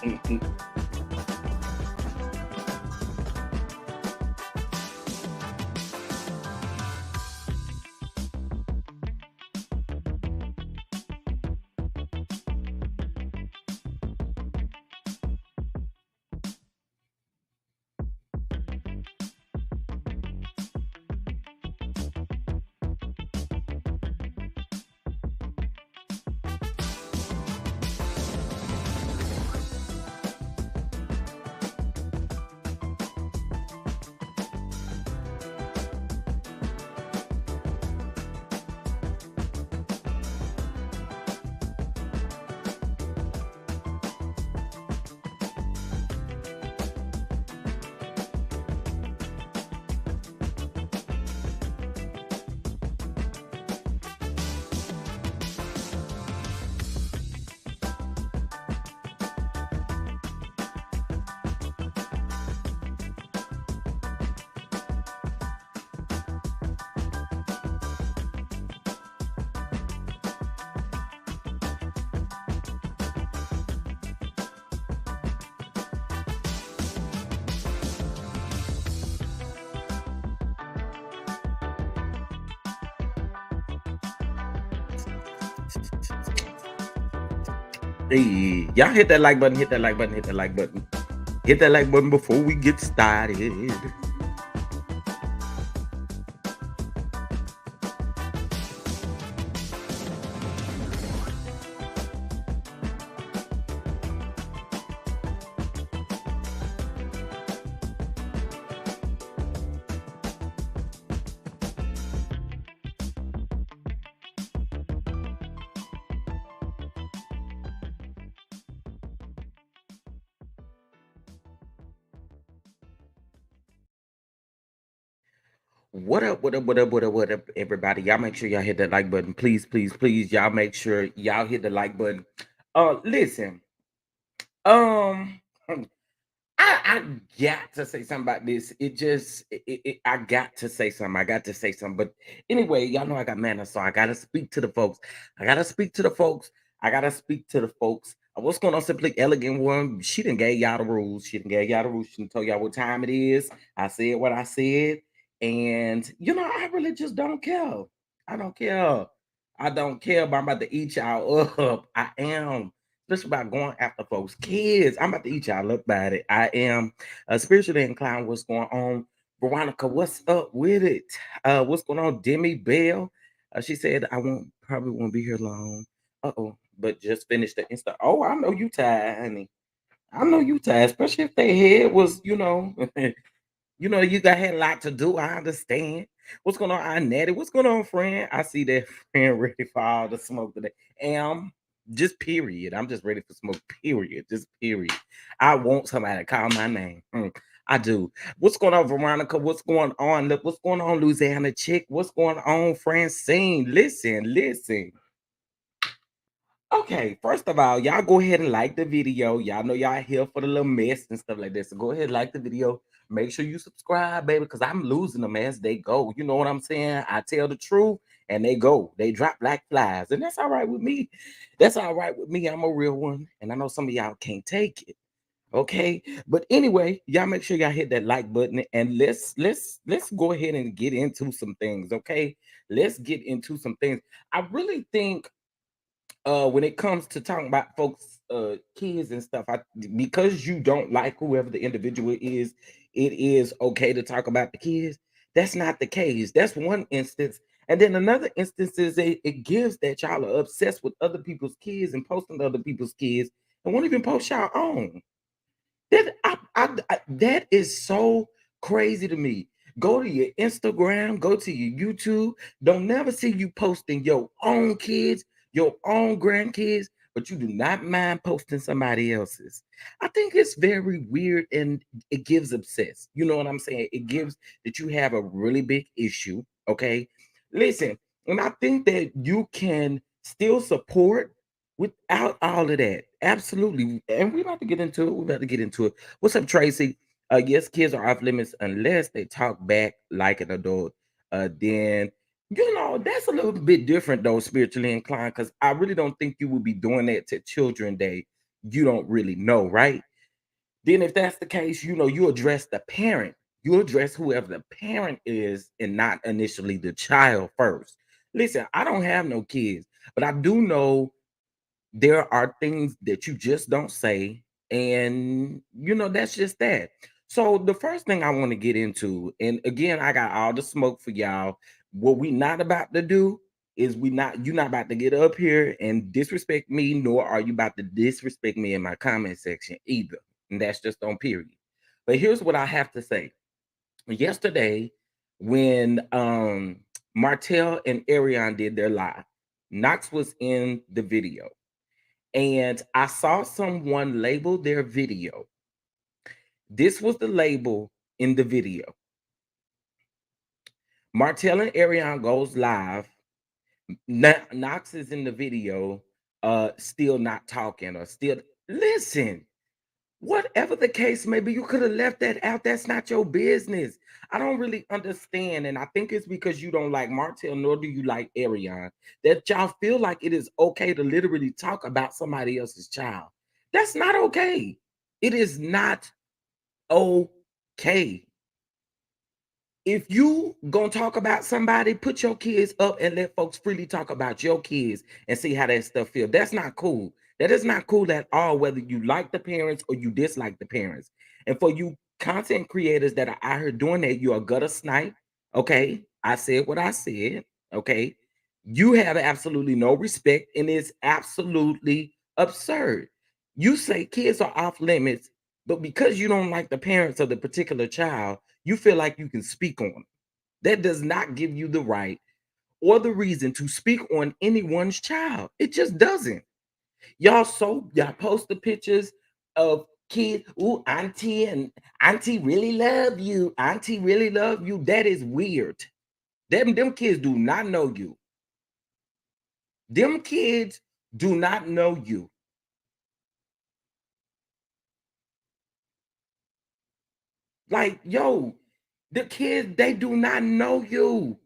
Hey, y'all hit that like button, hit that like button, hit that like button. Hit that like button before we get started. What up, what up, what up, what up, what up, everybody? Y'all make sure y'all hit that like button. Please, please, please. Y'all make sure y'all hit the like button. Listen, um, I got to say something about this. I got to say something. I got to say something. But anyway, y'all know I got manners, so I gotta speak to the folks. I gotta speak to the folks. I gotta speak to the folks. What's going on, Simply Elegant One? She done gave y'all the rules. She done gave y'all the rules. She done told y'all what time it is. I said what I said. And I really just don't care. I don't care. I don't care, but I'm about to eat y'all up. I am. Especially about going after folks' kids. I'm about to eat y'all up about it. I am spiritually inclined. What's going on? Veronica, what's up with it? What's going on? Demi Bell. She said, probably won't be here long. Uh-oh. But just finished the Insta. Oh, I know you tired, honey. I know you tired, especially if their head was, you got had a lot to do. I understand. What's going on, Aunt Natty? What's going on, friend? I see that friend ready for all the smoke today. Am just period. I'm just ready for smoke. Period. Just period. I want somebody to call my name. I do. What's going on, Veronica? What's going on? Look, what's going on, Louisiana chick? What's going on, Francine? Listen, listen. Okay, first of all, y'all go ahead and like the video. Y'all know y'all here for the little mess and stuff like this. So go ahead and like the video. Make sure you subscribe, baby, because I'm losing them as they go. You know what I'm saying? I tell the truth and they go. They drop like flies. And that's all right with me. That's all right with me. I'm a real one. And I know some of y'all can't take it. Okay. But anyway, y'all make sure y'all hit that like button and let's go ahead and get into some things. Okay. Let's get into some things. I really think when it comes to talking about folks kids and stuff, because you don't like whoever the individual is, it is okay to talk about the kids. That's not the case. That's one instance. And then another instance is it gives that y'all are obsessed with other people's kids and posting other people's kids and won't even post y'all own. That is so crazy to me. Go to your Instagram, go to your YouTube. Don't never see you posting your own kids, your own grandkids, but you do not mind posting somebody else's. I think it's very weird and it gives obsessed. You know what I'm saying? It gives that you have a really big issue. Okay. Listen, and I think that you can still support without all of that. Absolutely. And we're about to get into it. We're about to get into it. What's up, Tracy? Yes, kids are off limits unless they talk back like an adult. Then that's a little bit different though, spiritually inclined, because I really don't think you would be doing that to Children Day. you don't really know, right? Then if that's the case, you address the parent. You address whoever the parent is and not initially the child first. Listen, I don't have no kids, but I do know there are things that you just don't say, and that's just that. So the first thing I want to get into, and again, I got all the smoke for y'all. What we not about to do is you're not about to get up here and disrespect me, nor are you about to disrespect me in my comment section either. And that's just on period. But here's what I have to say. Yesterday, when Martell and Arion did their live, Knox was in the video, and I saw someone label their video. This was the label in the video. Martell and Arion goes live. Knox is in the video, still not talking or still. Listen, whatever the case may be, you could have left that out. That's not your business. I don't really understand, and I think it's because you don't like Martell, nor do you like Arion, that y'all feel like it is okay to literally talk about somebody else's child. That's not okay. It is not okay. If you gonna talk about somebody, put your kids up and let folks freely talk about your kids and see how that stuff feel. That's not cool. That is not cool at all, whether you like the parents or you dislike the parents. And for you content creators that are out here doing that, you're a gutter snipe. Okay. I said what I said. Okay. You have absolutely no respect, and it's absolutely absurd. You say kids are off limits, but because you don't like the parents of the particular child, you feel like you can speak on them. That does not give you the right or the reason to speak on anyone's child. It just doesn't. Y'all post the pictures of kids. Ooh, auntie and auntie really love you. Auntie really love you. That is weird. Them kids do not know you. Them kids do not know you. Like, yo, the kids, they do not know you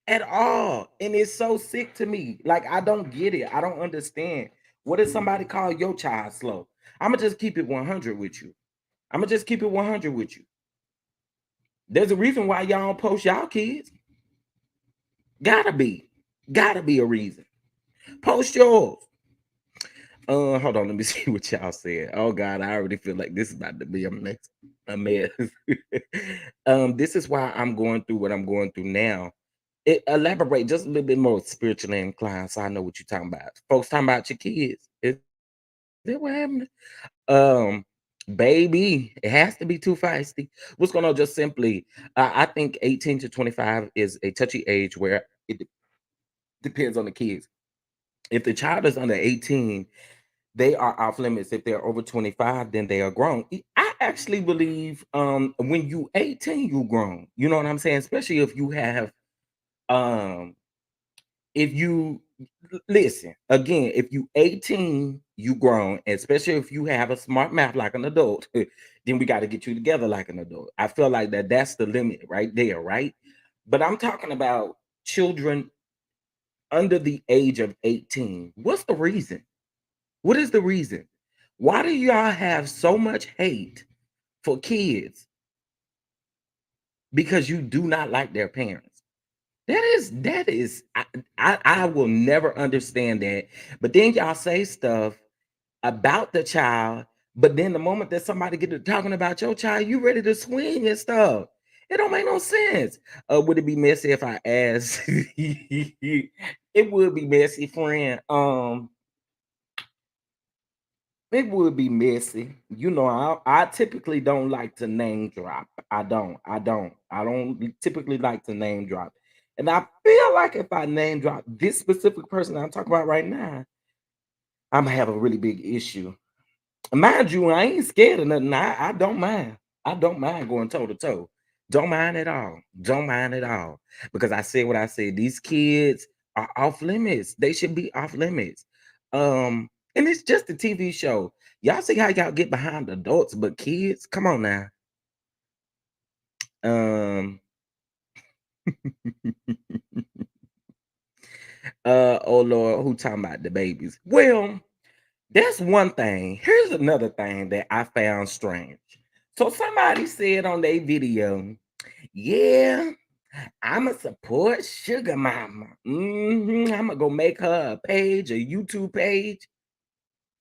at all. And it's so sick to me. Like, I don't get it. I don't understand. What does somebody call your child slow? I'ma just keep it 100 with you. I'ma just keep it 100 with you. There's a reason why y'all don't post y'all kids. Gotta be. Gotta be a reason. Post yours. Hold on, let me see what y'all said. Oh God, I already feel like this is about to be a mess. This is why I'm going through what I'm going through now. Elaborate just a little bit more spiritually inclined, so I know what you're talking about. Folks talking about your kids. Is that what happened? Um, Baby, it has to be too feisty. What's going on? Just simply, I think 18 to 25 is a touchy age where depends on the kids. If the child is under 18, they are off limits. If they're over 25, then they are grown. I actually believe when you 18, you grown. You know what I'm saying? Especially if you have um if you listen again, if you 18, you grown, especially if you have a smart mouth like an adult, then we got to get you together like an adult. I feel like that's the limit right there, right? But I'm talking about children under the age of 18. What's the reason? What is the reason? Why do y'all have so much hate for kids because you do not like their parents? That is I will never understand that. But then y'all say stuff about the child, but then the moment that somebody get to talking about your child, you ready to swing and stuff. It don't make no sense. Would it be messy if I asked? It would be messy, friend. It would be messy. I typically don't like to name drop. I don't typically like to name drop. And I feel like if I name drop this specific person I'm talking about right now, I'm gonna have a really big issue. Mind you, I ain't scared of nothing. I don't mind. I don't mind going toe to toe. Don't mind at all. Don't mind at all. Because I said what I said. These kids are off limits. They should be off limits. And it's just a TV show. Y'all see how y'all get behind adults, but kids, come on now. Um, oh Lord, who talking about the babies? Well, That's one thing. Here's another thing that I found strange. So somebody said on their video, yeah, I'ma support Sugar Mama. I'ma go make her a page, a YouTube page.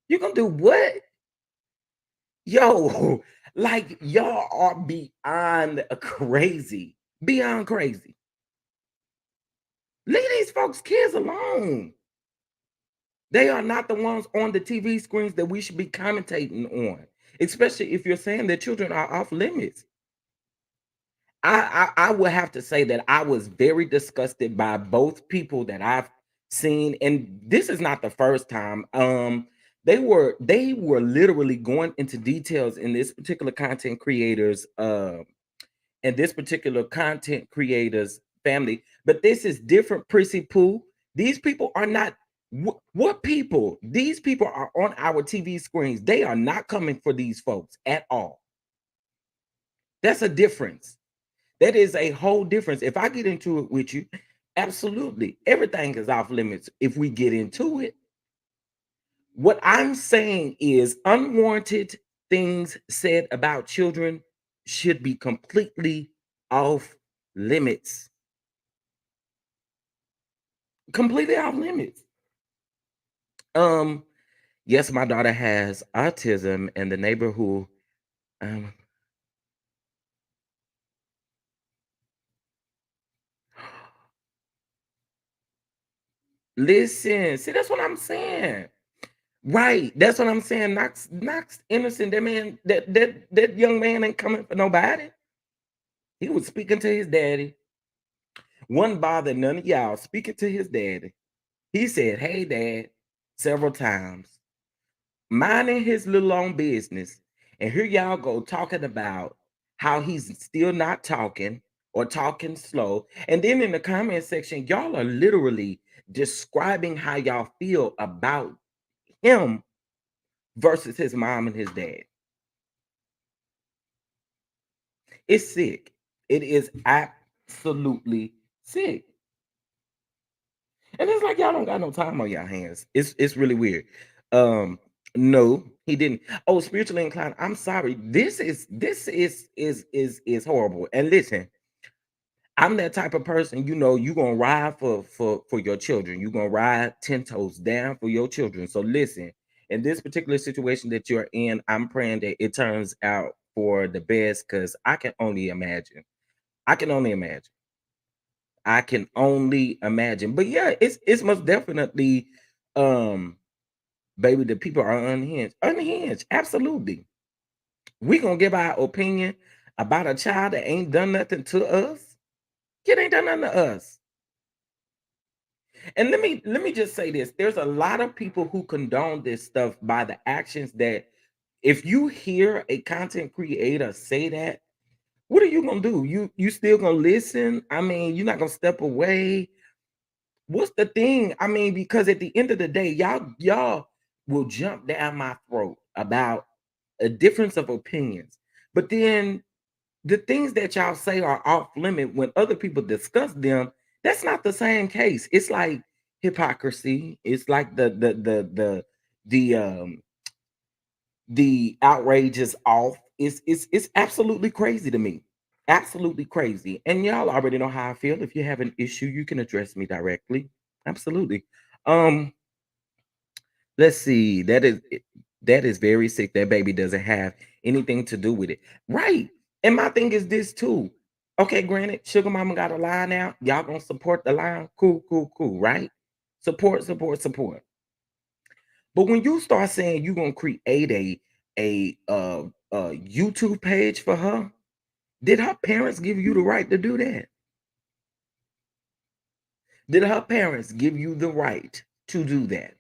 You gonna do what? Yo, like y'all are beyond crazy. Beyond crazy. Leave these folks' kids alone. They are not the ones on the TV screens that we should be commentating on, especially if you're saying that children are off limits. I would have to say that I was very disgusted by both people that I've seen, and this is not the first time. They were literally going into details in this particular content creators and this particular content creators family, but this is different. Prissy Pooh. These people are not what people. These people are on our TV screens. They are not coming for these folks at all. That's a difference. That is a whole difference. If I get into it with you, absolutely. Everything is off limits if we get into it. What I'm saying is unwarranted things said about children should be completely off limits. Completely off limits. Um, yes, my daughter has autism, and the neighbor who um listen, see, that's what I'm saying. Right. That's what I'm saying. Knox innocent. That man, that young man ain't coming for nobody. He was speaking to his daddy. Wasn't bothering none of y'all. Speaking to his daddy. He said, "Hey, Dad," several times, minding his little own business. And here y'all go talking about how he's still not talking or talking slow. And then in the comment section, y'all are literally describing how y'all feel about him versus his mom and his dad. It's sick. It is absolutely sick. And it's like y'all don't got no time on y'all hands. It's really weird. Um, no, he didn't. Oh, spiritually inclined. I'm sorry. This is horrible. And listen, I'm that type of person, you gonna ride for your children. You're gonna ride 10 toes down for your children. So listen, in this particular situation that you're in, I'm praying that it turns out for the best because I can only imagine. I can only imagine. I can only imagine. But yeah, it's most definitely um baby, the people are unhinged. Unhinged, absolutely. We gonna give our opinion about a child that ain't done nothing to us. Kid ain't done nothing to us. And let me just say this. There's a lot of people who condone this stuff by the actions that if you hear a content creator say that, what are you gonna do? You still gonna listen? I mean, you're not gonna step away. What's the thing? I mean, because at the end of the day, y'all will jump down my throat about a difference of opinions. But then the things that y'all say are off limit when other people discuss them, that's not the same case. It's like hypocrisy. It's like the the outrage is off. It's absolutely crazy to me. Absolutely crazy. And y'all already know how I feel. If you have an issue, you can address me directly. Absolutely. Um, let's see. That is very sick. That baby doesn't have anything to do with it. Right. And my thing is this too. Okay, granted, Sugar Mama got a line out. Y'all gonna support the line. Cool, cool, cool, right? Support, support, support. But when you start saying you're gonna create a YouTube page for her, did her parents give you the right to do that? Did her parents give you the right to do that?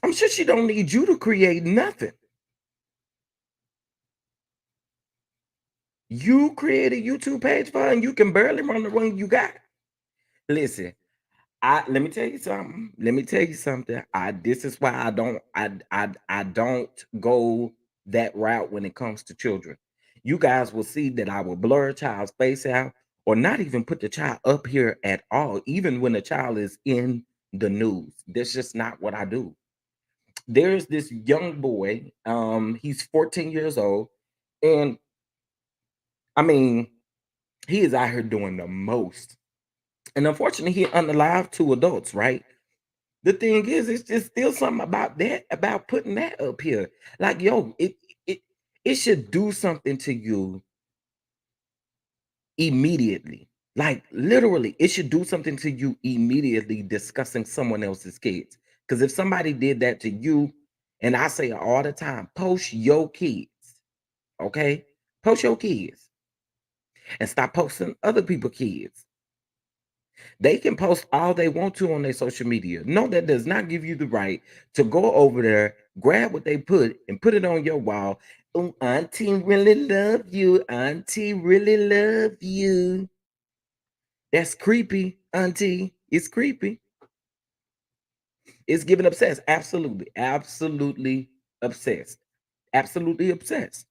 I'm sure she don't need you to create nothing. You create a YouTube page for her and you can barely run the one you got. Listen, I let me tell you something. Let me tell you something. This is why I don't go that route when it comes to children. You guys will see that I will blur a child's face out or not even put the child up here at all, even when the child is in the news. That's just not what I do. There's this young boy, he's 14 years old, and I mean, he is out here doing the most. And unfortunately, he unalive two adults, right? The thing is, it's just still something about that, about putting that up here. Like, yo, it it should do something to you immediately. Like literally, it should do something to you immediately discussing someone else's kids. Because if somebody did that to you, and I say it all the time, post your kids, okay? Post your kids and stop posting other people's kids. They can post all they want to on their social media. No, that does not give you the right to go over there, grab what they put, and put it on your wall. Oh, auntie really love you. Auntie really love you. That's creepy, auntie. It's creepy. It's giving obsessed. Absolutely. Absolutely obsessed. Absolutely obsessed.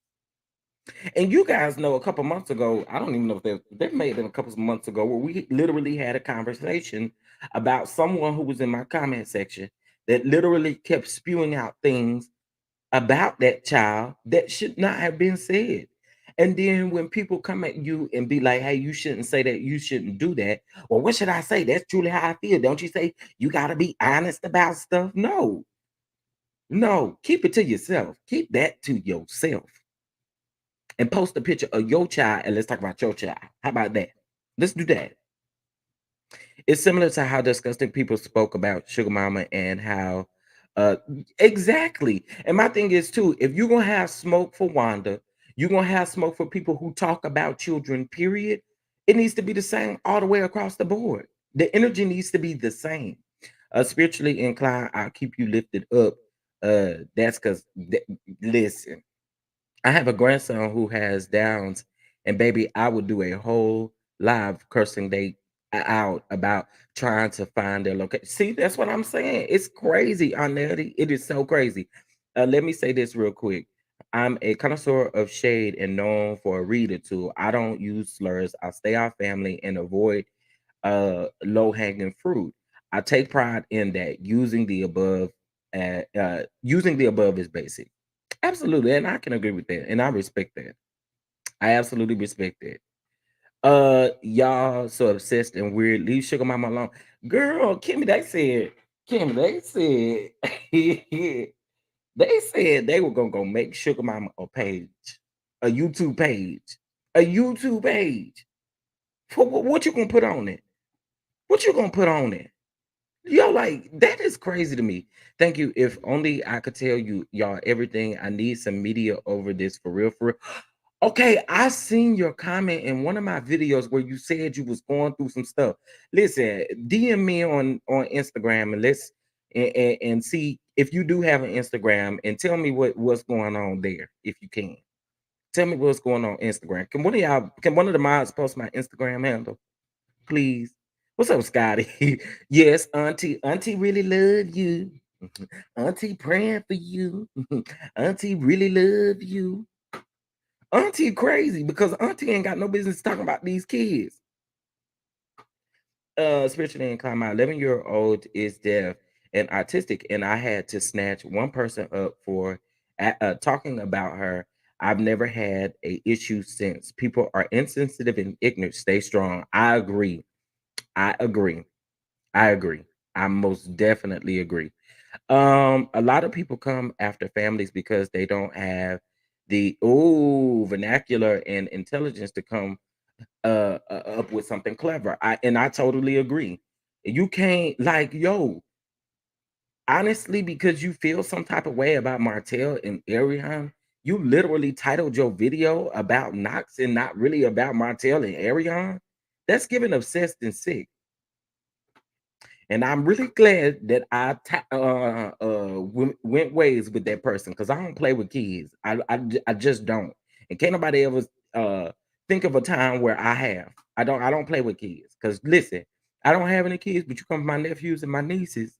And you guys know a couple months ago, I don't even know if that may have been a couple of months ago, where we literally had a conversation about someone who was in my comment section that literally kept spewing out things about that child that should not have been said. And then when people come at you and be like, hey, you shouldn't say that, you shouldn't do that. Well, what should I say? That's truly how I feel. Don't you say you got to be honest about stuff? No, no, keep it to yourself. Keep that to yourself and post a picture of your child and let's talk about your child. How about that? Let's do that. It's similar to how disgusting people spoke about Sugar Mama and how uh exactly. And my thing is too, if you're gonna have smoke for Wanda, you're gonna have smoke for people who talk about children, period. It needs to be the same all the way across the board. The energy needs to be the same. Spiritually inclined, I'll keep you lifted up. That's because listen. I have a grandson who has Downs, and baby, I would do a whole live cursing they out about trying to find their location. See, that's what I'm saying. It's crazy, Arnelli. It is so crazy. Let me say this real quick. I'm a connoisseur of shade and known for a reader too. I don't use slurs. I stay off family and avoid low hanging fruit. I take pride in that. Using the above is basic. Absolutely, and I can agree with that, and I respect that. I absolutely respect that. Y'all so obsessed and weird. Leave Sugar Mama alone, girl. Kimmy, they said, they said they were gonna go make Sugar Mama a page, a YouTube page, a YouTube page. For what you gonna put on it? What you gonna put on it? Yo, like that is crazy to me. Thank you. If only I could tell you, y'all, everything. I need some media over this for real, for real. Okay, I seen your comment in one of my videos where you said you was going through some stuff. Listen, DM me on Instagram and and see if you do have an Instagram and tell me what's going on there if you can. Tell me what's going on Instagram. Can one of the mods post my Instagram handle? Please. What's up, Scotty? Yes, Auntie really love you. Auntie praying for you. Auntie really love you. Auntie crazy because Auntie ain't got no business talking about these kids. Spiritually inclined, my 11-year-old is deaf and autistic, and I had to snatch one person up for talking about her. I've never had a issue since. People are insensitive and ignorant. Stay strong. I agree. I agree. I agree. I most definitely agree. A lot of people come after families because they don't have the vernacular and intelligence to come up with something clever. I totally agree. You can't like yo, honestly, because you feel some type of way about Martell and Arion, you literally titled your video about Knox and not really about Martell and Arion. That's giving obsessed and sick. And I'm really glad that went ways with that person because I don't play with kids. I just don't. And can't nobody ever think of a time where I have. I don't play with kids. Because listen, I don't have any kids, but you come to my nephews and my nieces,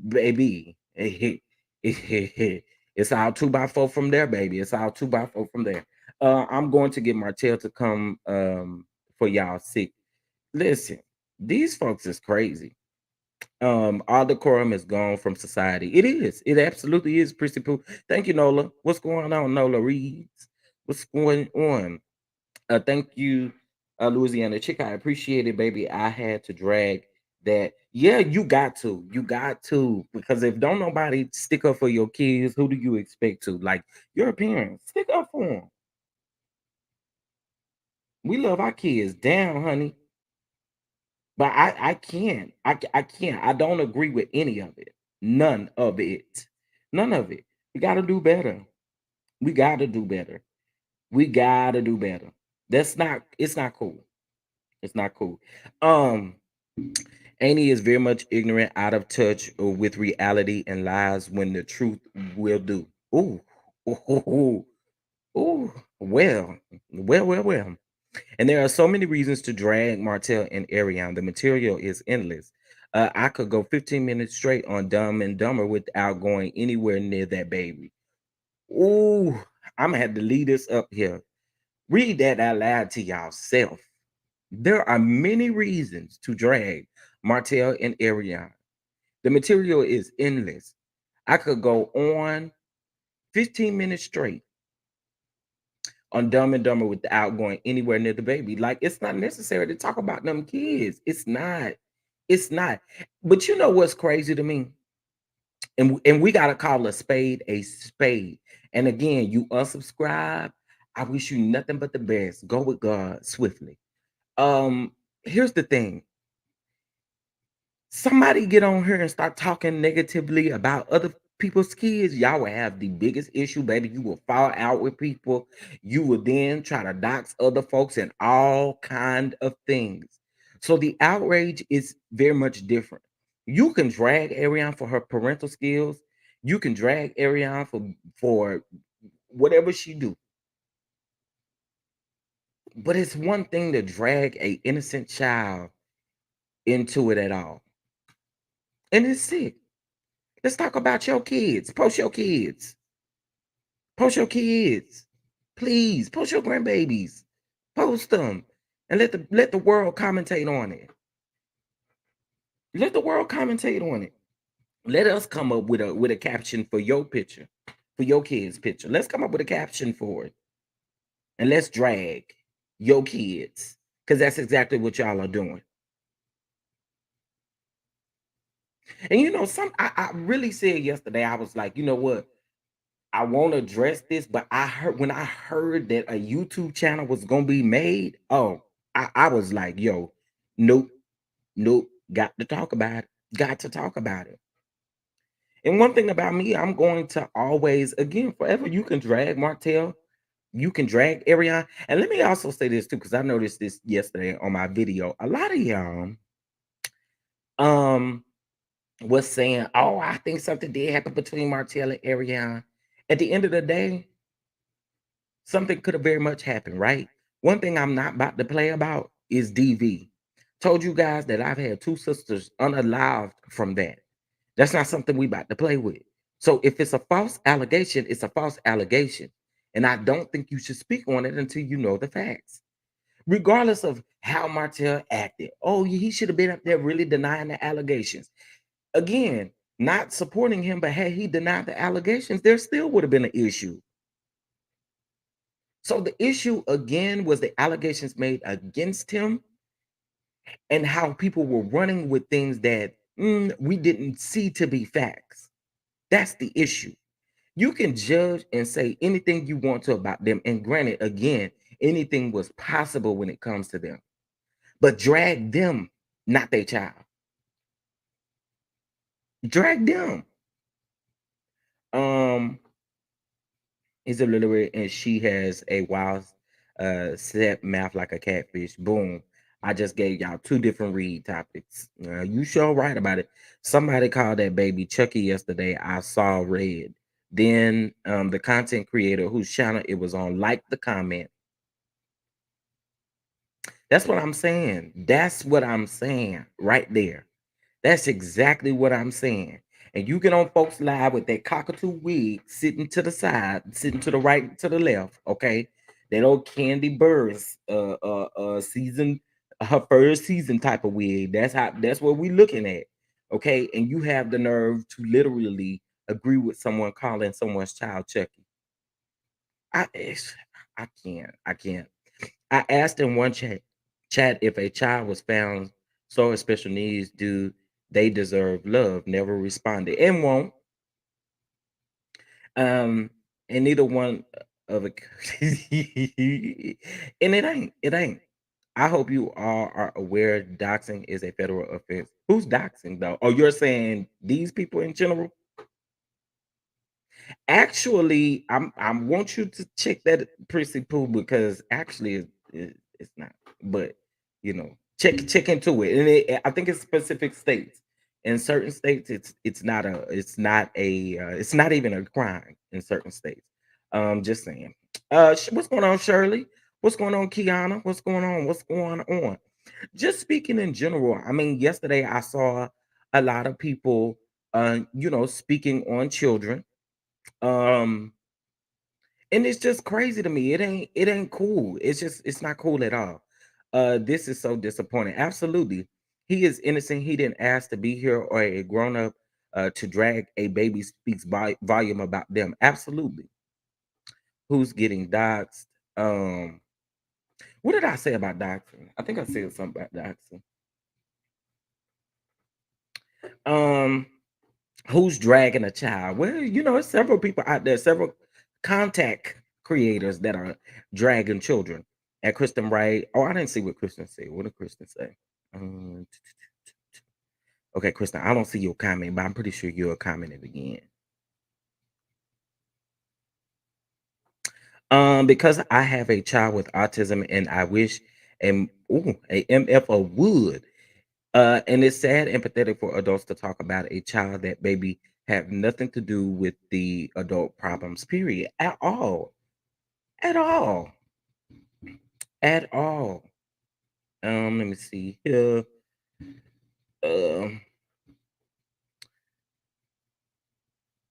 baby. It's all two by four from there, baby. It's all two by four from there. I'm going to get Martell to come for y'all sick. Listen, these folks is crazy. All decorum is gone from society. It is. It absolutely is, Prissy Poo. Thank you, Nola. What's going on, Nola Reeves? What's going on? Thank you, Louisiana Chick. I appreciate it, baby. I had to drag that. Yeah, you got to. You got to. Because if don't nobody stick up for your kids, who do you expect to? Like your parents, stick up for them. We love our kids down, honey. But I can't. I can't. I don't agree with any of it. None of it. None of it. We got to do better. We got to do better. We got to do better. That's not. It's not cool. It's not cool. Um, Annie is very much ignorant, out of touch with reality, and lies when the truth will do. Ooh, ooh, ooh. Well. And there are so many reasons to drag Martell and Ariane. The material is endless. I could go 15 minutes straight on Dumb and Dumber without going anywhere near that baby. Ooh, I'm gonna have to lead this up here. Read that out loud to yourself. There are many reasons to drag Martell and Ariane. The material is endless. I could go on 15 minutes straight on Dumb and Dumber without going anywhere near the baby. Like it's not necessary to talk about them kids. It's not. It's not. But you know what's crazy to me? And we gotta call a spade a spade. And again, you unsubscribe. I wish you nothing but the best. Go with God swiftly. Um, Here's the thing. Somebody get on here and start talking negatively about other people's kids, y'all will have the biggest issue, baby. You will fall out with people. You will then try to dox other folks and all kind of things. So the outrage is very much different. You can drag Ariane for her parental skills. You can drag Ariane for whatever she do. But it's one thing to drag a innocent child into it at all. And it's sick. Let's talk about your kids. Post your kids. Post your kids. Please post your grandbabies. Post them. And let the world commentate on it. Let the world commentate on it. Let us come up with a caption for your picture, for your kids' picture. Let's come up with a caption for it. And let's drag your kids. Because that's exactly what y'all are doing. And you know, I really said yesterday, I was like, you know what? I won't address this, but I heard when I heard that a YouTube channel was gonna be made, oh, I was like, yo, nope, nope, got to talk about it. Got to talk about it. And one thing about me, I'm going to always, again, forever, you can drag Martell, you can drag Ariane. And let me also say this too, because I noticed this yesterday on my video. A lot of y'all um was saying, oh, I think something did happen between Martell and Ariane. At the end of the day, something could have very much happened, right? One thing I'm not about to play about is DV. Told you guys that I've had two sisters unalived from that. That's not something we about to play with. So if it's a false allegation, it's a false allegation. And I don't think you should speak on it until you know the facts. Regardless of how Martell acted. Oh, he should have been up there really denying the allegations. Again, not supporting him, but had he denied the allegations, there still would have been an issue. So the issue again was the allegations made against him and how people were running with things that we didn't see to be facts. That's the issue. You can judge and say anything you want to about them. And granted, again, anything was possible when it comes to them, but drag them, not their child. Drag them. Um, Is illiterate and she has a wild set mouth like a catfish. Boom. I just gave y'all two different read topics. You sure right about it. Somebody called that baby Chucky yesterday. I saw red. Then the content creator whose channel it was on liked the comment. That's what I'm saying. That's what I'm saying right there. That's exactly what I'm saying. And you get on folks live with that cockatoo wig sitting to the side, sitting to the right, to the left. Okay, that old Candy Burris, season, her first season type of wig. That's what we looking at. Okay, and you have the nerve to literally agree with someone calling someone's child Chucky. I can't. I can't. I asked in one chat if a child was found so with special needs, do they deserve love? Never responded and won't. Um, and neither one of it, and it ain't. I hope you all are aware doxing is a federal offense. Who's doxing though? Oh, you're saying these people in general? Actually, I want you to check that prissy poo because actually it's not. But check into it. And I think it's specific states. In certain states, it's not even a crime in certain states. Just saying. What's going on, Shirley? What's going on, Kiana? What's going on? What's going on? Just speaking in general, I mean, yesterday I saw a lot of people, speaking on children. Um, and it's just crazy to me. It ain't cool. It's not cool at all. This is so disappointing. Absolutely. He is innocent. He didn't ask to be here or a grown up to drag a baby speaks volume about them. Absolutely. Who's getting doxxed? Um, what did I say about doxing? I think I said something about doxing. Um, who's dragging a child? Well, there's several people out there, several contact creators that are dragging children. And Kristen Wright. Oh, I didn't see what Kristen said. What did Kristen say? Okay, Kristen, I don't see your comment, but I'm pretty sure you'll comment it again. Because I have a child with autism and I wish a MF would. And it's sad and pathetic for adults to talk about a child that baby have nothing to do with the adult problems, period. At all. At all. At all. Let me see here. Um,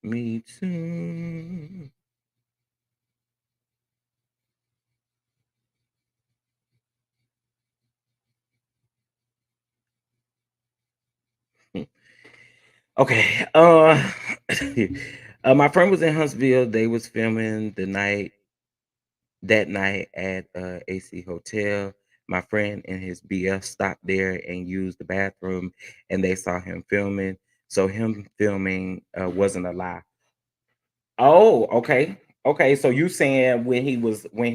me too. Okay. My friend was in Huntsville. They was filming that night at AC Hotel. My friend and his BF stopped there and used the bathroom, and they saw him filming. So him filming wasn't a lie. Oh, okay. Okay, so you saying when he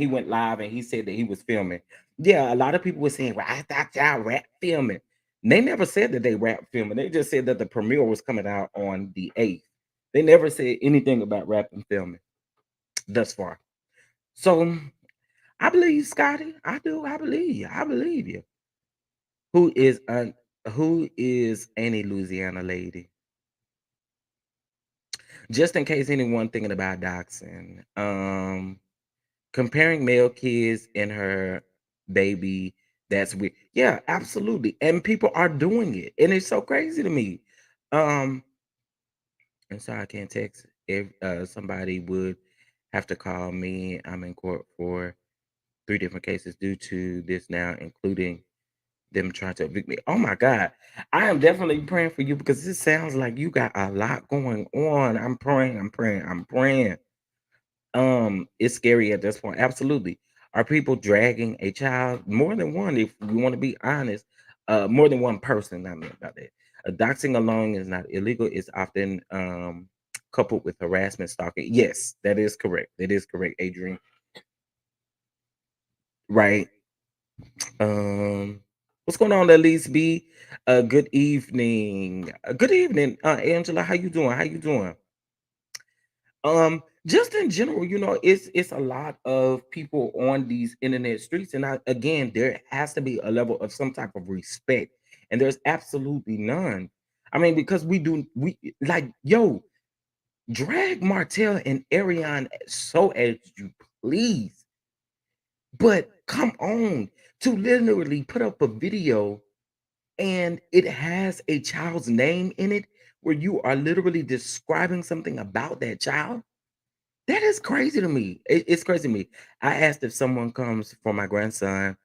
went live and he said that he was filming. Yeah, a lot of people were saying, "Well, I thought y'all rap filming." They never said that they rap filming. They just said that the premiere was coming out on the 8th. They never said anything about rap and filming thus far. So I believe you, Scotty. I do. I believe you. I believe you. Who is any Louisiana lady? Just in case anyone thinking about doxing. Comparing male kids and her baby, that's weird. Yeah, absolutely. And people are doing it. And it's so crazy to me. Um, and so I can't text if somebody would have to call me. I'm in court for 3 different cases due to this now, including them trying to evict me. Oh my God. I am definitely praying for you because this sounds like you got a lot going on. I'm praying, I'm praying, I'm praying. It's scary at this point. Absolutely. Are people dragging a child? More than one, if we want to be honest. More than one person, I mean about that. Doxing alone is not illegal. It's often coupled with harassment, stalking. Yes, that is correct. That is correct, Adrian. Right. What's going on, Elise B? Good evening. Good evening, Angela. How you doing? How you doing? Just in general, it's a lot of people on these internet streets, and again, there has to be a level of some type of respect, and there's absolutely none. I mean, because we like, yo, drag Martell and Ariane so as you please, but come on, to literally put up a video and it has a child's name in it where you are literally describing something about that child. That is crazy to me. It's crazy to me. I asked if someone comes for my grandson,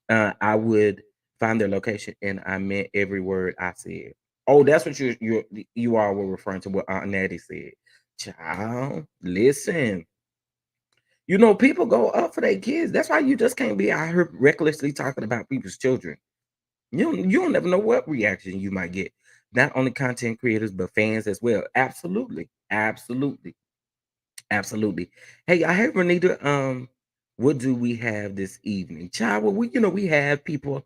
I would find their location, and I meant every word I said. Oh, that's what you all were referring to what Aunt Natty said. Child, listen. You know, people go up for their kids. That's why you just can't be out here recklessly talking about people's children. You don't never know what reaction you might get. Not only content creators, but fans as well. Absolutely. Absolutely. Absolutely. Hey, I heard Renita, what do we have this evening? Child, well, we have people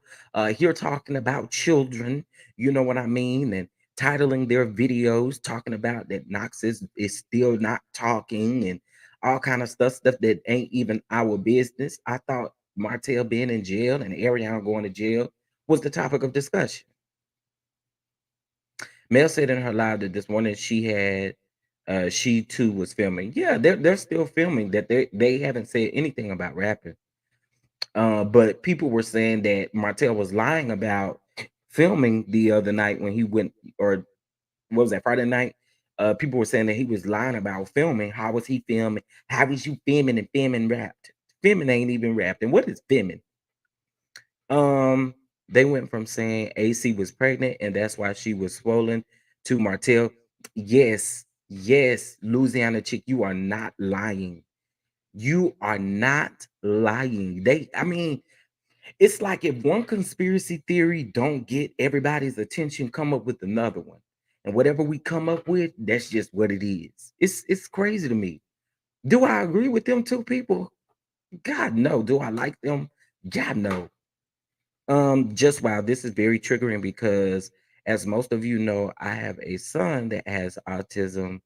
here talking about children, you know what I mean, and titling their videos talking about that Knox is still not talking and all kind of stuff that ain't even our business. I thought Martell being in jail and Ariana going to jail was the topic of discussion. Mel said in her live that this morning she too was filming. Yeah, they're still filming. That they haven't said anything about rapping. But people were saying that Martell was lying about filming the other night when he went, or what was that, Friday night? People were saying that he was lying about filming. How was he filming? How was you filming and filming rapped? Filming ain't even rapped. And what is filming? Um, they went from saying AC was pregnant and that's why she was swollen to Martell. Yes, yes, Louisiana chick, you are not lying. You are not lying. I mean, it's like if one conspiracy theory don't get everybody's attention, come up with another one. And whatever we come up with, that's just what it is. It's crazy to me. Do I agree with them two people? God no. Do I like them? God no. Just wow, this is very triggering because as most of you know, I have a son that has autism,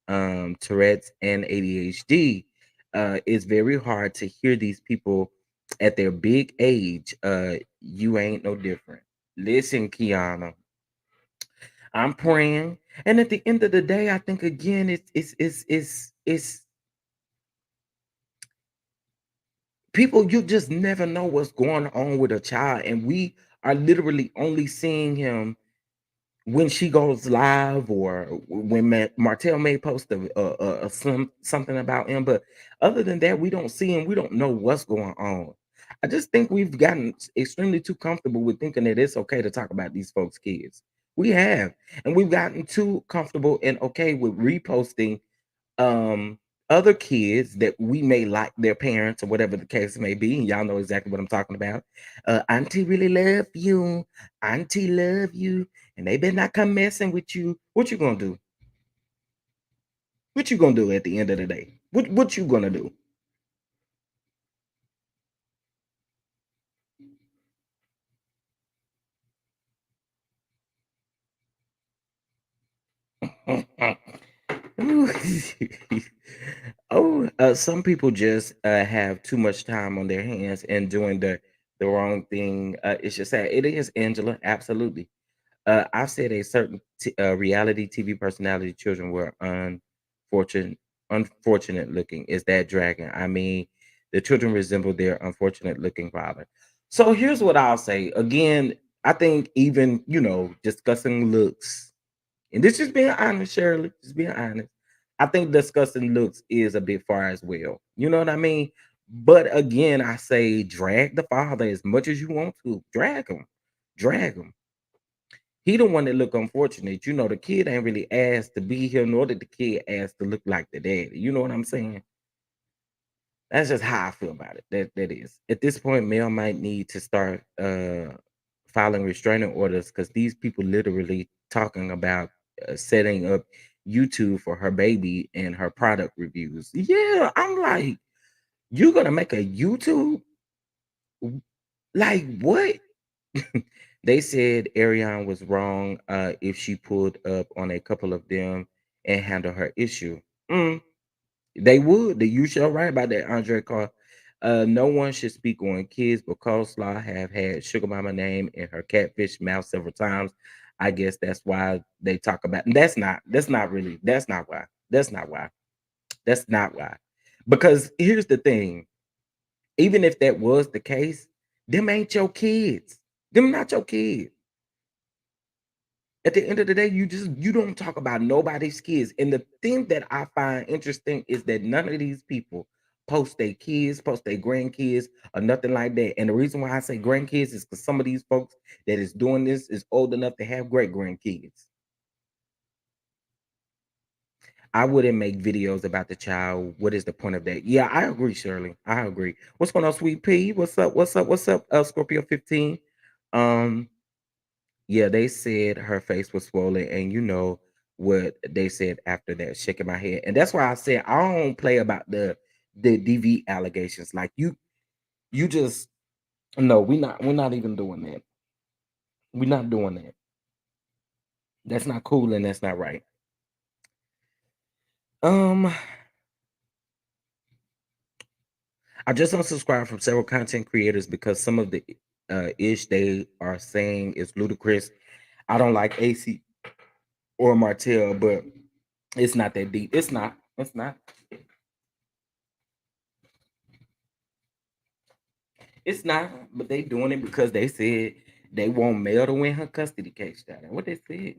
Tourette's and ADHD. It's very hard to hear these people at their big age. You ain't no different. Listen, Kiana, I'm praying, and at the end of the day, I think again, it's people. You just never know what's going on with a child, and we are literally only seeing him when she goes live or when Martell may post something about him, but other than that, we don't see him. We don't know what's going on. I just think we've gotten extremely too comfortable with thinking that it's okay to talk about these folks' kids. We have, and we've gotten too comfortable and okay with reposting um other kids that we may like their parents or whatever the case may be, and y'all know exactly what I'm talking about. Auntie really love you, auntie love you, and they better not come messing with you. What you gonna do? What you gonna do at the end of the day? What you gonna do? Oh, some people just have too much time on their hands and doing the wrong thing. It's just sad. It is, Angela, absolutely. I've said a certain reality TV personality children were unfortunate, unfortunate looking. Is that dragon? I mean, the children resemble their unfortunate looking father. So here's what I'll say. Again, I think even discussing looks, and this is being honest, Shirley, just being honest. I think discussing looks is a bit far as well. You know what I mean? But again, I say drag the father as much as you want to. Drag him. Drag him. He the one that look unfortunate. You know, the kid ain't really asked to be here, nor did the kid ask to look like the daddy. You know what I'm saying? That's just how I feel about it. That is. At this point, Mel might need to start filing restraining orders because these people literally talking about setting up YouTube for her baby and her product reviews. Yeah, I'm like, you gonna make a YouTube? Like what? They said Ariane was wrong if she pulled up on a couple of them and handled her issue. Mm, they would. You shall right about that, Andre Carr. No one should speak on kids, but Coleslaw have had Sugar Mama name in her catfish mouth several times. I guess that's why they talk about. That's not really. That's not why. That's not why. That's not why. Because here's the thing. Even if that was the case, them ain't your kids. Them not your kids. At the end of the day, you don't talk about nobody's kids. And the thing that I find interesting is that none of these people post their kids, post their grandkids, or nothing like that. And the reason why I say grandkids is because some of these folks that is doing this is old enough to have great grandkids. I wouldn't make videos about the child. What is the point of that? Yeah, I agree, Shirley. I agree. What's going on, Sweet Pea? What's up? What's up? What's up? Scorpio 15. Um, yeah, they said her face was swollen, and you know what they said after that, shaking my head. And that's why I said I don't play about the DV allegations. Like you just no, we're not even doing that. We're not doing that. That's not cool and that's not right. Um, I just unsubscribed from several content creators because some of the ish they are saying is ludicrous. I don't like AC or Martell, but it's not that deep. It's not. It's not. It's not. But they doing it because they said they want Mel to win her custody case. That what they said.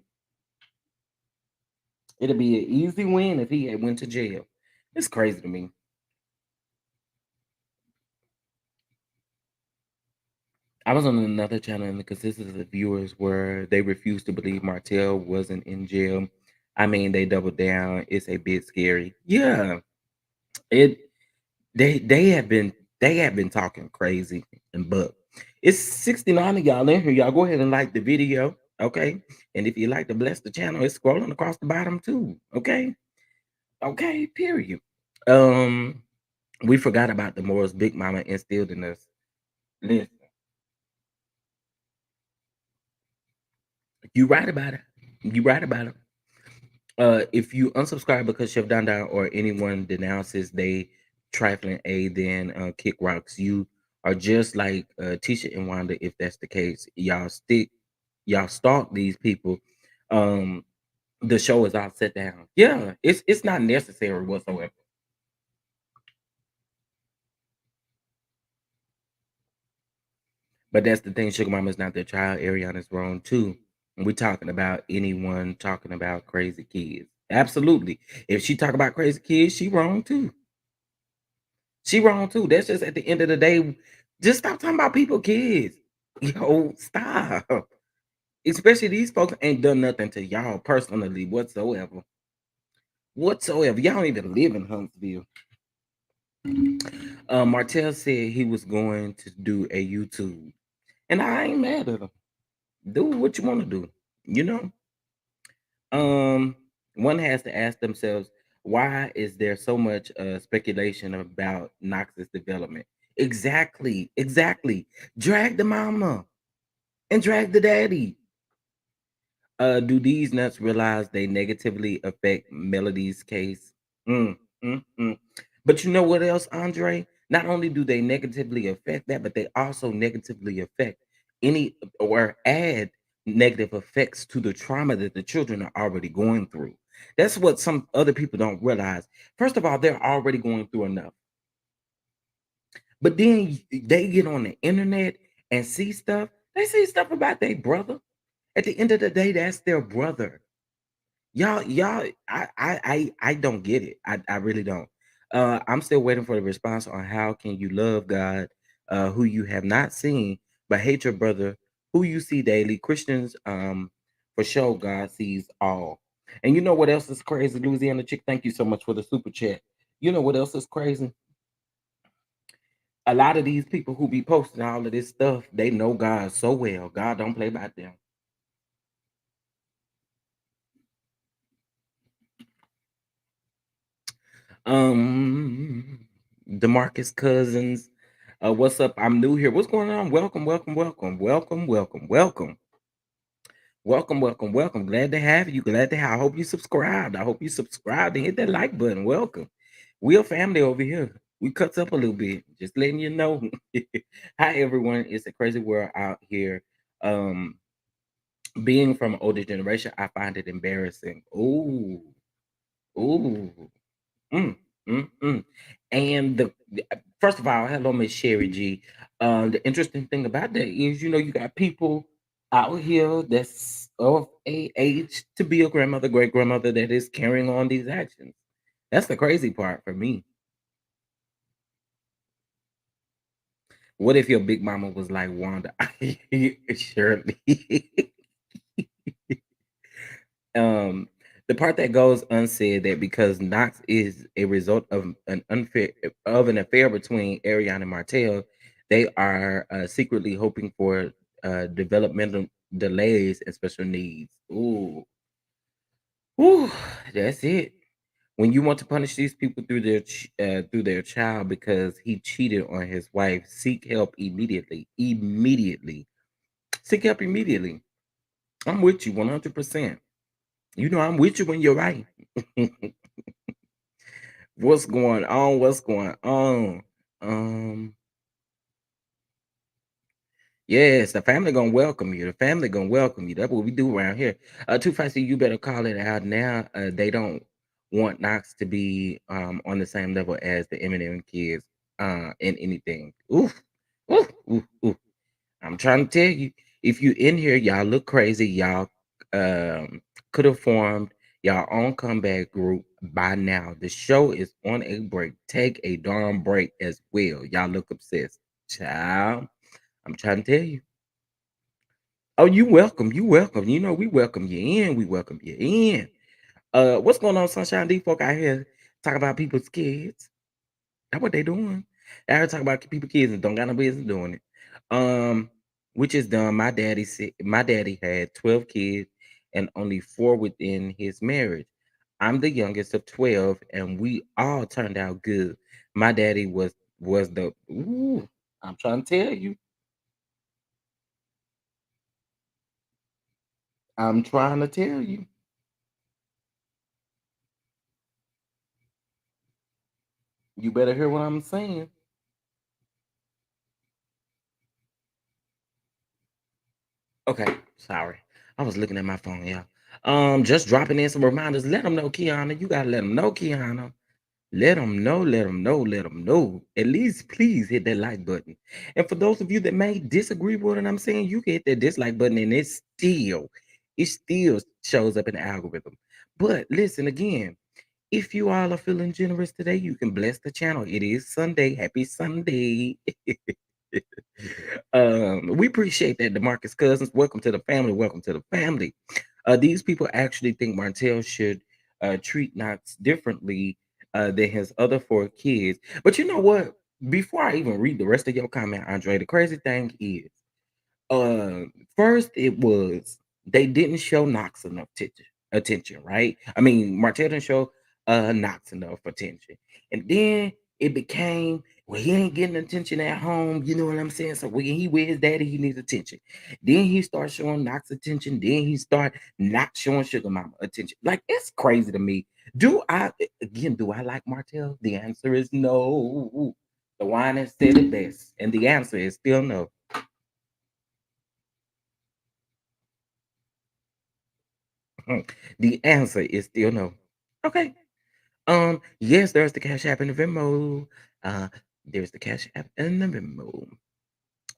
It'll be an easy win if he had went to jail. It's crazy to me. I was on another channel and the consensus of the viewers were they refused to believe Martell wasn't in jail. I mean, they doubled down. It's a bit scary. Yeah, it they have been talking crazy but it's 69 of y'all in here. Y'all go ahead and like the video, okay? And if you like to bless the channel, it's scrolling across the bottom too, okay? Okay, period. Um, we forgot about the morals Big Mama instilled in us. Listen, you right about it. You right about it. If you unsubscribe because Chef Danda or anyone denounces they trifling aid, then kick rocks. You are just like Tisha and Wanda. If that's the case, y'all stalk these people. Um, the show is all set down. Yeah, it's not necessary whatsoever. But that's the thing. Sugar Mama's not their child. Ariana's wrong too. And we're talking about anyone talking about crazy kids. Absolutely. If she talk about crazy kids, she wrong too. She wrong too. That's just at the end of the day. Just stop talking about people, kids. Yo, stop. Especially these folks ain't done nothing to y'all personally whatsoever. Whatsoever. Y'all don't even live in Huntsville. Martell said he was going to do a YouTube. And I ain't mad at him. Do what you want to do. You know? Um, one has to ask themselves, why is there so much speculation about Knox's development? Exactly, exactly. Drag the mama and drag the daddy. Do these nuts realize they negatively affect Melody's case? Mm, mm. But you know what else, Andre? Not only do they negatively affect that, but they also negatively affect any or add negative effects to the trauma that the children are already going through. That's what some other people don't realize. First of all, they're already going through enough. But then they get on the internet and see stuff. They see stuff about their brother. At the end of the day, that's their brother. Y'all, I don't get it. I really don't. I'm still waiting for the response on how can you love God, who you have not seen, but hate your brother, who you see daily. Christians, for sure, God sees all. And you know what else is crazy, Louisiana chick? Thank you so much for the super chat. You know what else is crazy? A lot of these people who be posting all of this stuff, they know God so well. God don't play about them. DeMarcus Cousins. What's up? I'm new here. What's going on? Welcome, welcome, welcome, welcome, welcome, welcome, welcome, welcome, welcome. Glad to have you. Glad to have. I hope you subscribed. I hope you subscribed and hit that like button. Welcome. We a family over here. We cuts up a little bit. Just letting you know. Hi everyone. It's a crazy world out here. Um, being from an older generation, I find it embarrassing. Ooh, ooh. Mm, mm. And first of all, hello, Miss Sherry G. The interesting thing about that is, you got people out here that's of a age to be a grandmother, great grandmother that is carrying on these actions. That's the crazy part for me. What if your big mama was like Wanda? Surely. um, the part that goes unsaid that because Knox is a result of an affair between Ariana and Martell, they are secretly hoping for developmental delays and special needs. Ooh, ooh, that's it. When you want to punish these people through their child because he cheated on his wife, seek help immediately. Immediately, seek help immediately. I'm with you 100%. You know I'm with you when you're right. What's going on? What's going on? Um, yes, the family gonna welcome you. The family gonna welcome you. That's what we do around here. Too Feisty, you better call it out now. They don't want Knox to be on the same level as the Eminem kids in anything. Oof, oof, oof, oof. I'm trying to tell you, if you in here, y'all look crazy. Y'all could have formed y'all own comeback group by now. The show is on a break. Take a darn break as well. Y'all look obsessed. Child, I'm trying to tell you. Oh, you welcome. You welcome. You know, we welcome you in. We welcome you in. What's going on, Sunshine? These folk out here talking about people's kids. That's what they doing. They out here talking about people kids and don't got no business doing it. Um, which is dumb. My daddy had 12 kids and only four within his marriage. I'm the youngest of 12, and we all turned out good. My daddy was the ooh, I'm trying to tell you. I'm trying to tell you. You better hear what I'm saying. Okay, sorry. I was looking at my phone, yeah. Just dropping in some reminders. Let them know, Kiana. You gotta let them know, Kiana. Let them know, let them know, let them know. At least please hit that like button. And for those of you that may disagree with what I'm saying, you can hit that dislike button and it still shows up in the algorithm. But listen again, if you all are feeling generous today, you can bless the channel. It is Sunday. Happy Sunday. We appreciate that, Demarcus Cousins. Welcome to the family. Welcome to the family. These people actually think Martell should treat Knox differently than his other four kids. But you know what? Before I even read the rest of your comment, Andre, the crazy thing is uh, first it was they didn't show Knox enough attention, right? I mean, Martell didn't show Knox enough attention, and then it became well, he ain't getting attention at home. You know what I'm saying? So when he with his daddy, he needs attention. Then he starts showing Knox attention. Then he start not showing Sugar Mama attention. Like it's crazy to me. Do I like Martell? The answer is no. The wine has said it best, and the answer is still no. The answer is still no. Okay. Yes, there's the Cash App and the Venmo. Uh, there's the Cash App and the Venmo.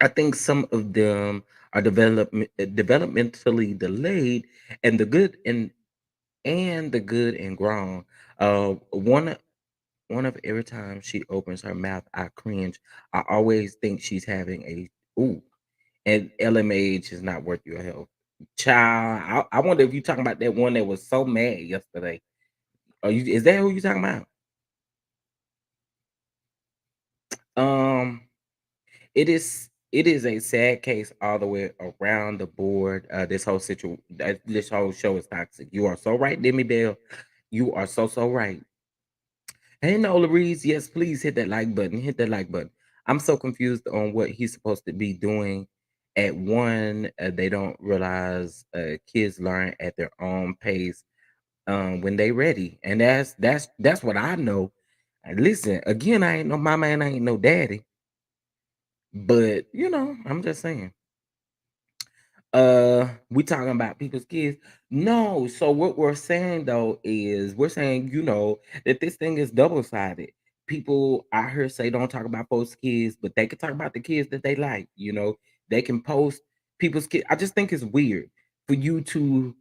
I think some of them are developmentally delayed, and the good and grown. One of every time she opens her mouth, I cringe. I always think she's having a ooh, and LMAH is not worth your help. Child, I wonder if you talking about that one that was so mad yesterday. Are you is that who you talking about? Um, it is a sad case all the way around the board. This whole show is toxic. You are so right, Demi Bell. You are so right. Hey Nola Reeves, yes, please hit that like button. Hit that like button. I'm so confused on what he's supposed to be doing. At one, they don't realize kids learn at their own pace when they ready, and that's what I know. And listen, again, I ain't no mama and I ain't no daddy, but I'm just saying. We talking about people's kids. No, so what we're saying though is we're saying, that this thing is double-sided. People I heard say don't talk about folks' kids, but they can talk about the kids that they like. They can post people's kids. I just think it's weird for you to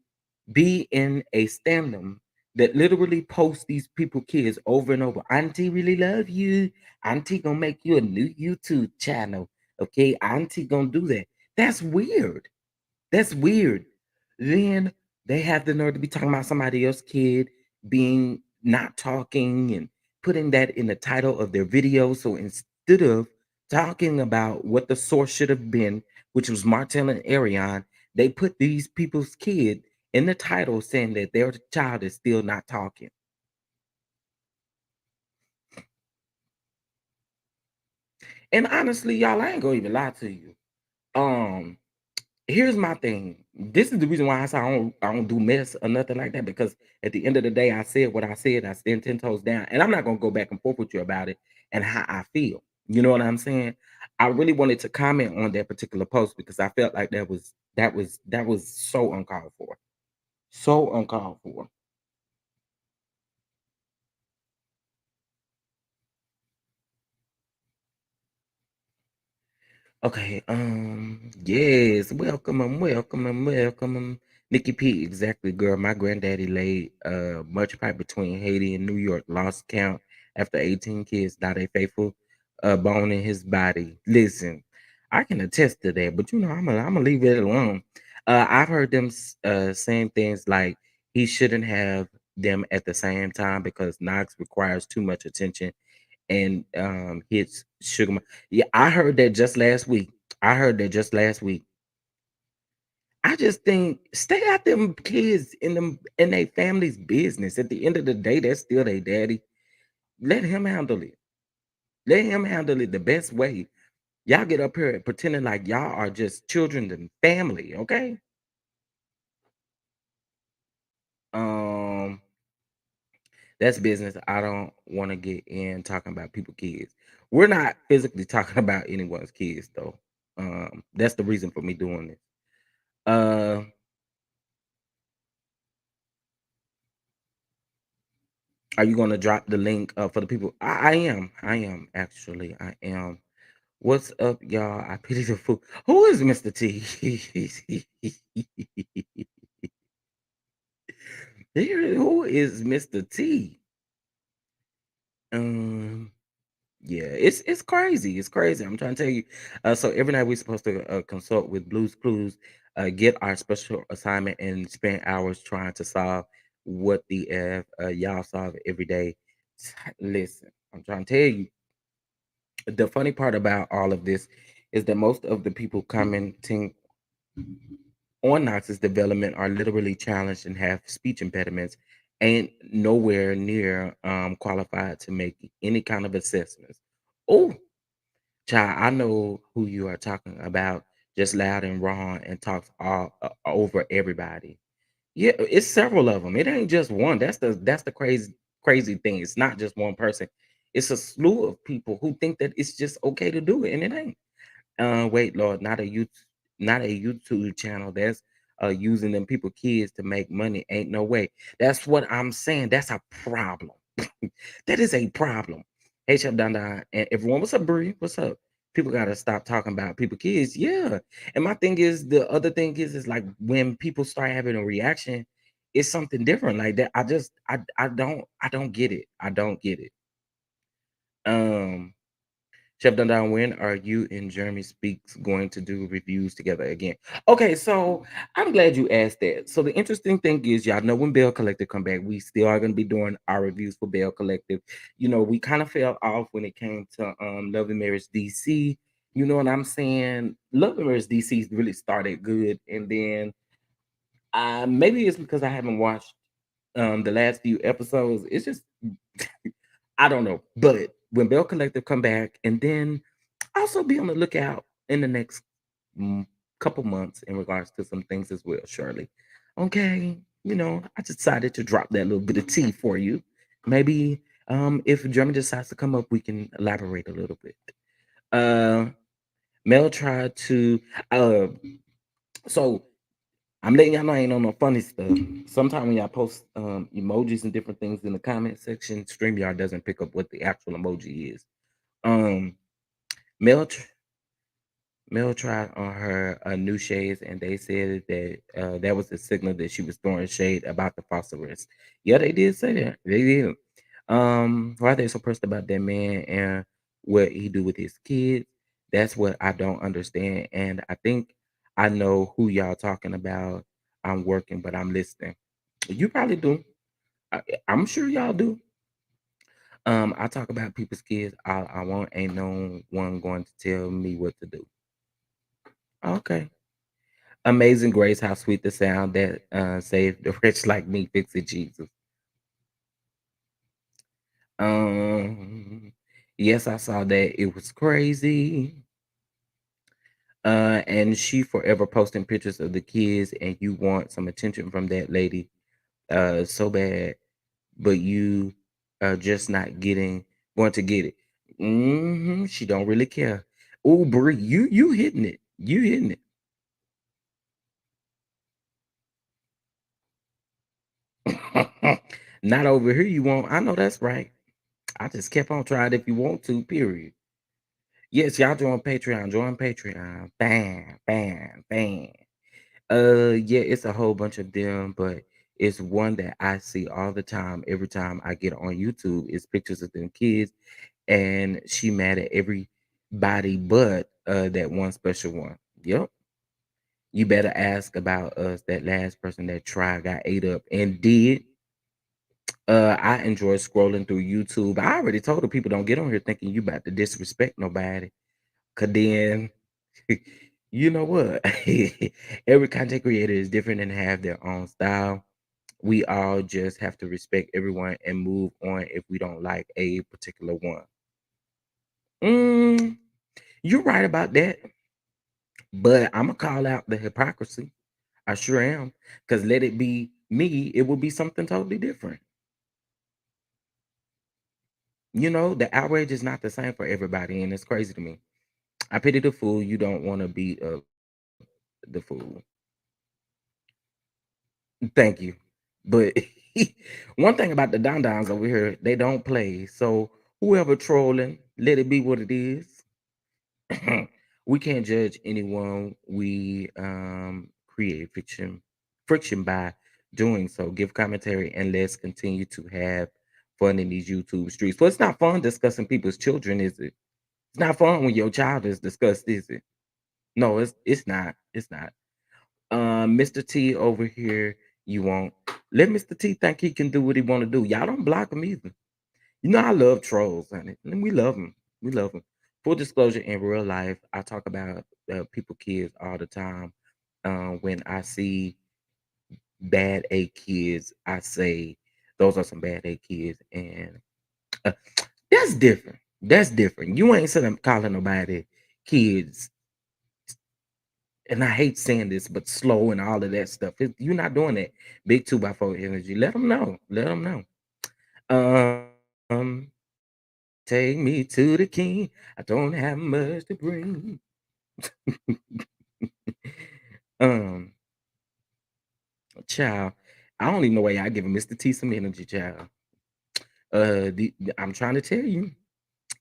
be in a standum that literally posts these people kids over and over. Auntie really love you. Auntie gonna make you a new YouTube channel. Okay, auntie gonna do that. That's weird. That's weird. Then they have the nerve to be talking about somebody else's kid being not talking and putting that in the title of their video. So instead of talking about what the source should have been, which was Martell and Arion, they put these people's kid in the title saying that their child is still not talking. And honestly, y'all, I ain't gonna even lie to you. Um, Here's my thing. This is the reason why I don't do mess or nothing like that, because at the end of the day, I said what I said. I stand 10 toes down, and I'm not gonna go back and forth with you about it and how I feel. You know what I'm saying? I really wanted to comment on that particular post because I felt like that was so uncalled for. So uncalled for. Okay, yes, welcome and welcome and welcome. Nikki P, exactly, girl. My granddaddy laid much pipe between Haiti and New York, lost count after 18 kids died a faithful bone in his body. Listen, I can attest to that, but I'm gonna leave it alone. I've heard them saying things like he shouldn't have them at the same time because Knox requires too much attention and hits Sugar. Yeah, I heard that just last week. I heard that just last week. I just think stay out them kids in their family's business. At the end of the day, that's still their daddy. Let him handle it. Let him handle it the best way. Y'all get up here pretending like y'all are just children and family, okay? Um, that's business. I don't want to get in talking about people kids. We're not physically talking about anyone's kids though. That's the reason for me doing this. Uh, are you gonna drop the link for the people? I am. I am actually. I am. What's up, y'all? I pity the fool. Who is Mr. T? Who is Mr. T? Um. Yeah, it's crazy. It's crazy. I'm trying to tell you. So every night we're supposed to consult with Blue's Clues, get our special assignment, and spend hours trying to solve what the y'all solve every day. Listen, I'm trying to tell you. The funny part about all of this is that most of the people commenting on Knox's development are literally challenged and have speech impediments, ain't nowhere near qualified to make any kind of assessments. Oh, child, I know who you are talking about. Just loud and raw and talks all over everybody. Yeah, it's several of them. It ain't just one. That's the crazy thing. It's not just one person. It's a slew of people who think that it's just okay to do it, and it ain't. Wait, Lord, not a YouTube channel that's using them people kids to make money. Ain't no way. That's what I'm saying. That's a problem. That is a problem. Hey, Chef Don Don, and everyone, what's up, Bree? What's up? People gotta stop talking about people kids. Yeah. And my thing is, the other thing is like when people start having a reaction, it's something different like that. I don't get it. I don't get it. Um Chef Dundown, when are you and Jeremy Speaks going to do reviews together again? Okay, so I'm glad you asked that. So the interesting thing is, y'all know when Bell Collective come back, we still are going to be doing our reviews for Bell Collective. You know, we kind of fell off when it came to Love and Marriage DC. You know what I'm saying? Love and Marriage DC really started good, and then maybe it's because I haven't watched the last few episodes. It's just I don't know, but when Bell Collective come back, and then also be on the lookout in the next mm, couple months in regards to some things as well, Shirley. Okay, I decided to drop that little bit of tea for you. Maybe if German decides to come up, we can elaborate a little bit. Uh, Mel tried to. So I'm letting y'all know I ain't on no funny stuff. Sometimes when y'all post emojis and different things in the comment section, StreamYard doesn't pick up what the actual emoji is. Um, Mel Mel tried on her new shades, and they said that that was a signal that she was throwing shade about the phosphorus. Yeah, they did say that. They did. Why they so pressed about that man and what he do with his kids? That's what I don't understand. And I think I know who y'all talking about. I'm working, but I'm listening. You probably do. I'm sure y'all do. I talk about people's kids. I want ain't no one going to tell me what to do. Okay. Amazing Grace, how sweet the sound that saved the rich like me. Fix it, Jesus. Um, yes, I saw that. It was crazy. And she forever posting pictures of the kids, and you want some attention from that lady, so bad, but you are just not getting going to get it. She don't really care. Oh, Bree, you hitting it. You hitting it. Not over here. You won't. I know that's right. I just kept on trying. If you want to, period. Yes, y'all join Patreon. Join Patreon. Bam, bam, bam. Yeah, it's a whole bunch of them, but it's one that I see all the time. Every time I get on YouTube, it's pictures of them kids, and she mad at everybody but that one special one. Yep. You better ask about us. That last person that tried got ate up and did. I enjoy scrolling through YouTube. I already told the people don't get on here thinking you about to disrespect nobody. Cause then you know what? Every content creator is different and have their own style. We all just have to respect everyone and move on if we don't like a particular one. Mm, you're right about that, but I'm gonna call out the hypocrisy. I sure am, because let it be me, it will be something totally different. The outrage is not the same for everybody, and it's crazy to me. I pity the fool. You don't want to beat up the fool. Thank you. But one thing about the Don Dons over here, they don't play. So whoever trolling, let it be what it is. We can't judge anyone. We create friction by doing so. Give commentary and let's continue to have fun in these YouTube streets. Well, it's not fun discussing people's children, is it? It's not fun when your child is discussed, is it? No, it's not. It's not. Mr. T over here, you won't let Mr. T think he can do what he want to do. Y'all don't block him either. I love trolls, honey. And we love them. We love them. Full disclosure, in real life, I talk about people, kids all the time. When I see bad A kids, I say those are some bad A kids, and uh, that's different. That's different. You ain't sitting calling nobody kids, and I hate saying this, but slow and all of that stuff. You're not doing that. Big 2x4 energy. Let them know. Let them know. Um, Take me to the king. I don't have much to bring. um, Child, I don't even know why y'all giving Mr. T some energy, child. I'm trying to tell you,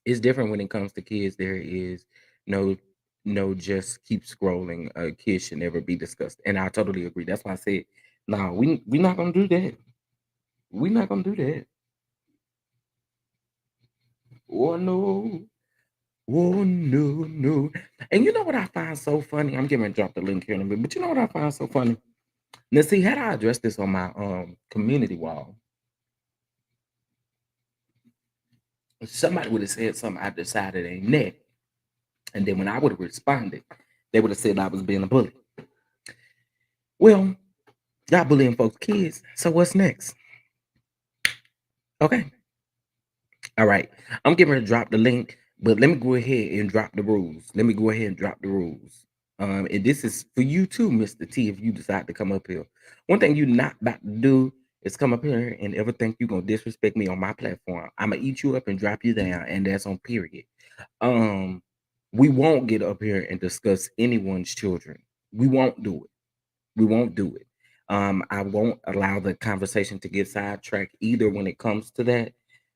it's different when it comes to kids. There is no, no, just keep scrolling. Kids should never be discussed, and I totally agree. That's why I said, no, we not gonna do that. We not gonna do that. Oh no. Oh no, no. And you know what I find so funny? I'm gonna drop the link here in a minute, but you know what I find so funny? Now see, had I addressed this on my community wall, somebody would have said something out the side of their neck. And then when I would have responded, they would have said I was being a bully. Well, y'all bullying folks' kids. So what's next? Okay. All right. I'm getting ready to drop the link, but let me go ahead and drop the rules. Let me go ahead and drop the rules. And this is for you too, Mr. T, if you decide to come up here. One thing you're not about to do is come up here and ever think you're gonna disrespect me on my platform. I'm gonna eat you up and drop you down, and that's on period. Um, we won't get up here and discuss anyone's children. We won't do it. We won't do it. I won't allow the conversation to get sidetracked either when it comes to that.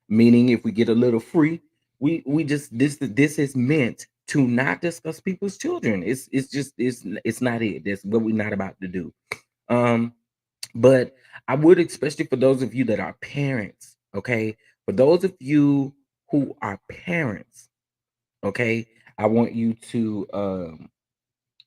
Meaning, if we get a little free, we just this is meant to not discuss people's children. It's just it's not it. That's what we're not about to do. Um, but I would, especially for those of you that are parents, okay, for those of you who are parents, okay, I want you to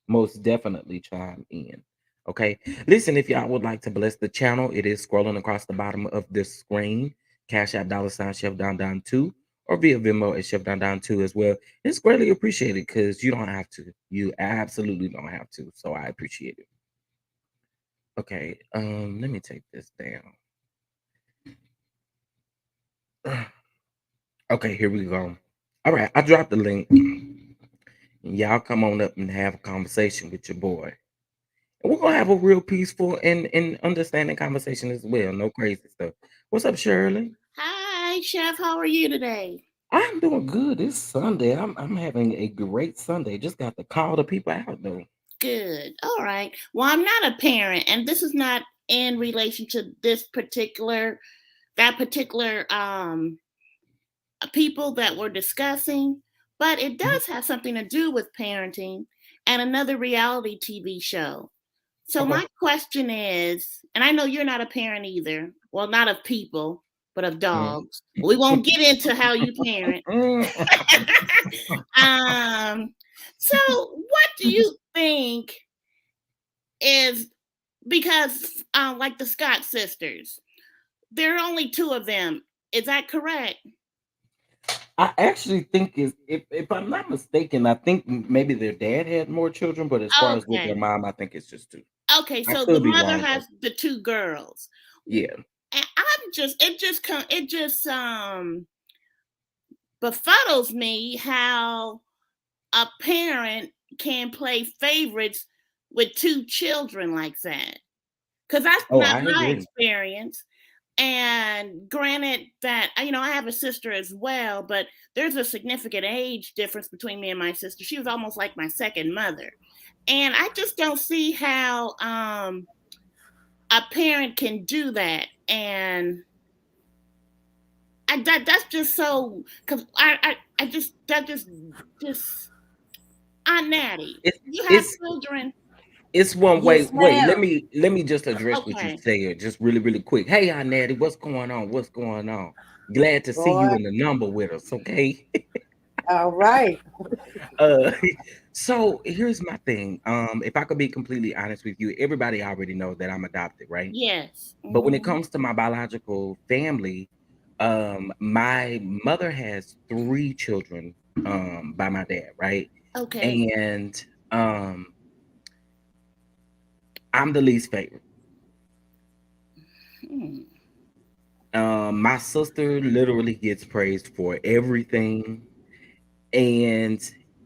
most definitely chime in. Okay. Listen, if y'all would like to bless the channel, it is scrolling across the bottom of the screen. Cash App $ Chef Down Down 2 or via Venmo at Chef Down Down 2 as well. It's greatly appreciated because you don't have to. You absolutely don't have to. So I appreciate it. Okay. Let me take this down. Okay, here we go. All right, I dropped the link. Y'all come on up and have a conversation with your boy. And we're gonna have a real peaceful and understanding conversation as well. No crazy stuff. What's up, Shirley? Hi, Chef. How are you today? I'm doing good. It's Sunday. I'm having a great Sunday. Just got to call the people out though. Good. All right. Well, I'm not a parent, and this is not in relation to that particular people that we're discussing, but it Mhm. does have something to do with parenting and another reality TV show. So Okay. my question is, and I know you're not a parent either. Well, not of people, but of Mm. dogs. We won't get into how you parent. um, so what do you think is because like the Scott sisters, there are only two of them. Is that correct? I actually think is if I'm not mistaken, I think maybe their dad had more children, but as far as with their Okay. mom, I think it's just two. Okay, I so the could be mother wrong though. has the two girls. Yeah. And it just befuddles me how a parent can play favorites with two children like that. Because that's Oh, not I my agree. experience. And granted that, I have a sister as well, but there's a significant age difference between me and my sister. She was almost like my second mother. And I just don't see how a parent can do that. And that's just so, because I just, that just, Aunt Natty, It's you have it's children. it's one way. Yes, Wait, let ma'am. me let me just address what you Okay. said, just really, really quick. Hey, Aunt Natty, what's going on? What's going on? Glad to see you Boy, in the number with us. Okay. all right. uh, so here's my thing. If I could be completely honest with you, everybody already knows that I'm adopted, right? Yes. But when it Hmm. comes to my biological family, my mother has three children, by my dad, right? Okay. And um, I'm the least favorite. Hmm. My sister literally gets praised for everything, and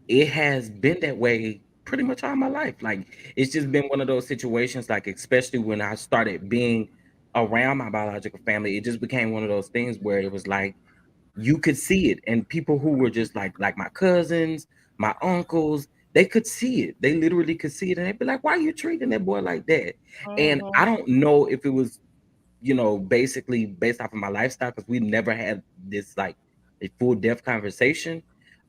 it has been that way pretty much all my life. Like it's just been one of those situations, like especially when I started being around my biological family, it just became one of those things where it was like you could see it, and people who were just like my cousins, my uncles, they could see it. They literally could see it, and they'd be like, "Why are you treating that boy like that?" And I Hmm. don't know if it was basically based off of my lifestyle because we never had this like a full depth conversation.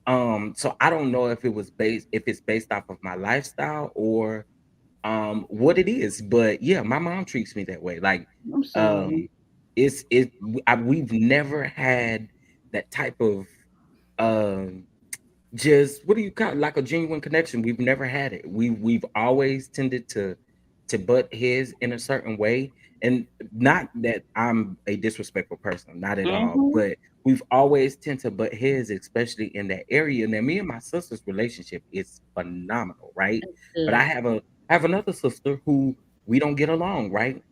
So I don't know if it's based off of my lifestyle or what it is, but yeah, my mom treats me that way. Like I'm sorry. um we've never had that type of um just what do you call it? Like a genuine connection. We've never had it. We've always tended to butt heads in a certain way. And not that I'm a disrespectful person, not at all, Hmm. but we've always tend to butt heads, especially in that area. Now, me and my sister's relationship is phenomenal, right? But Good. I have another sister who we don't get along, right?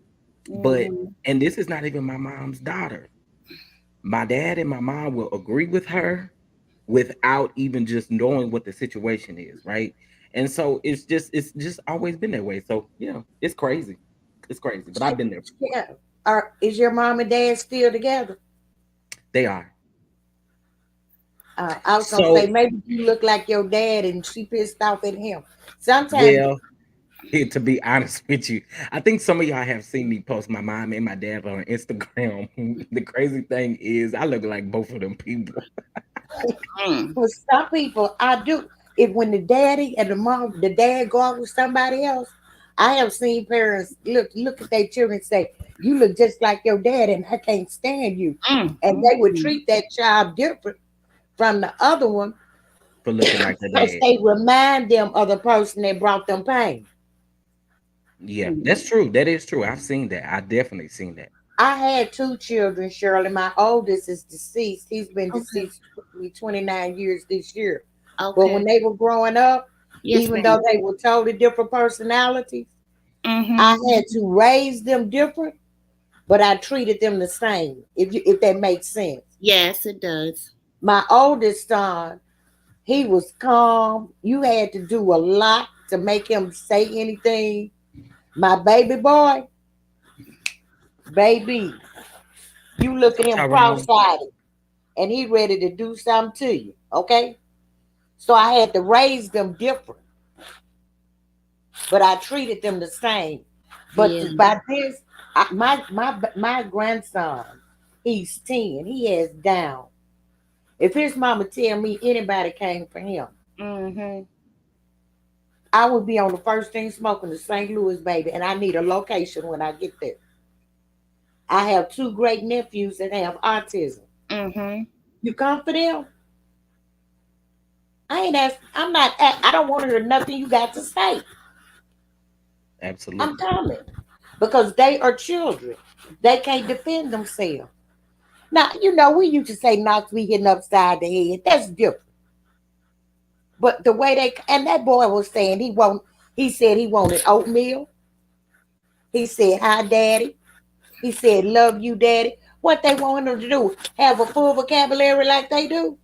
But Hmm. and this is not even my mom's daughter. My dad and my mom will agree with her without even just knowing what the situation is, right? And so it's just always been that way. So yeah, it's crazy. It's crazy. But I've been there before. Yeah. Is your mom and dad still together? They are. I was gonna say So maybe you look like your dad and she pissed off at him. Sometimes, well, to be honest with you, I think some of y'all have seen me post my mom and my dad on Instagram. The crazy thing is I look like both of them people. Mm. for some people, I do. If when the daddy and the mom, the dad go out with somebody else, I have seen parents look at their children and say, "You look just like your dad, and I can't stand you," Mm. and they would Mm. treat that child different from the other one for looking like the because dad. they remind them of the person that brought them pain. Yeah, that's true. That is true. I've seen that. I definitely seen that. I had two children, Shirley. My oldest is deceased. He's been Okay. deceased 29 years this year. But when Okay. they were growing up, Yes, even though ma'am. they were totally different personalities, I Mm-hmm. had to raise them different, but I treated them the same, if that makes sense. Yes, it does. My oldest son, he was calm. You had to do a lot to make him say anything. My baby boy, baby, you look at him Tyrone. cross-eyed and he ready to do something to you. Okay? So I had to raise them different, but I treated them the same. But Yeah. by this, my grandson, he's 10. He has down. If his mama tell me anybody came for him, Mm-hmm. I would be on the first thing smoking the St. Louis, baby, and I need a location when I get there. I have two great nephews that have autism. Mm-hmm. You come for them? I ain't ask. I'm not. I don't want to hear nothing you got to say. I'm Absolutely. coming because they are children. They can't defend themselves. Now, we used to say Knox be hitting upside the head. That's different. But the way and that boy was saying he said he wanted oatmeal. He said, hi, daddy. He said, love you, daddy. What they want him to do? Have a full vocabulary like they do?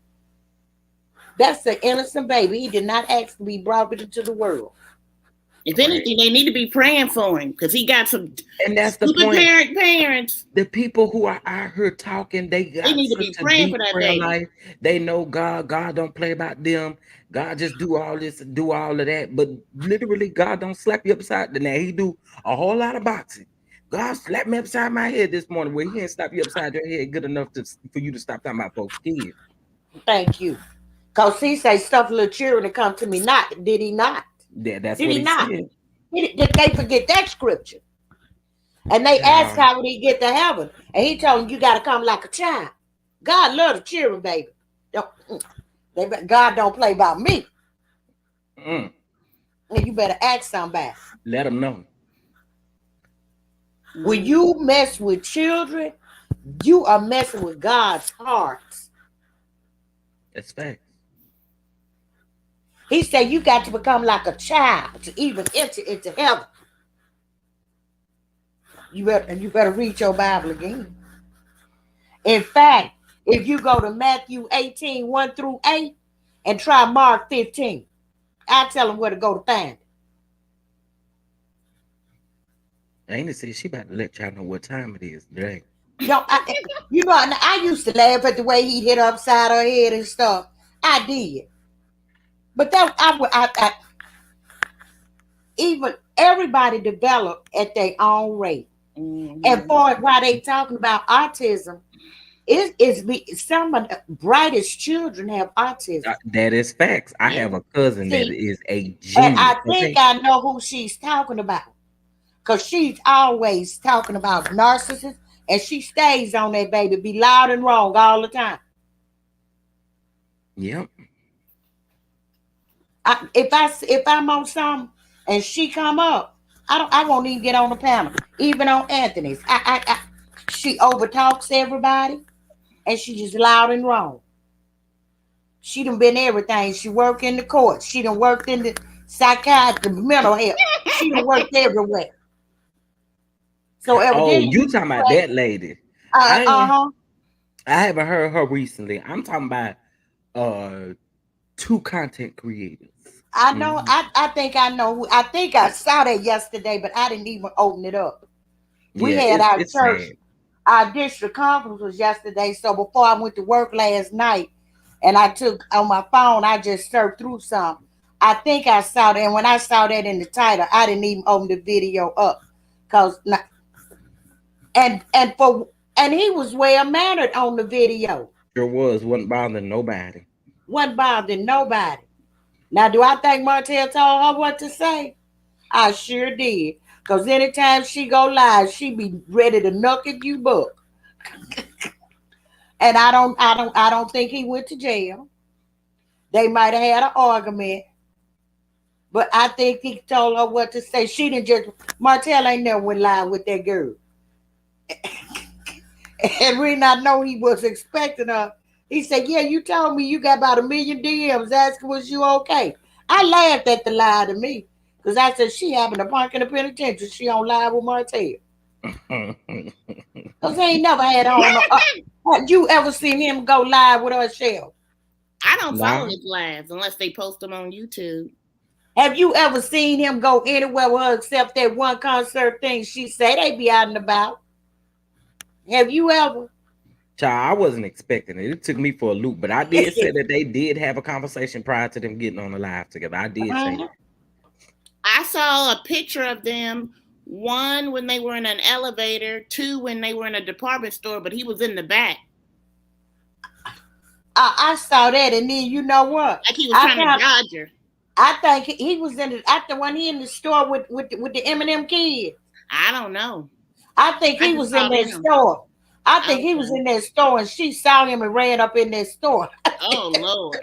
That's an innocent baby. He did not ask to be brought into the world. If Right. anything, they need to be praying for him because he got some And that's the stupid point. parents. The people who are out here talking, they They got need to such be a praying for deep that prayer baby. life. They know God. God don't play about them. God just do all this and do all of that. But literally, God don't slap you upside the neck. He do a whole lot of boxing. God slapped me upside my head this morning where he ain't slap you upside your head good enough for you to stop talking about folks' kids. Thank you. Because he say stuff little children to come to me not. Did he not? That's Did what he he not? said. Did they forget that scripture? And they asked Child. how would he get to heaven. And he told them, you got to come like a child. God love the children, baby. God don't play about me. Mm, And you better ask somebody. let them know. When Mm-hmm. you mess with children, you are messing with God's heart. That's facts. He said you got to become like a child to even enter into heaven. You better read your Bible again. In fact, if you go to Matthew 18, 1 through 8, and try Mark 15, I'll tell them where to go to find it. Ain't it said she about to let y'all know what time it is today. I used to laugh at the way he hit upside her head and stuff. I did. But even everybody develop at their own rate. And Mm-hmm. for why they talking about autism, some of the brightest children have autism. That is facts. I Yeah. have a cousin that See, is a and genius. I think Okay. I know who she's talking about. Because she's always talking about narcissists and she stays on that baby, be loud and wrong all the time. Yep. If I'm on something and she come up, I won't even get on the panel. Even on Anthony's. She overtalks everybody and she just loud and wrong. She done been everything. She worked in the court. She done worked in the psychiatry, mental health. She done worked everywhere. So Oh, evidently, you talking about that lady? I ain't, huh. I haven't heard her recently. I'm talking about uh two content creators. I know. Mhm. I think I know. I think I saw that yesterday, but I didn't even open it up. We Yeah, had it's our it's church, sad. our district conference was yesterday. So before I went to work last night, and I took on my phone, I just surfed through some. I think I saw that, and when I saw that in the title, I didn't even open the video up, cause and he was well mannered on the video. Sure wasn't bothering nobody. Wasn't bothering nobody. Now, do I think Martell told her what to say? I sure did. Cause anytime she go live, she be ready to knock at you buck. And I don't think he went to jail. They might have had an argument, but I think he told her what to say. She didn't just Martell ain't never went live with that girl. And reason I know he was expecting her, he said, "Yeah, you told me you got about 1 million DMs asking was you okay." I laughed at the lie to me because I said she having a punk in the penitentiary. She on live with Martell because he ain't never had her on. Have you ever seen him go live with herself? I don't follow Nah, his lives unless they post them on YouTube. Have you ever seen him go anywhere with her except that one concert thing she said they be out and about? Have you ever? child, I wasn't expecting it. It took me for a loop, but I did say that they did have a conversation prior to them getting on the live together. I did say that. I saw a picture of them. One when they were in an elevator, two when they were in a department store, but he was in the back. I saw that, and then you know what? Like he was trying to dodge her. I think he was in the after when he in the store with the Eminem kid. I don't know. I think he was in that store. I think he was in that store, and she saw him and ran up in that store. Oh Lord.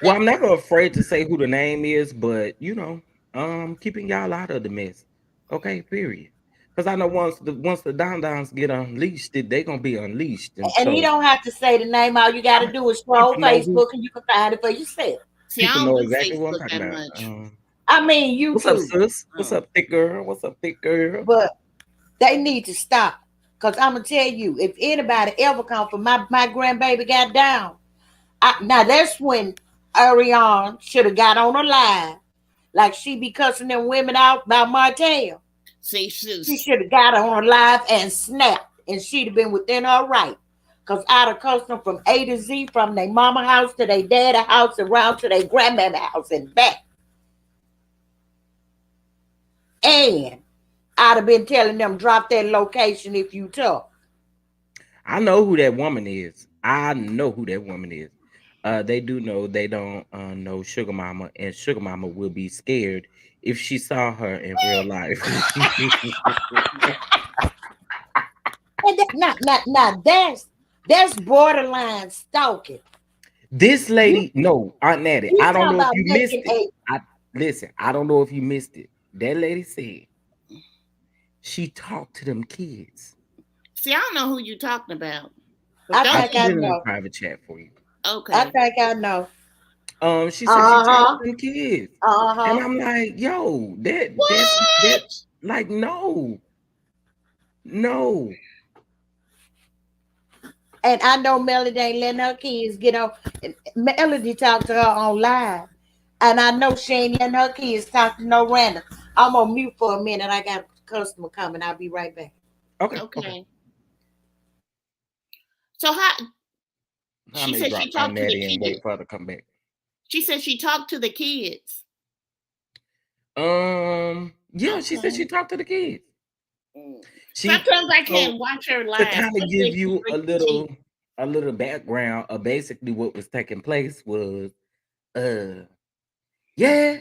Well, I'm never afraid to say who the name is, but keeping y'all out of the mess. Okay, period. Because I know once the Don Dons get unleashed, they gonna be unleashed, And so you don't have to say the name. All you got to do is scroll Facebook, and you can find it for yourself. See, I people don't know do exactly what I'm Facebook talking that about. much. I mean, YouTube. What's up, sis? What's up, thick girl? What's up, thick girl? But they need to stop. Because I'm going to tell you, if anybody ever come for my grandbaby got down, now that's when Ariane should have got on a live. Like she be cussing them women out about Martell. See, she should have got on a live and snapped. And she'd have been within her right. Because I'd have cussed them from A to Z, from their mama house to their daddy house, around to their grandmama house and back. And I'd have been telling them, drop that location if you talk. I know who that woman is. They do know they don't know Sugar Mama, and Sugar Mama will be scared if she saw her in real life. Now that's borderline stalking. This lady, no, Aunt Natty, I don't know if you missed it. Listen, I don't know if you missed it. That lady said she talked to them kids. See, I don't know who you talking about. I think I know. In a private chat for you. Okay. I think I know. She said she talked to them kids. And I'm like, yo, that's like no. And I know Melody ain't letting her kids get on. Melody talked to her on live. And I know she ain't letting her kids talk to no random. I'm on mute for a minute. I got a customer coming. I'll be right back. Okay. So she said she talked to the kids. Wait for her to come back. She said she talked to the kids. Yeah, she said she talked to the kids. Sometimes I can't watch her live. To kind of give you a little background of basically what was taking place was, yeah,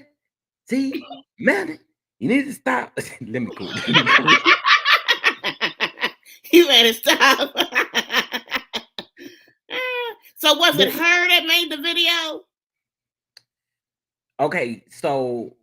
see, man, you need to stop. Let me quit. You better stop. So was it her that made the video? Okay, so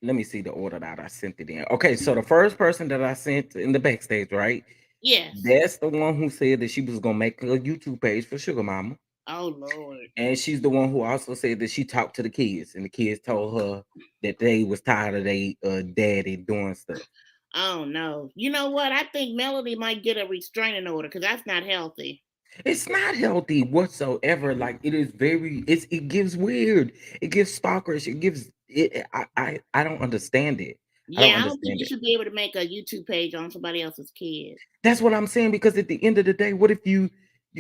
let me see the order that I sent it in. Okay, so the first person that I sent in the backstage, right? Yes. That's the one who said that she was gonna make a YouTube page for Sugar Mama. Oh Lord. And she's the one who also said that she talked to the kids, and the kids told her that they was tired of their daddy doing stuff. Oh no. You know what? I think Melody might get a restraining order because that's not healthy. It's not healthy whatsoever. Like it gives weird. It gives stalkerish. It gives it. I don't understand it. Yeah, I don't think you should be able to make a YouTube page on somebody else's kid. That's what I'm saying, because at the end of the day, what if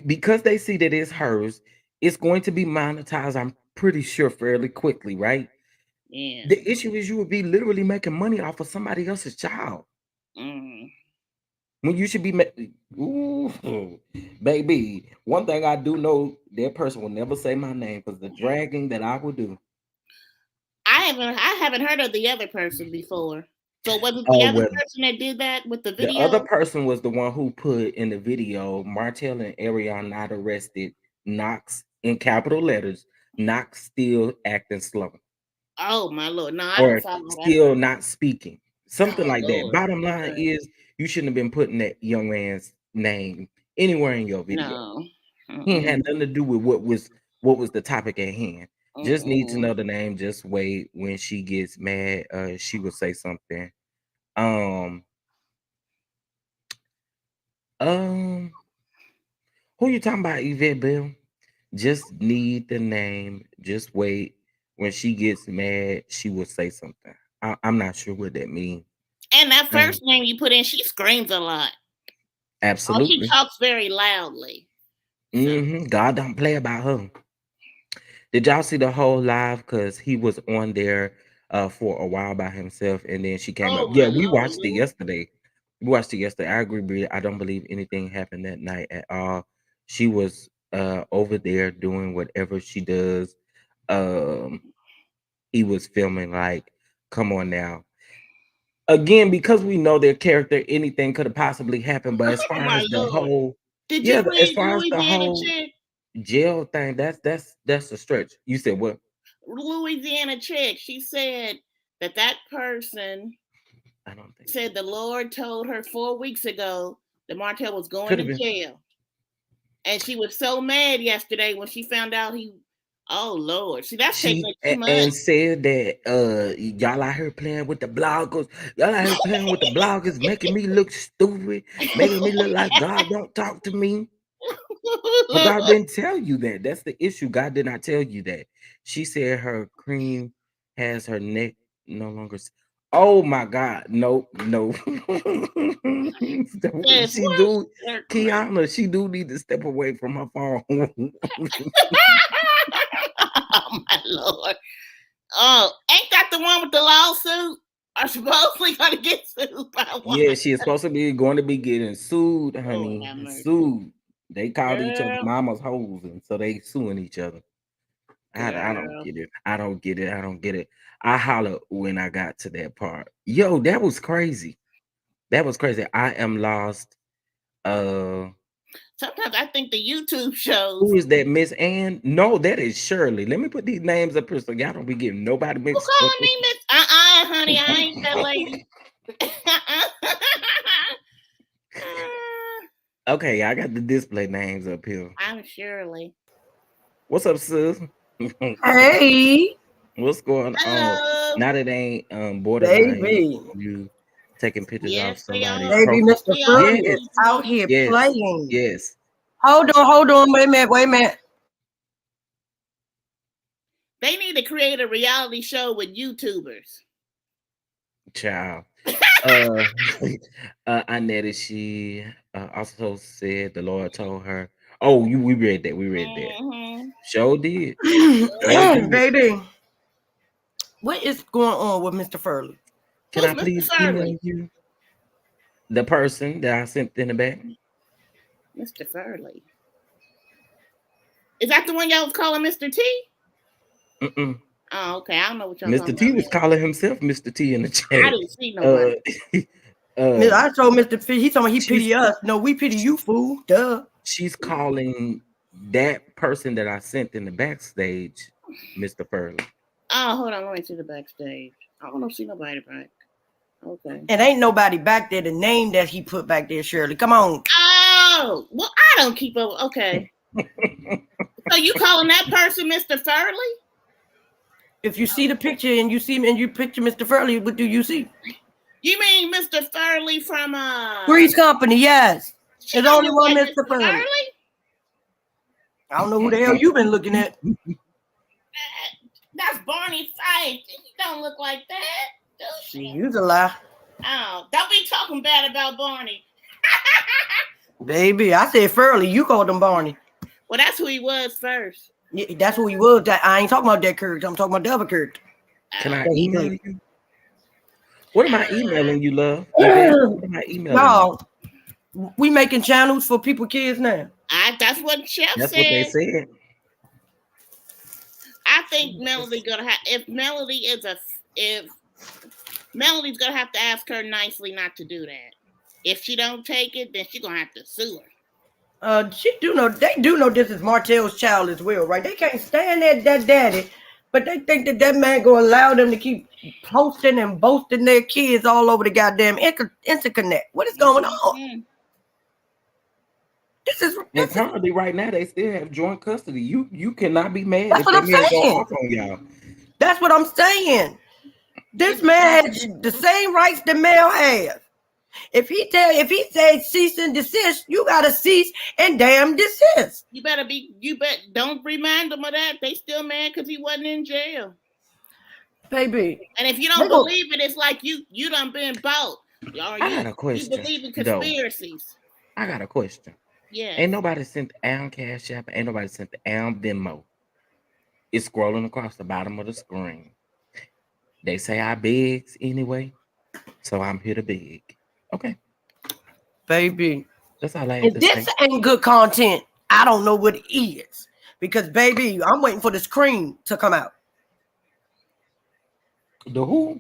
because they see that it's hers, it's going to be monetized, I'm pretty sure, fairly quickly, right? Yeah. The issue is you would be literally making money off of somebody else's child. When you should be baby. One thing I do know, that person will never say my name, because the dragging that I will do. I haven't heard of the other person before. So was it the other person that did that with the video? The other person was the one who put in the video, Martell and Ariane not arrested, Knox in capital letters, Knox still acting slow, Oh my Lord. No, I don't or follow that still person. not speaking. Something Oh like that. Lord. Bottom line Okay. is you shouldn't have been putting that young man's name anywhere in your video. No. He ain't had Mm-mm. nothing to do with what was the topic at hand. Just need to Mm-mm. know the name. Just wait. When she gets mad, she will say something. Um, um, who you talking about, Yvette Bill? Just need the name. Just wait. When she gets mad, she will say something. I'm not sure what that means. And that Um, first name you put in, she screams a lot. Oh, she absolutely. talks very loudly. So God don't play about her. Did y'all see the whole live? Cause he was on there for a while by himself, and then she came up. oh Yeah, my we Lord, watched it yeah. yesterday. We watched it yesterday. I agree, Brie. I don't believe anything happened that night at all. She was over there doing whatever she does. Um, he was filming like, come on now. Again, because we know their character, anything could have possibly happened. But as Oh far my as the Lord. whole, Did yeah, you as read far as the Louisiana whole Chick? jail thing, that's a stretch. You said what? Louisiana Chick. She said that person I don't think said so. the Lord told her 4 weeks ago that Martell was going Could to have been. jail. And she was so mad yesterday when she found out he. Oh Lord, see that's taking She it too much. and said that y'all out here playing with the bloggers, y'all out here playing with the bloggers, making me look stupid, making me look like God don't talk to me. But God didn't tell you that. That's the issue. God did not tell you that. She said her cream has her neck no longer. Oh my God! No, no. Says She what's do, her cream? Kiana. She do need to step away from her phone. Oh my Lord. Oh, ain't that the one with the lawsuit? Are supposedly going to get sued by one? Yeah, she is supposed to be going to be getting sued, Lord honey. have mercy. Sued. They called each other Girl, mama's hoes, and so they suing each other. I don't girl. get it. I don't get it. I don't get it. I hollered when I got to that part. Yo, that was crazy. That was crazy. I am lost. Uh, Sometimes I think the YouTube shows. who is that, Miss Ann? No, that is Shirley. Let me put these names up here so y'all don't be getting nobody Who mixed up. calling me Miss? Honey, I ain't that lady. Okay, I got the display names up here. I'm Shirley. What's up, sis? Hey, What's going on? Hello. Now that ain't borderline, baby. you taking pictures off Yes, they somebody's are. Baby, profile. Mr. They are, Furley Yes, is Mrs. out Moon. here yes, playing. yes, Hold on, wait a minute, wait a minute. They need to create a reality show with YouTubers. child. Uh, Annette, she also said the Lord told her. Oh, we read that. We read that. Mm-hmm. Sure did. Sure did. Baby, what is going on with Mr. Furley? Can Who's I Mr. please email Furley? you the person that I sent in the back? Mr. Furley. Is that the one y'all was calling Mr. T? Mm-mm. Oh, okay. I don't know what y'all Mr. talking T about was now. calling himself Mr. T in the I chat. didn't see nobody. Uh, I told Mr. F, he told me he she's pity us. No, we pity you, fool. Duh. she's calling that person that I sent in the backstage Mr. Furley. Oh, hold on. Let me see the backstage. I don't see nobody back. Okay. And ain't nobody back there. The name that he put back there, Shirley. Come on. Oh, well, I don't keep up. Okay. So you calling that person Mr. Furley? If you see the picture and you see him and you picture Mr. Furley, what do you see? You mean Mr. Furley from Three's Company, yes. She There's don't only look one like Mr. Mr. Furley. Furley? I don't know who the hell you've been looking at. That's Barney Fife. He don't look like that. Do See, she? you's a lie. Oh, don't be talking bad about Barney. Baby, I said Furley. You called him Barney. Well, that's who he was first. Yeah, that's who he was. I ain't talking about that character. I'm talking about the other character. Can I that he email played. you? What am I emailing you, love? Yvette? What am I emailing you? No, we making channels for people, kids now. That's what Chef That's what they said. said. I think Melody gonna have if Melody's gonna have to ask her nicely not to do that. If she don't take it, then she's gonna have to sue her. She do know they do know this is Martell's child as well, right? They can't stand that daddy, but they think that man gonna allow them to keep posting and boasting their kids all over the goddamn interconnect. What is going on? Mm-hmm. And currently, right now, they still have joint custody. You cannot be mad That's if what that I'm man go saying. off on y'all. That's what I'm saying. This man has the same rights the male has. If he says cease and desist, you gotta cease and damn desist. You don't remind them of that. They still mad because he wasn't in jail. Baby. And if you don't believe it, it's like you done been bought. I got a question. You believe in conspiracies. I got a question. Yeah. Ain't nobody sent Am Cash App. Ain't nobody sent the Am Venmo. It's scrolling across the bottom of the screen. They say I begs anyway, so I'm here to beg. Okay. Baby. That's all I have If to this say. ain't good content, I don't know what it is. Because, baby, I'm waiting for the screen to come out. The who?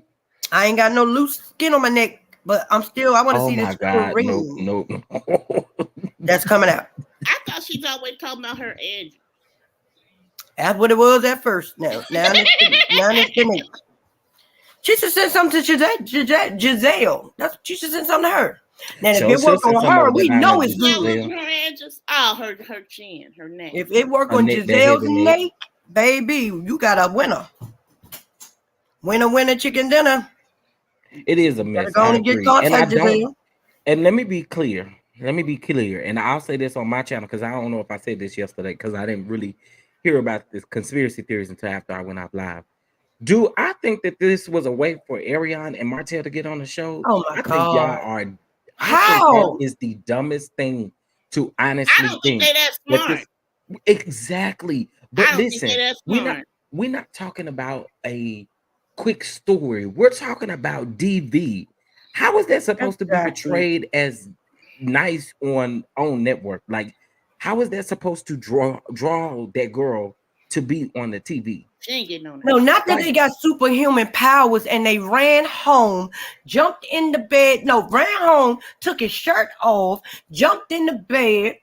I ain't got no loose skin on my neck, but I want to see this screen. No. That's coming out. I thought she's always talking about her edge. That's what it was at first. Now it's finished. She should send something to Giselle. She should send something to her. Now, if it work on her, we know it's good. Her edges, her chin, her neck. If it work on Giselle's neck, baby, you got a winner. Winner, chicken dinner. It is a mess. Go and get contact, Giselle. And let me be clear. And I'll say this on my channel because I don't know if I said this yesterday because I didn't really hear about this conspiracy theories until after I went out live. Do I think that this was a way for Ariane and Martell to get on the show? Oh my God. I think How? that is the dumbest thing to honestly think. They that smart. Exactly. But listen, we're not talking about a quick story. We're talking about DV. How is that supposed to be portrayed as nice on network? Like, how is that supposed to draw that girl to be on the TV? She ain't getting on that. No, not that they got superhuman powers and they ran home, jumped in the bed. No, ran home, took his shirt off, jumped in the bed,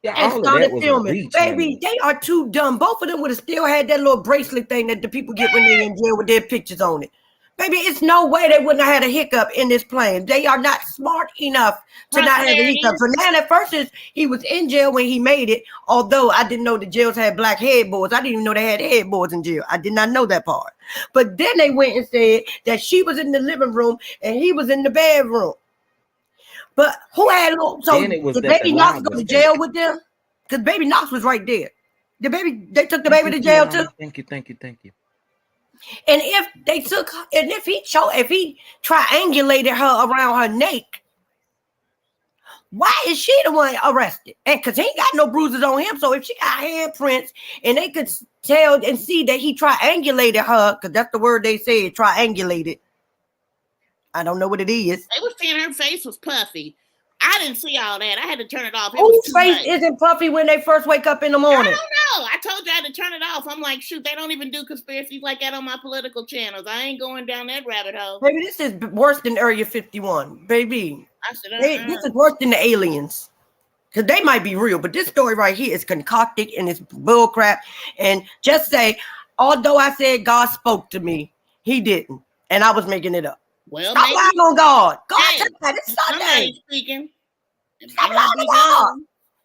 and started filming. Baby, they are too dumb. Both of them would have still had that little bracelet thing that the people get when they're in jail with their pictures on it. Baby, it's no way they wouldn't have had a hiccup in this plane. They are not smart enough to not have a hiccup. So now at first he was in jail when he made it, although I didn't know the jails had black headboards. I didn't even know they had headboards in jail. I did not know that part. But then they went and said that she was in the living room and he was in the bedroom. But who had did Baby Knox go to jail with them? Because Baby Knox was right there. They took the baby to jail too. Thank you. And if he triangulated her around her neck, why is she the one arrested? And because he ain't got no bruises on him, so if she got handprints and they could tell and see that he triangulated her, because that's the word they said, triangulated. I don't know what it is. They were saying her face was puffy. I didn't see all that. I had to turn it off. Whose face isn't puffy when they first wake up in the morning? I don't know. I told you I had to turn it off. I'm like, shoot, they don't even do conspiracies like that on my political channels. I ain't going down that rabbit hole. Baby, this is worse than Area 51. Baby, this is worse than the aliens. Because they might be real, but this story right here is concocted and it's bullcrap. And just say, although I said God spoke to me, he didn't. And I was making it up. Well, stop lying on God. God, it's Sunday. Speaking. Stop lying on God.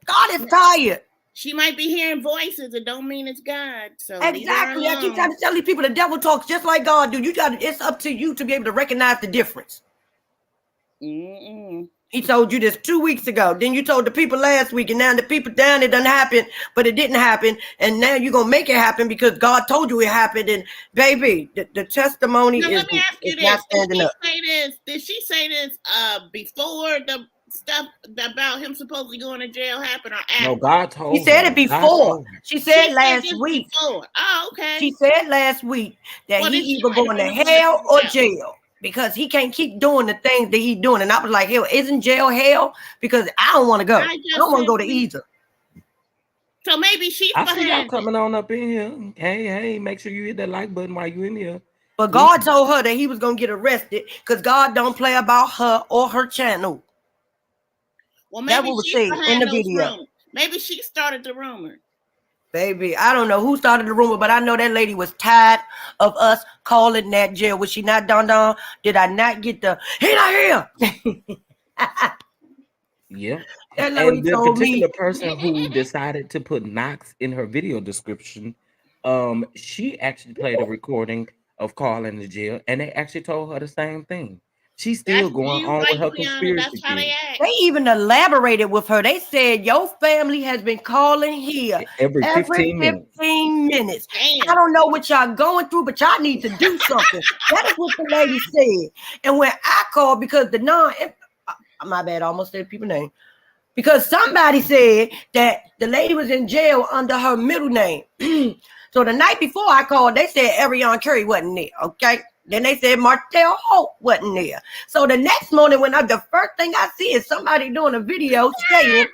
God is tired. She might be hearing voices. It don't mean it's God. So exactly. I keep trying to tell these people the devil talks just like God do. It's up to you to be able to recognize the difference. He told you this 2 weeks ago. Then you told the people last week, and now the people down it doesn't happen, but it didn't happen. And now you're gonna make it happen because God told you it happened. And baby, the testimony is not standing up. Did she say this before the stuff about him supposedly going to jail happened or after? No, God told her. He said it before. She said last week. Oh, okay. She said last week that he either going to hell or jail. Because he can't keep doing the things that he's doing. And I was like, hell, isn't jail hell? Because I don't want to go. I don't want to go to either. So maybe she's I see y'all coming on up in here. Hey, make sure you hit that like button while you're in here. But God told her that he was going to get arrested because God don't play about her or her channel. Well, That maybe was she's said in behind the those video. rumors. Maybe she started the rumor. Baby, I don't know who started the rumor, but I know that lady was tired of us calling that jail. Was she not, Don Don? Did I not get the, he not here? Yeah. That lady And the told me, particular person who decided to put Knox in her video description, she actually played a recording of Carl in the jail, and they actually told her the same thing. She's still That's going you on with right, her Brianna. conspiracy That's how they theory. act. they even elaborated with her. They said, your family has been calling here Every every 15 minutes. 15 minutes. Damn. I don't know what y'all going through, but y'all need to do something. That is what the lady said. And when I called, because the my bad, I almost said people's name. Because somebody said that the lady was in jail under her middle name. So the night before I called, they said Ariana Curry wasn't there, okay? Then they said Martell Holt wasn't there. So the next morning, the first thing I see is somebody doing a video saying,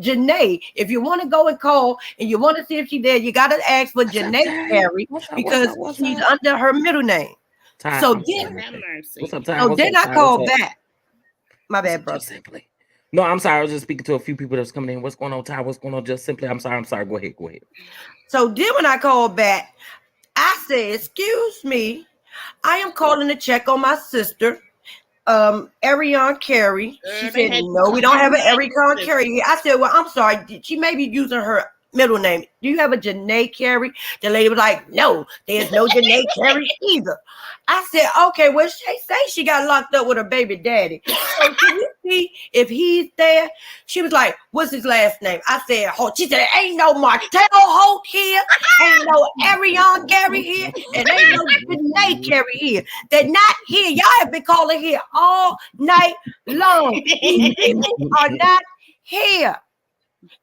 Janae, if you want to go and call and you want to see if she's there, you got to ask for Janae Carey because she's under her middle name. Ty, So I'm then, sorry. Have mercy. What's up, Ty? so What's then up, I Ty? called What's up? back. My bad, bro. Just simply. No, I'm sorry. I was just speaking to a few people that's coming in. What's going on, Ty? What's going on? Just simply. I'm sorry. Go ahead. So then when I called back, I said, excuse me, I am calling to check on my sister, Ariana Carey. She said, no, we don't have an Ariana Carey here. I said, well, I'm sorry. She may be using her middle name. Do you have a Janae Carey? The lady was like, no, there's no Janae Carey either. I said, okay, well, she say she got locked up with her baby daddy. So can you see if he's there? She was like, what's his last name? I said, Holt. She said, ain't no Martell Holt here, ain't no Ariana Carey here, and ain't no Janae Carey here. They're not here. Y'all have been calling here all night long. These people are not here.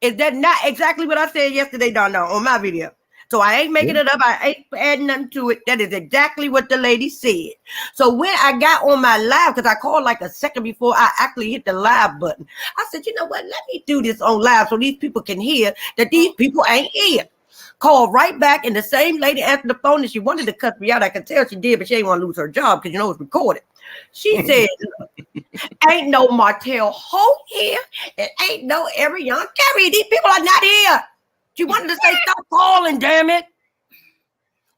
Is that not exactly what I said yesterday, Donna, on my video? So I ain't making it up. I ain't adding nothing to it. That is exactly what the lady said. So when I got on my live, because I called like a second before I actually hit the live button, I said, you know what? Let me do this on live so these people can hear that these people ain't here. Called right back, and the same lady answered the phone, and she wanted to cut me out. I could tell she did, but she didn't want to lose her job because it's recorded. She said, ain't no Martell Holt here, and ain't no Ariana Carey. These people are not here. She wanted to say, stop calling, damn it.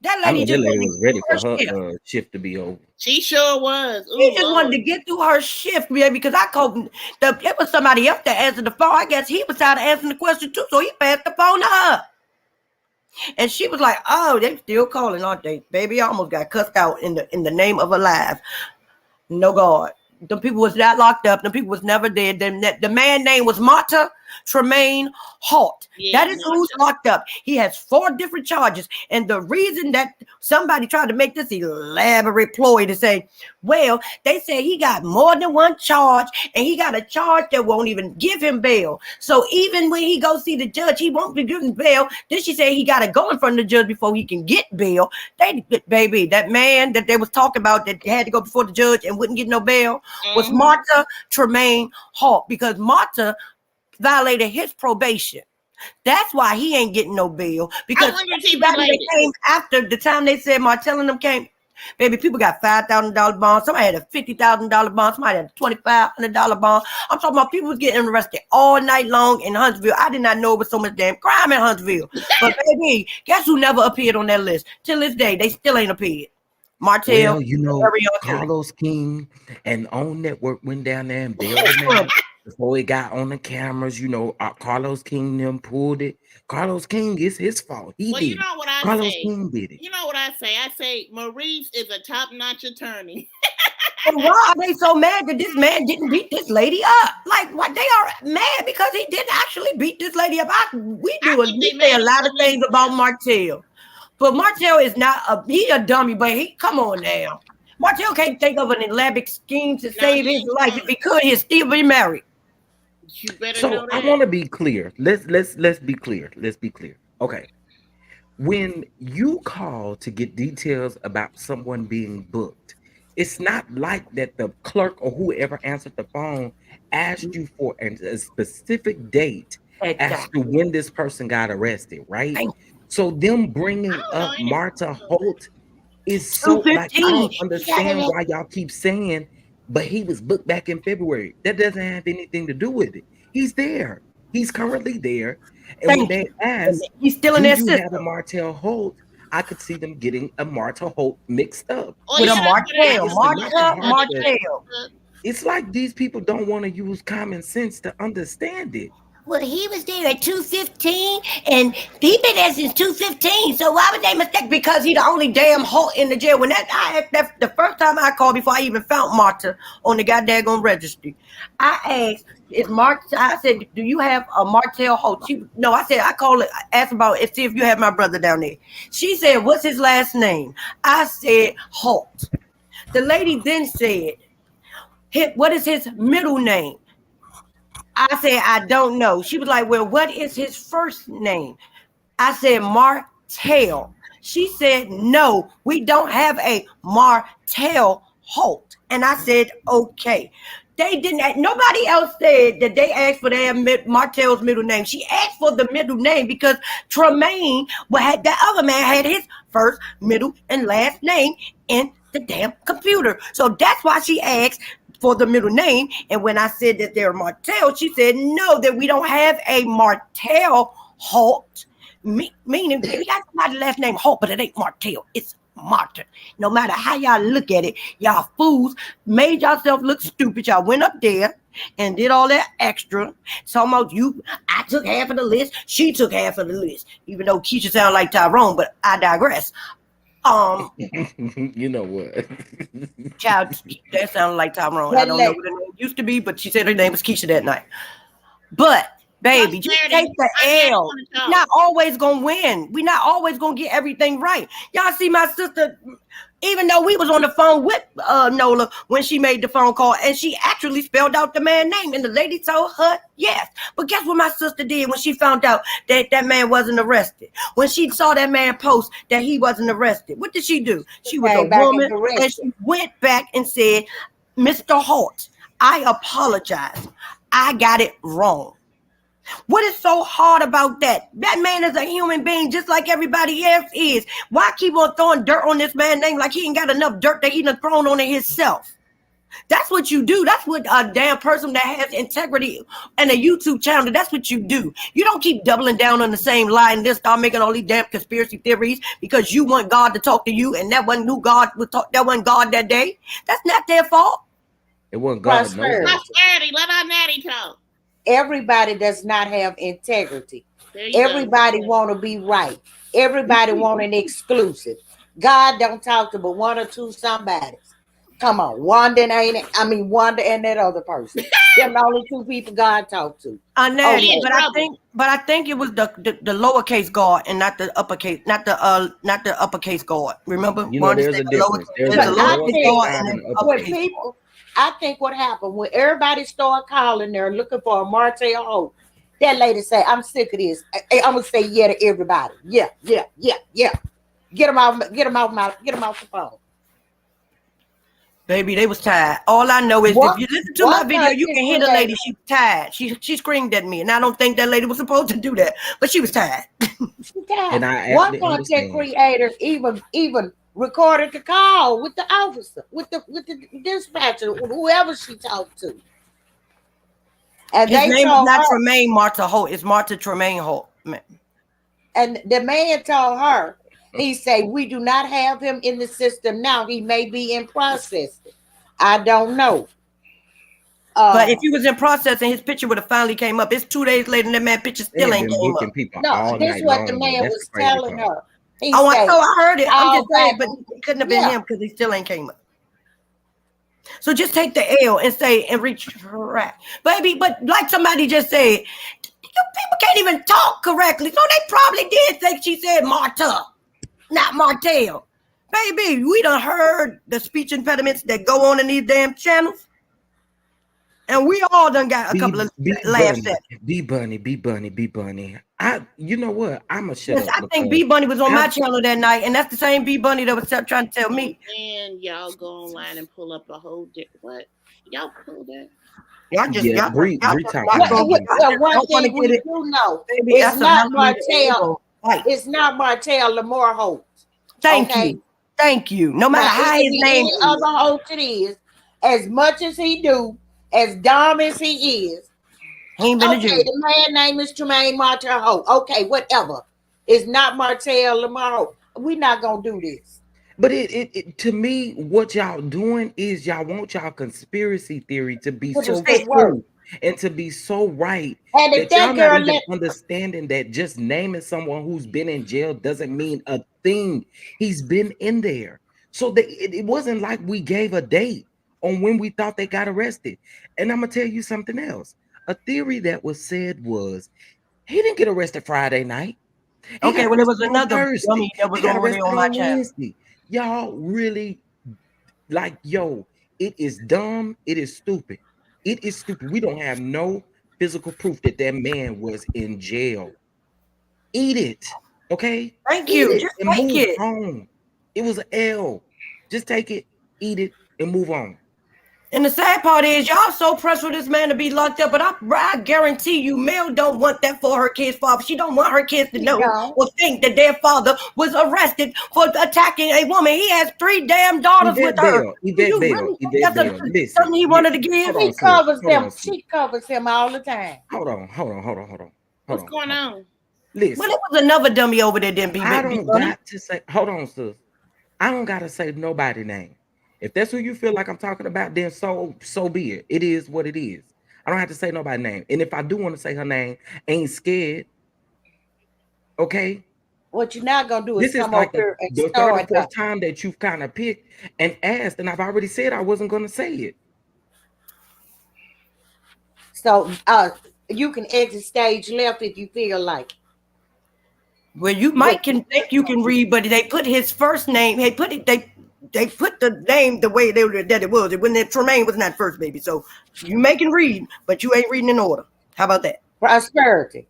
That lady just was ready for her shift to be over. She sure was. Ooh, she just wanted to get through her shift, man, because I called. It was somebody else that answered the phone. I guess he was tired of answering the question too, so he passed the phone to her. And she was like, oh, they still calling, aren't they? Baby, I almost got cussed out in the name of a live. No God. The people was not locked up. The people was never dead. The man name was Marta Tremaine Holt. That is who's locked up. He has 4 different charges. And the reason that somebody tried to make this elaborate ploy to say, well, they say he got more than one charge, and he got a charge that won't even give him bail. So even when he goes see the judge, he won't be given bail. Then she said he got to go in front of the judge before he can get bail. Baby, that man that they was talking about that had to go before the judge and wouldn't get no bail was Marta Tremaine Holt, because Marta violated his probation. That's why he ain't getting no bail, because everybody came after the time they said Martell and them came. Baby, people got $5,000 bonds. Somebody had a $50,000 bond. Somebody had a $2,500 bond. I'm talking about people was getting arrested all night long in Huntsville. I did not know it was so much damn crime in Huntsville. But baby, guess who never appeared on that list? Till this day, they still ain't appeared. Martell, well, you know, Carlos King and OWN Network went down there and bailed him out before he got on the cameras. You know, Carlos King them pulled it. Carlos King is his fault. He did. You know what I Carlos say? King did it. You know what I say? I say Maurice is a top-notch attorney. And why are they so mad that this man didn't beat this lady up? Like, what? They are mad because he didn't actually beat this lady up. We say a lot of things about Martell. But Martell is not he a dummy, but come on now. Martell can't think of an elaborate scheme to save his life. If he could, he'd still be married. You better so know that. I want to be clear. Let's be clear. Let's be clear. Okay. When you call to get details about someone being booked, it's not like that the clerk or whoever answered the phone asked you for a specific date as to when this person got arrested, right? So them bringing up Marta Holt is so like, I don't understand why y'all keep saying, but he was booked back in February. That doesn't have anything to do with it. He's there. He's currently there. And when Thank they you. ask, He's still in "Do that you have a system Martell Holt?" I could see them getting a Martell Holt mixed up. Oh with a yeah, that's what It- Martell, it's happened. not Martha, hard to. Martell. It's like these people don't want to use common sense to understand it. Well, he was there at 2:15, and he been there since 2:15. So why would they mistake? Because he the only damn halt in the jail. When that's the first time I called before I even found Martha on the goddamn registry. I asked, "Is Martha?" I said, "Do you have a Martell Holt?" No. I said, "I called it. Asked about it. See if you have my brother down there." She said, "What's his last name?" I said, "Holt." The lady then said, "What is his middle name?" I said, "I don't know." She was like, "Well, what is his first name?" I said, "Martell." She said, "No, we don't have a Martell Holt." And I said, "Okay." They didn't, nobody else said that they asked for their Martell's middle name. She asked for the middle name because Tremaine, the other man, had his first, middle, and last name in the damn computer. So that's why she asked for the middle name. And when I said that they're Martell, she said, "No, that we don't have a Martell Holt." Meaning, we got somebody's last name Holt, but it ain't Martell. It's Martin. No matter how y'all look at it, y'all fools made yourself look stupid. Y'all went up there and did all that extra. Somehow I took half of the list. She took half of the list. Even though Keisha sound like Tyrone, but I digress. You know what? Child, that sounded like Tyrone. I don't know what her name used to be, but she said her name was Keisha that night. But baby, just take the L. We're not always gonna win. We're not always gonna get everything right. Y'all see my sister, even though we was on the phone with Nola when she made the phone call, and she actually spelled out the man's name, and the lady told her yes. But guess what my sister did when she found out that that man wasn't arrested? When she saw that man post that he wasn't arrested, what did she do? She was a woman, and she went back and said, "Mr. Holt, I apologize. I got it wrong." What is so hard about that? That man is a human being just like everybody else is. Why keep on throwing dirt on this man's name like he ain't got enough dirt that he done thrown on it himself? That's what you do. That's what a damn person that has integrity and a YouTube channel, that's what you do. You don't keep doubling down on the same lie and then start making all these damn conspiracy theories because you want God to talk to you and that wasn't who God would talk. That wasn't God that day. That's not their fault. It wasn't God. Prosperity. Let our Natty talk. Everybody does not have integrity. Everybody want to be right. Everybody want an exclusive. God don't talk to but one or two somebodies. Come on, Wanda and that other person. Them the only two people God talked to. Okay. But I think it was the lowercase God and not the uppercase, not the uppercase God. Remember? You know, there's a difference. There's a lowercase God and an uppercase God. I think what happened when everybody started calling there looking for a Martell Holt, that lady said, "I'm sick of this." I'm gonna say yeah to everybody. Yeah. Get them off the phone. Baby, they was tired. All I know is if you listen to my video, you can hear the lady. She's tired. She screamed at me, and I don't think that lady was supposed to do that, but she was tired. She tired. And one content creator even recorded the call with the officer, with the dispatcher, whoever she talked to. And his name is not Tremaine Martha Holt. It's Martha Tremaine Holt. And the man told her, he said, "We do not have him in the system now. He may be in processing. I don't know." But if he was in processing, his picture would have finally came up. It's 2 days later, and that man's picture still ain't came up. No, this is what the man was telling her. I heard it. I'm just saying, but it couldn't have been him because he still ain't came up. So just take the L and say and retract, baby. But like somebody just said, people can't even talk correctly, so they probably did think she said Marta, not Martell. Baby, we done heard the speech impediments that go on in these damn channels. And we all done got a couple of laughs at it. B Bunny. You know what? I'm a shut up. I think B Bunny was on my channel that night, and that's the same B Bunny that was trying to tell me. And y'all go online and pull up a whole what? Y'all pull that? One thing we do know, it's not Martell. It's not Martell Lamar Holt. Thank you. No matter how his name is. Other Holt it is, as much as he do, as dumb as he is, He ain't been to Okay, jail. the man name is Tremaine Martel Holt. Okay, whatever. It's not Martel Lamar Holt. We're not gonna do this. But it to me, what y'all doing is y'all want y'all conspiracy theory to be Put so it to work. true and to be so right And if that y'all that not girl even let understanding that just naming someone who's been in jail doesn't mean a thing. He's been in there. So it wasn't like we gave a date on when we thought they got arrested. And I'm gonna tell you something else. A theory that was said was he didn't get arrested Friday night. He Okay, got well, there was arrested on another dummy Thursday. that He was got over there arrested on my on channel. Wednesday. Y'all really like, yo, it is dumb. It is stupid. It is stupid. We don't have no physical proof that that man was in jail. Eat it. Okay? Thank Eat you. it Just and take move it. on. It was an L. Just take it, eat it, and move on. And the sad part is, y'all so pressed for this man to be locked up, but I guarantee you, Mel don't want that for her kid's father. She don't want her kids to know or think that their father was arrested for attacking a woman. He has 3 damn daughters with her. Do you really think Yvette that's Bell. something he wanted to Hold give? on, she sis. covers Hold them, on, sis. she covers him all the time. Hold on. What's going on? Well, Listen, there was another dummy over there, didn't be I funny. don't got to say, hold on, sis. I don't gotta say nobody name. If that's who you feel like I'm talking about, then so be it. It is what it is. I don't have to say nobody name. And if I do want to say her name, ain't scared. Okay. What you're not gonna do is This is come over like here and the third or start fourth up. time that you've kind of picked and asked, and I've already said I wasn't gonna say it. So you can exit stage left if you feel like. Well, you might can think you can read, but they put his first name. They put it. They put the name the way that it was. When Tremaine was not first, baby. So you may can read, but you ain't reading in order. How about that? Prosperity.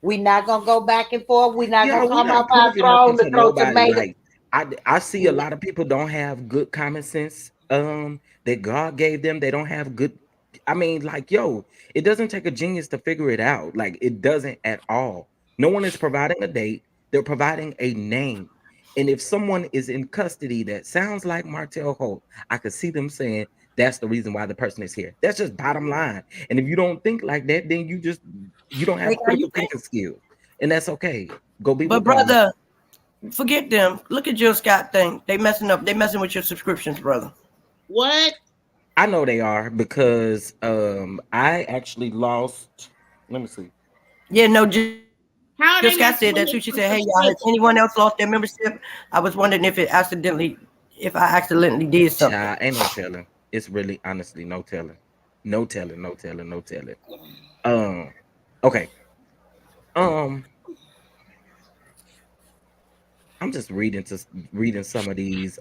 We're not gonna go back and forth. We're not Yeah, gonna we're come off not our proving nothing throne to to throw nobody. tomatoes. Like I see a lot of people don't have good common sense that God gave them. They don't have good. I mean, like, yo, it doesn't take a genius to figure it out. Like, it doesn't at all. No one is providing a date, they're providing a name. And if someone is in custody that sounds like Martel Holt, I could see them saying that's the reason why the person is here. That's just bottom line. And if you don't think like that, then you don't have Like how you critical think. thinking skills. And that's okay. Go be But with God. brother, forget them. Look at Jill Scott thing. They messing up. They messing with your subscriptions, brother. What? I know they are because I actually lost. Let me see. Yeah, no. Jill How are Scott they said messing that with too. his She said, "Hey y'all, has subscription? anyone else lost their membership? I was wondering if I accidentally did something." Child, ain't no telling. It's really honestly no telling. No telling, no telling, no telling. Um, okay. Um, I'm just reading some of these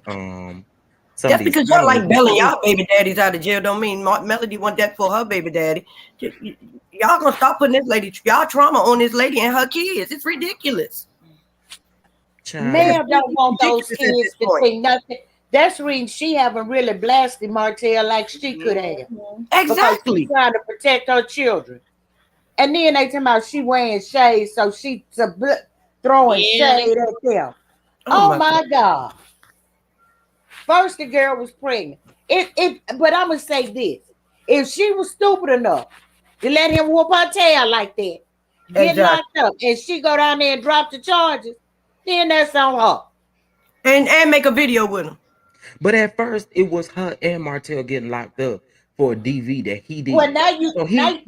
Just because y'all comments like because bailing it's y'all baby daddies out of jail don't mean Melody want that for her baby daddy. Y'all gonna stop putting this lady, y'all trauma on this lady and her kids. It's ridiculous. child. Mel don't want those Ridiculous at kids this to point. think nothing. That's the reason she haven't really blasted Martell like she could have. Because she's Exactly. trying to protect her children. And then they talking about she wearing shades, so she throwing Yeah, shade at them. Oh Oh my God. my God. First the girl was pregnant. But I'm gonna say this. If she was stupid enough to let him whoop her tail like that, get Exactly. locked up, and she go down there and drop the charges, then that's on her. And make a video with him. But at first, it was her and Martell getting locked up for a DV that he Well, did. now So he,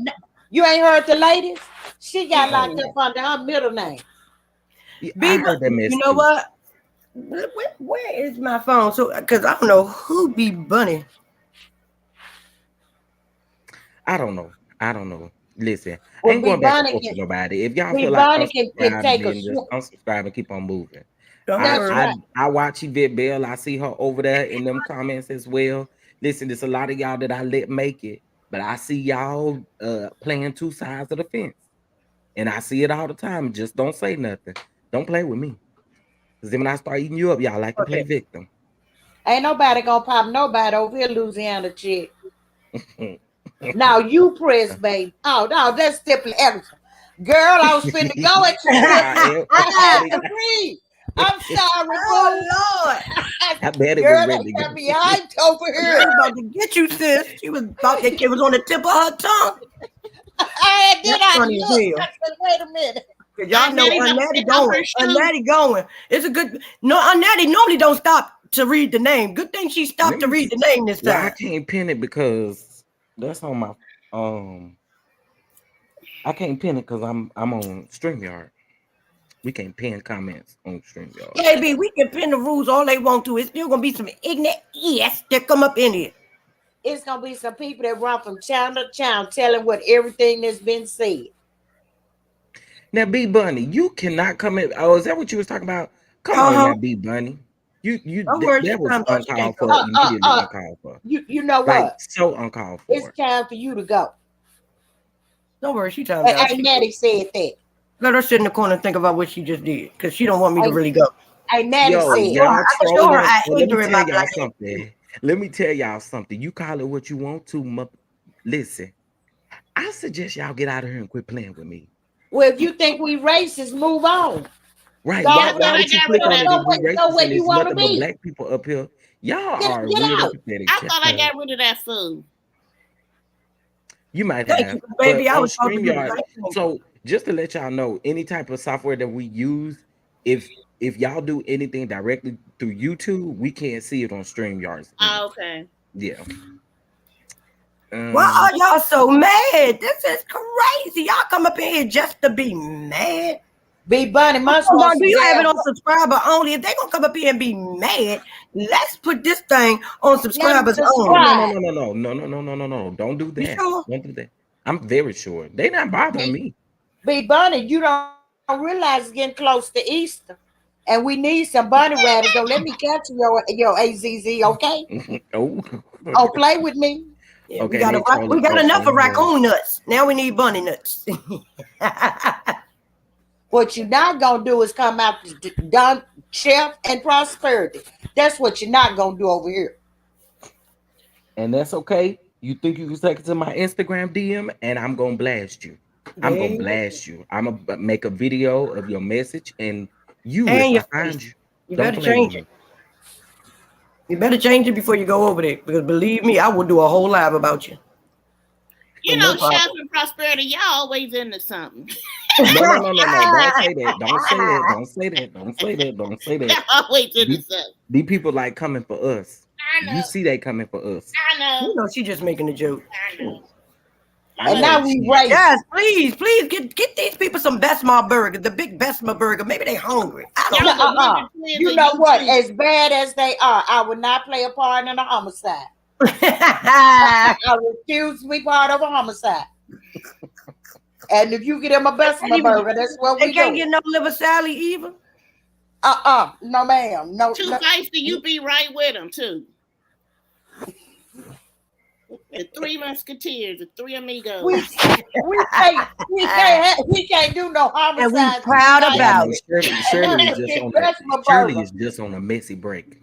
you ain't heard the ladies. She got oh, locked up under her middle name. yeah, I Be, heard that mess you know too. what? Where is my phone? So, because I don't know who be bunny. I don't know. I don't know. Listen, I Well, ain't B going back and Bonnie forth can, with nobody. If y'all B feel like Bonnie can unsubscribing, take a then just swoop. unsubscribe and keep on moving. Don't I That's worry. I right. I watch Yvette Bell. I see her over there in them comments as well. Listen, there's a lot of y'all that I let make it, but I see y'all playing two sides of the fence, and I see it all the time. Just don't say nothing. Don't play with me, because then when I start eating you up, y'all like to play Okay. victim. Ain't nobody gonna pop nobody over here, Louisiana chick. Now you press, baby. Oh no, that's Stephen Everson. Girl, I was finna go at you, sis. I had to breathe. I'm sorry, boo. Oh Lord. I bet it was Girl, ready they to got go. me hyped over She here. was about to get you, sis. She was about to, it was on the tip of her tongue. That's funny as hell. I said, wait a minute. Y'all know Unnatty going. Unnatty going. It's a good. No, Unnatty normally don't stop to read the name. Good thing she stopped to read the name this time. Well, I can't pin it because that's on my I can't pin it because I'm on StreamYard. We can't pin comments on StreamYard. Baby, we can pin the rules all they want to. It's still gonna be some ignorant that come up in here. It's gonna be some people that run from channel to channel telling what everything that's been said. Now, B Bunny, you cannot come in. Oh, is that what you was talking about? Come on now, B Bunny. You that was uncalled for, immediately uncalled for. You know what? Like, so uncalled for. It's time for you to go. Don't worry, she telling me. Ain't Natty said that. Let her sit in the corner and think about what she just did, because she don't want me to really go. Ain't Natty said. Y'all trolling. Let me tell y'all something. You call it what you want to. Listen, I suggest y'all get out of here and quit playing with me. Well, if you think we racist, move on. Right. Why would you click on it if we racist and it's nothing but black people up here? Y'all are weird and pathetic. I thought I got rid of that food. You might have. Baby, I was StreamYard. So just to let y'all know, any type of software that we use, if y'all do anything directly through YouTube, we can't see it on StreamYard. Oh, okay. Yeah. Why are y'all so mad? This is crazy. Y'all come up in here just to be mad. B Bunny must do you have it on subscriber only? If they gonna come up here and be mad, let's put this thing on subscribers only. No. Don't do that. Sure? Don't do that. I'm very sure. They not bothering me. B Bunny, you don't realize it's getting close to Easter. And we need some bunny rabbits. So let me catch your AZZ, okay? Oh, play with me. Yeah, okay, we got enough of raccoon nuts. Now we need bunny nuts. What you're not gonna do is come out to Don Chef and Prosperity. That's what you're not gonna do over here. And that's okay. You think you can take it to my Instagram DM and I'm gonna blast you. I'm gonna blast you. I'm gonna make a video of your message and you will find you. You better change it. You better change it before you go over there, because believe me, I will do a whole live about you. You know, Chef and Prosperity, y'all always into something. No. Don't say that. Don't say that. They're always into something. These people like coming for us. I know. You see they coming for us. I know. You know, she just making a joke. I know. And now we right. Yes, please get these people some Besma burger, the big Besma burger. Maybe they hungry. I don't know. You know what? As bad as they are, I would not play a part in a homicide. I refuse to be part of a homicide. And if you get them a Besma burger, that's what we do. They can't get no liver Sally either. No, ma'am. No. Too feisty, you be right with them too. The Three Musketeers, the Three Amigos. We can't do no homicide. And we're proud about it. Shirley is just on a messy break.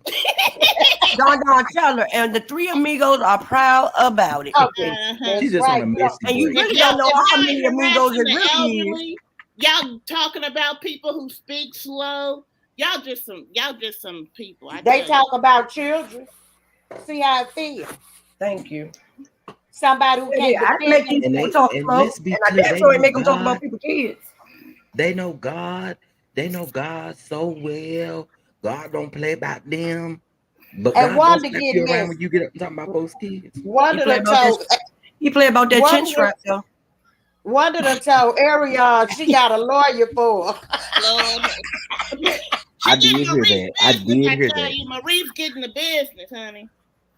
Don tell her, and the Three Amigos are proud about it. Okay. She's just on a messy break. And you really don't know how many amigos it really is. Y'all talking about people who speak slow. Y'all just some people. They talk about children. See how it feels. Thank you. Somebody who can't make these people talk slow, and I definitely make them talk about people's kids. They know God. They know God so well. God don't play about them. But and God don't you around when you get up and talk about those kids. He play about that chin strap though. Wanda done told Ariel she got a lawyer for her. I did hear that. I did hear that. Marie's getting the business, honey.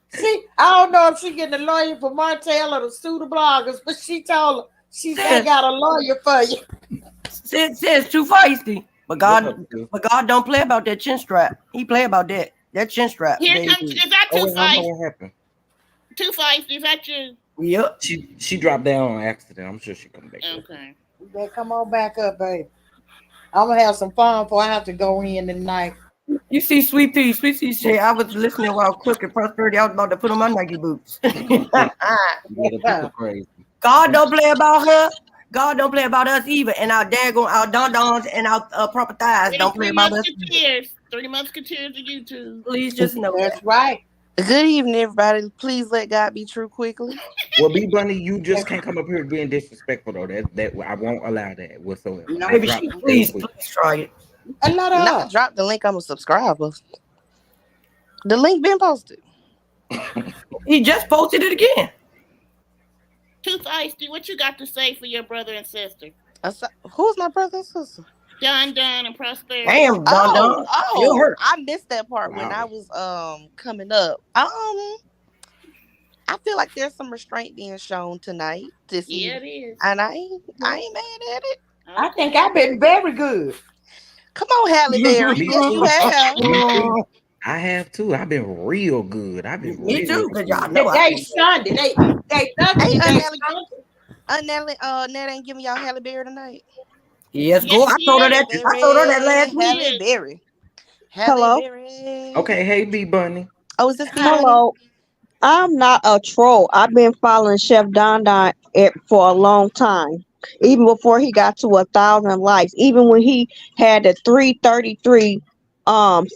See, I don't know if she getting a lawyer for Martell or the pseudo bloggers, but she told her she said got a lawyer for you. Says too feisty, but God don't play about that chin strap. He play about that chin strap. Here comes, is that too feisty? Too feisty, is that you? Yep. She dropped down on accident. I'm sure she come back. Okay. You better come on back up, baby. I'm gonna have some fun before I have to go in tonight. You see, Sweet Pea say I was listening while cooking Prosperity. I was about to put on my Nike boots. God don't play about her. God don't play about us either. And our don-dons and our proper thighs don't play about us. Three Musketeers of YouTube. Please just know that's right. Good evening, everybody. Please let God be true quickly. Well, B Bunny, you just can't come up here being disrespectful though. That I won't allow that whatsoever. No, Just Baby, drop she, it real please quick. try it. a lot Not of drop the link. I'm a subscriber. The link been posted. He just posted it again. Tooth Icy, what you got to say for your brother and sister? Who's my brother and sister? Don and Prosperity. Damn, Don Don. Still hurt. I missed that part when I Wow. was coming up. I feel like there's some restraint being shown tonight this Yeah, it evening, is. and I ain't mad at it. I think I've been very good. Come on, Halle Berry. Me Yes, you too. have. Me too. I have too. I've been real good. I've been Me real too, because y'all good. know I They Sunday. They lucky Hey, today Nelly, Sunday. Ned ain't giving y'all Halle Berry tonight. Yes, Yes, go. I he told her is. that. I told her that last week. Halle Yes. Berry. Halle Hello? Berry. Okay, hey B Bunny. Oh, is this B Hi. Bunny? Hello. I'm not a troll. I've been following Chef Don Don for a long time. Even before he got to 1,000 likes. Even when he had the 333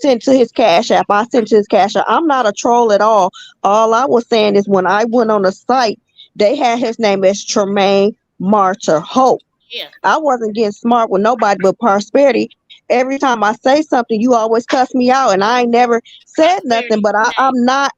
sent to his Cash App. I sent to his Cash App. I'm not a troll at all. All I was saying is when I went on the site, they had his name as Tremaine Martyr Hope. Yeah. I wasn't getting smart with nobody but Prosperity. Every time I say something, you always cuss me out, and I ain't never said nothing. But I'm not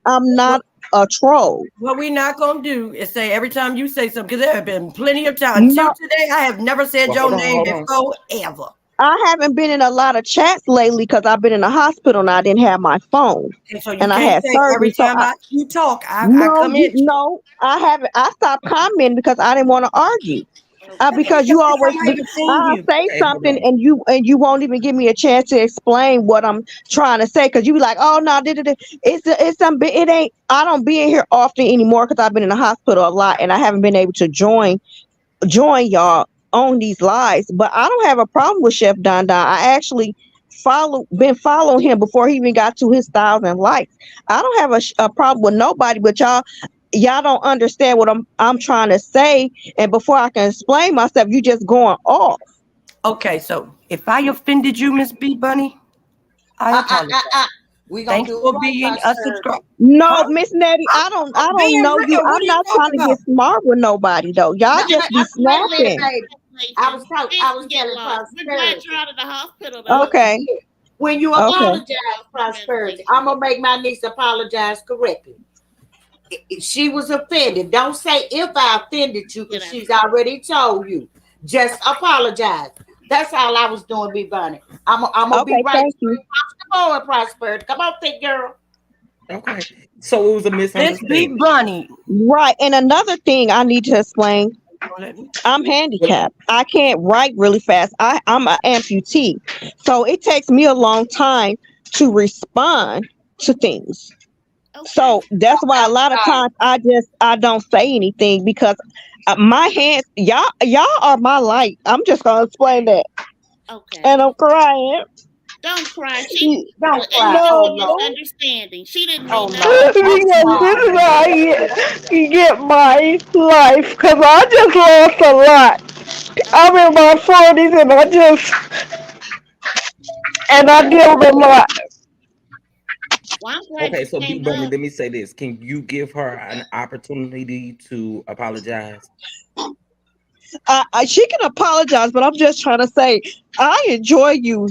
a troll. What we not gonna do is say every time you say something, because there have been plenty of times. Until No, today, I have never said Well, your hold on, name hold on. before ever. I haven't been in a lot of chats lately because I've been in the hospital and I didn't have my phone Okay, so you and I can't had say every surgery. So time you talk, I no, come at you. no, I haven't. I stopped commenting because I didn't want to argue. Okay. That's Because because you always, I haven't seen I'll you. say Okay, hold something on. and you won't even give me a chance to explain what I'm trying to say because you be like, oh no, it's some it ain't. I don't be in here often anymore because I've been in the hospital a lot and I haven't been able to join y'all on these lives. But I don't have a problem with Chef Don Don. I actually been following him before he even got to his 1,000 likes. I don't have a problem with nobody, but y'all don't understand what I'm trying to say. And before I can explain myself, you just going off. Okay, so if I offended you, Miss B Bunny, I apologize. We gonna Thanks do it for right, being a Prosperity. subscriber. No, Huh? Miss Nettie, I I'm don't being know you. real. What I'm are you not trying talking to get about? smart with nobody though. Y'all No, just be wait a minute, snapping. baby. I was telling We're glad Prosperity. you're out of the hospital, though. Okay. Yeah. When you Okay. apologize, Prosperity, I'm gonna make my niece apologize correctly. She was offended. Don't say if I offended you because she's already told you. Just apologize. That's all I was doing, B Bunny. I'm gonna be Okay, right thank you. forward, Prosperity. Come on, thick girl. Okay. So it was a Miss B misunderstanding. Bunny. Right. And another thing I need to explain, Don't let me. I'm Well, handicapped. I can't write really fast. I'm an amputee. So it takes me a long time to respond to things. Okay. So that's why a lot of times I don't say anything because my hands, y'all are my light. I'm just gonna explain that, Okay. and I'm crying. Don't cry. Don't It was cry. just Oh a No, Lord. misunderstanding. She didn't Oh mean nothing. Lord. because I'm this sorry. is how I get my life. Because I just lost a lot. I'm in my 40s and I deal with a lot. Well, I'm glad okay, you so B came Bunny, up. let me say this. Can you give her an opportunity to apologize? She can apologize, but I'm just trying to say I enjoy you.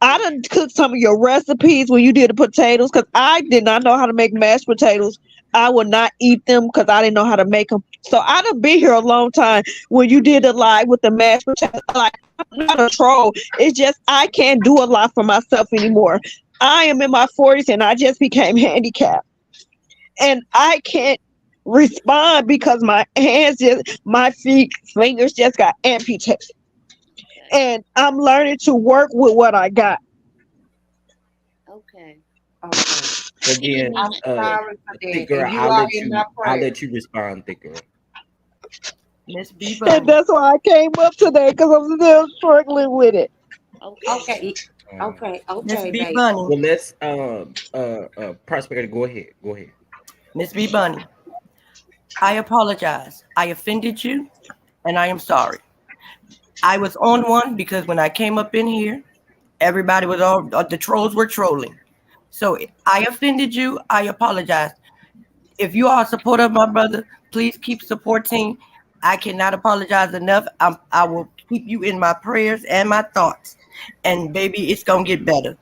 I done cooked some of your recipes when you did the potatoes because I did not know how to make mashed potatoes. I would not eat them because I didn't know how to make them. So I done been here a long time when you did the live with the mashed potatoes. Like, I'm not a troll. It's just I can't do a lot for myself anymore. I am in my 40s and I just became handicapped. And I can't respond because my fingers just got amputated. And I'm learning to work with what I got. Okay. Okay. So She didn't again, mean I'm that. sorry for thick that. girl, And you are in my I'll prayer. let you respond, thick girl. Miss B And Bunny. that's why I came up today because I'm still struggling with it. Okay. Okay. Um, Miss Okay, B baby. Bunny. well, let's Prosperity. Go ahead. Go ahead. Miss B Bunny. I apologize. I offended you, and I am sorry. I was on one because when I came up in here, everybody was all the trolls were trolling. So I offended you. I apologize. If you are a supporter of my brother, please keep supporting. I cannot apologize enough. I will keep you in my prayers and my thoughts. And baby, it's gonna get better.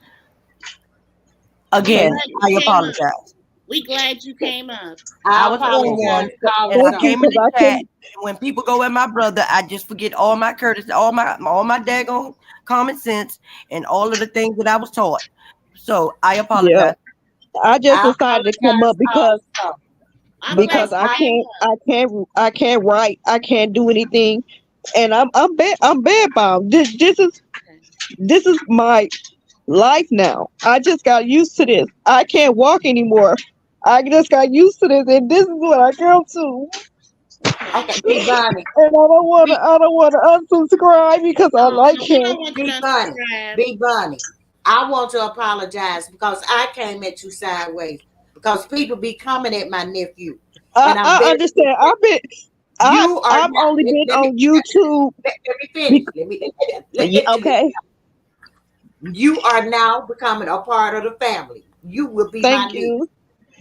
We Again, glad you I came up. apologize. We glad you came up. I I was on one, apologize because and I Thank you, came in because the I chat. can. And when people go at my brother, I just forget all my courtesy, all my daggone common sense, and all of the things that I was taught. So I Yeah, apologize. I just I decided to come apologize up because also I'm glad because you I I came can't up. I can't write, I can't do anything, and I'm bed bound. Okay. This is my life now. I just got used to this. I can't walk anymore. I just got used to this, and this is what I come to. okay, Big Bunny, And Big, I don't wanna unsubscribe because I Oh like no, we him. don't want you to Big Bunny, unsubscribe. Big Bunny. I want to apologize because I came at you sideways because people be coming at my nephew, and I'm I very understand. you are I've not. only been Let me on YouTube. let me finish. Bec- Let you okay, you are now becoming a part of the family. You will be my thank niece. you.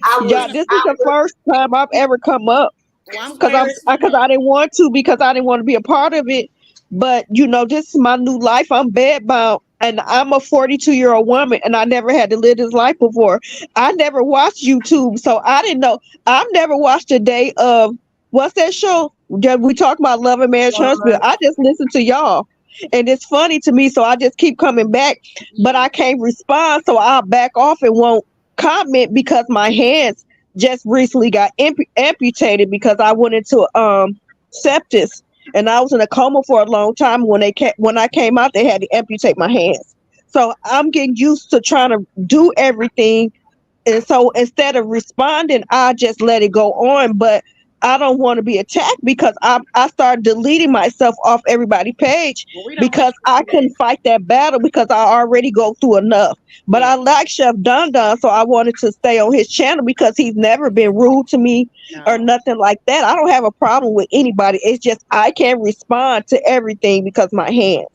I We're Yeah, was gonna. this is I the was first time I've ever come up. Well, I'm because glad very you came I up. didn't want to, because I didn't want to be a part of it. But this is my new life. I'm bedbound, and I'm a 42-year-old woman, and I never had to live this life before. I never watched YouTube, so I didn't know. I've never watched a day of what's that show that we talk about, Love and Marriage Huntsville. I just listen to y'all, and it's funny to me, so I just keep coming back. But Yeah. I can't respond, so I'll back off and won't comment because my hands just recently got amputated because I went into sepsis, and I was in a coma for a long time. When I came out, they had to amputate my hands. So I'm getting used to trying to do everything, and so instead of responding, I just let it go on. But I don't want to be attacked because I started deleting myself off everybody's page Well, we don't want because you I to do that. couldn't fight that battle because I already go through enough. But Yeah. I like Chef Don Don, so I wanted to stay on his channel because he's never been rude to me or No. nothing like that. I don't have a problem with anybody. It's just I can't respond to everything because my hands.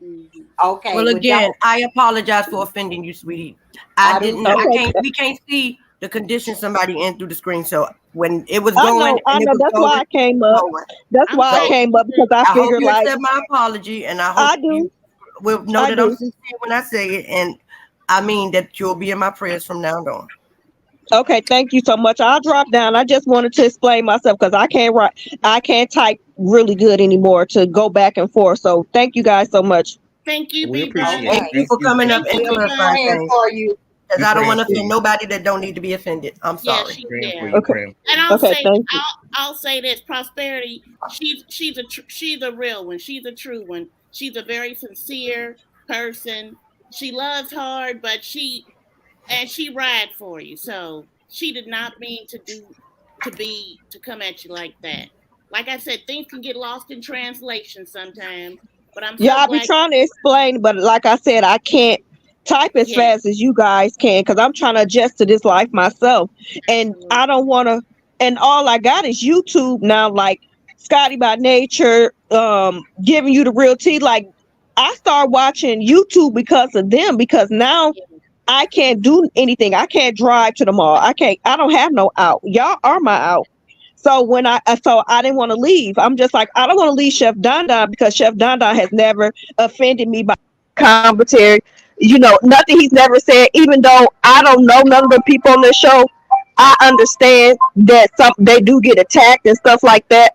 Hmm. okay. Well, Well, again, don't I apologize for offending you, sweetie. I I do didn't. I too. Okay, can't. We can't see the condition somebody in through the screen. So when it was I going know, and it was That's why going, I came it up. was going. That's I'm why I glad So came you up because did. I I hope figured you like accept my apology, and I hope I do, you will know I that I'm do. sincere when I say it, and I mean that you'll be in my prayers from now on. Okay, thank you so much. I'll drop down. I just wanted to explain myself because I can't write, I can't type really good anymore to go back and forth. So thank you guys so much. Thank you, We B appreciate Thank it. Okay. Bunny. you Thank for you. coming up Thank and you, We'll B be clarifying praying Bunny. things, for you. because We I don't want praying to for offend you. nobody that don't need to be offended. I'm Yeah, sorry. yeah. We Okay, praying for And you. okay, thank you. I'll say this: Prosperity. She's a real one. She's a true one. She's a very sincere person. She loves hard, but she ride for you. So she did not mean to come at you like that. Like I said, things can get lost in translation sometimes. But I'm Yeah, so I be glad. trying to explain, but like I said, I can't type as Yeah, fast as you guys can because I'm trying to adjust to this life myself. And absolutely. I don't want to, and all I got is YouTube now, like Scotty by Nature, giving you the real tea. Like I start watching YouTube because of them, because now Yeah. I can't do anything. I can't drive to the mall. I don't have no out. Y'all are my out. So so I didn't want to leave. I'm just like, I don't want to leave Chef Don Don because Chef Don Don has never offended me by commentary. Nothing he's never said, even though I don't know none of the people on the show. I understand that they do get attacked and stuff like that.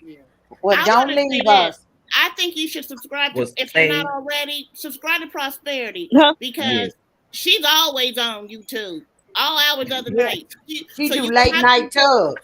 Yeah. Well, I want don't to say leave this. us. I think you should subscribe to, Was if you're not saying already, subscribe to Prosperity Huh? because yes. she's always on YouTube, all hours of the Yeah, night. she So do you don't late have to night tubs.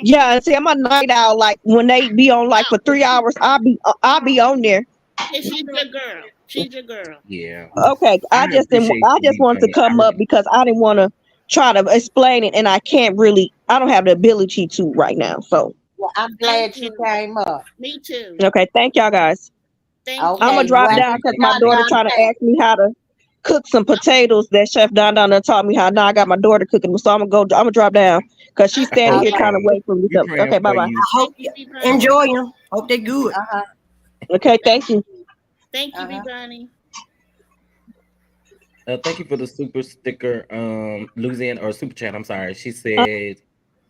Yeah, and see, I'm a night owl. Like when they be on like for 3 hours, I'll be on there. Yeah, she's your girl. She's your girl. Yeah. Okay, I I just didn't. appreciate I you, just B wanted to Bunny. I come up really because I didn't want to try to explain it, and I can't really. I don't have the ability to right now. So Well, I'm Thank glad you you. came up. Me too. okay, thank y'all guys. Thank I'm gonna Okay, you. drop thank down whatever you, because you thank my got you. daughter done, trying to take. ask me how to cook some potatoes that Chef Don Don done taught me how. Now I got my daughter cooking, so I'm gonna go. I'm gonna drop down because she's standing here Okay. trying to Okay. wait for me. We So praying okay, bye for bye. you. I hope Thank you, you B Bunny. enjoy them. Hope they're good. Uh huh. Okay, Thank thank you. you. Thank you, B Uh Bunny. Thank you for the super sticker, Louisiana or super chat. I'm sorry. She said,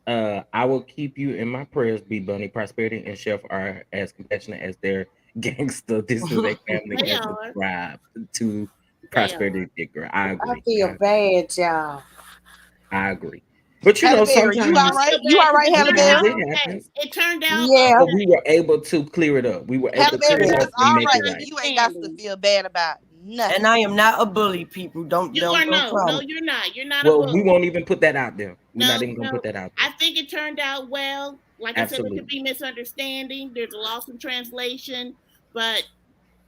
I will keep you in my prayers, B Bunny. Prosperity and Chef are as compassionate as their gangster. This is a family They and are. subscribe to They are. Prosperity Digger. I I agree. feel bad, y'all. I agree. But you Halle know, Berry, you all sometimes right? So You bad all 'cause right, Halle Berry? it happens. it turned out Yeah. But we okay. were able to clear it up. We were able Halle to clear Berry, it it's up and all make right, it baby. right. You ain't got to feel bad about nothing. And I am not a bully, people. Don't You are try no, me. you're not. You're not a Well, we bully. won't even put that out there. We're not No, even gonna no. put that out I there. think it turned out well. Like I said, there could Absolutely. be misunderstanding. There's a loss in translation, but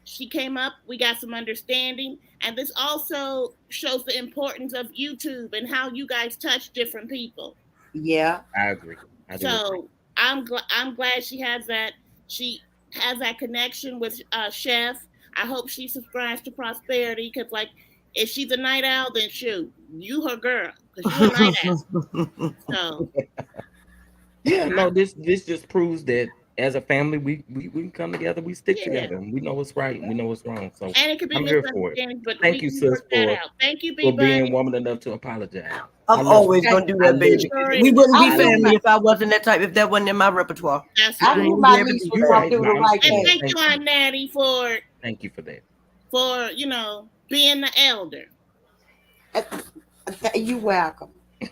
she came up. We got some understanding, and this also shows the importance of YouTube and how you guys touch different people. Yeah. I agree. I do agree. So I'm glad she has that. She has that connection with Chef. I hope she subscribes to Prosperity because, like, if she's a night owl, then shoot, you her girl because you a night owl. So Yeah, no, this just proves that as a family, we come together, we stick yeah, together, and we know what's right and we know what's wrong. So and it could be I'm here for it. misunderstandings, but Thank we you, can sis, work that out. Thank you, B for being Bunny. woman enough to apologize. I I'm love you. always gonna do I that, love baby. Sure you. We is. wouldn't be I I love knew family my, you. if I wasn't that type. If that wasn't in my repertoire, That's I we knew right. wouldn't my be able to niece do was You're that. gonna right. do No, the I'm right And saying thing. thank you, Aunt Natty, thank you for that. for being the elder. You welcome. I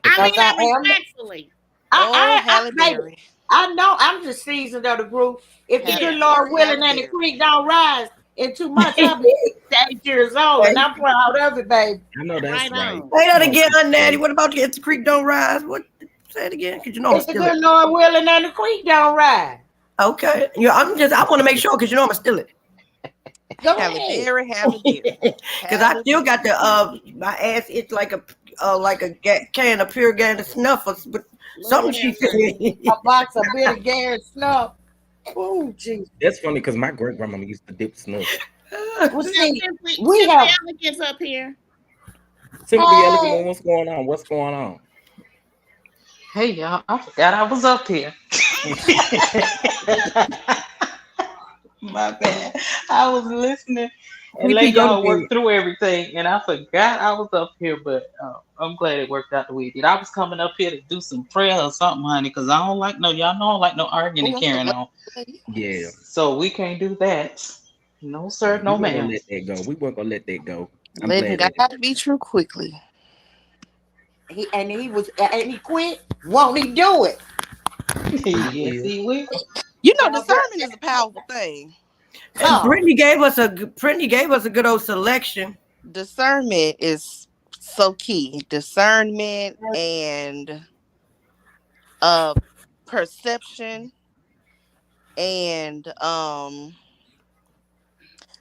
Because mean I that am. respectfully. Oh, Halle Baby, Berry. I know I'm the seasoned of the group. If the Halle good Yeah. Lord Berry, Halle willing and the Berry. creek don't rise in 2 months, I'll be 8 years old, and I'm proud of it, baby. I know that's Right right. on. Say that Come on, again, Aunt Natty. sister. What about the If the Creek Don't Rise? What? Say it again, because you know I'm If the still it. good Lord willing and the creek don't rise, Okay. I want to make sure because you know I'm still it. go Halle ahead. Berry, Halle Berry. Because I Halle still got Berry. my ass it's like a can of pure can of snuffers, but something Lord she have mercy. A said. box of bitter Garrett snuff. Oh, jeez. That's funny because my great grandmama used to dip snuff. Well, We got see, we Simply have. Elegance up here. Simply elegant. Hey, What's going on? What's going on? Hey y'all, I forgot I was up here. My bad. I was listening and PP letting go to y'all bed. work through everything, and I forgot I was up here. But I'm glad it worked out the way it did. I was coming up here to do some prayer or something, honey, because I don't like no y'all know I don't like no arguing and Oh, I'm so carrying glad. on. Yeah, So we can't do that. No sir, yeah, we no weren't gonna ma'am. let that go. We weren't gonna let that go. I'm Letting glad that God be true quickly. he quit. Won't he do it? he Yes, will. he will. You know, Now, but, discernment is a powerful thing. And oh, Brittany gave us a good old selection. Discernment is so key. Discernment and uh perception and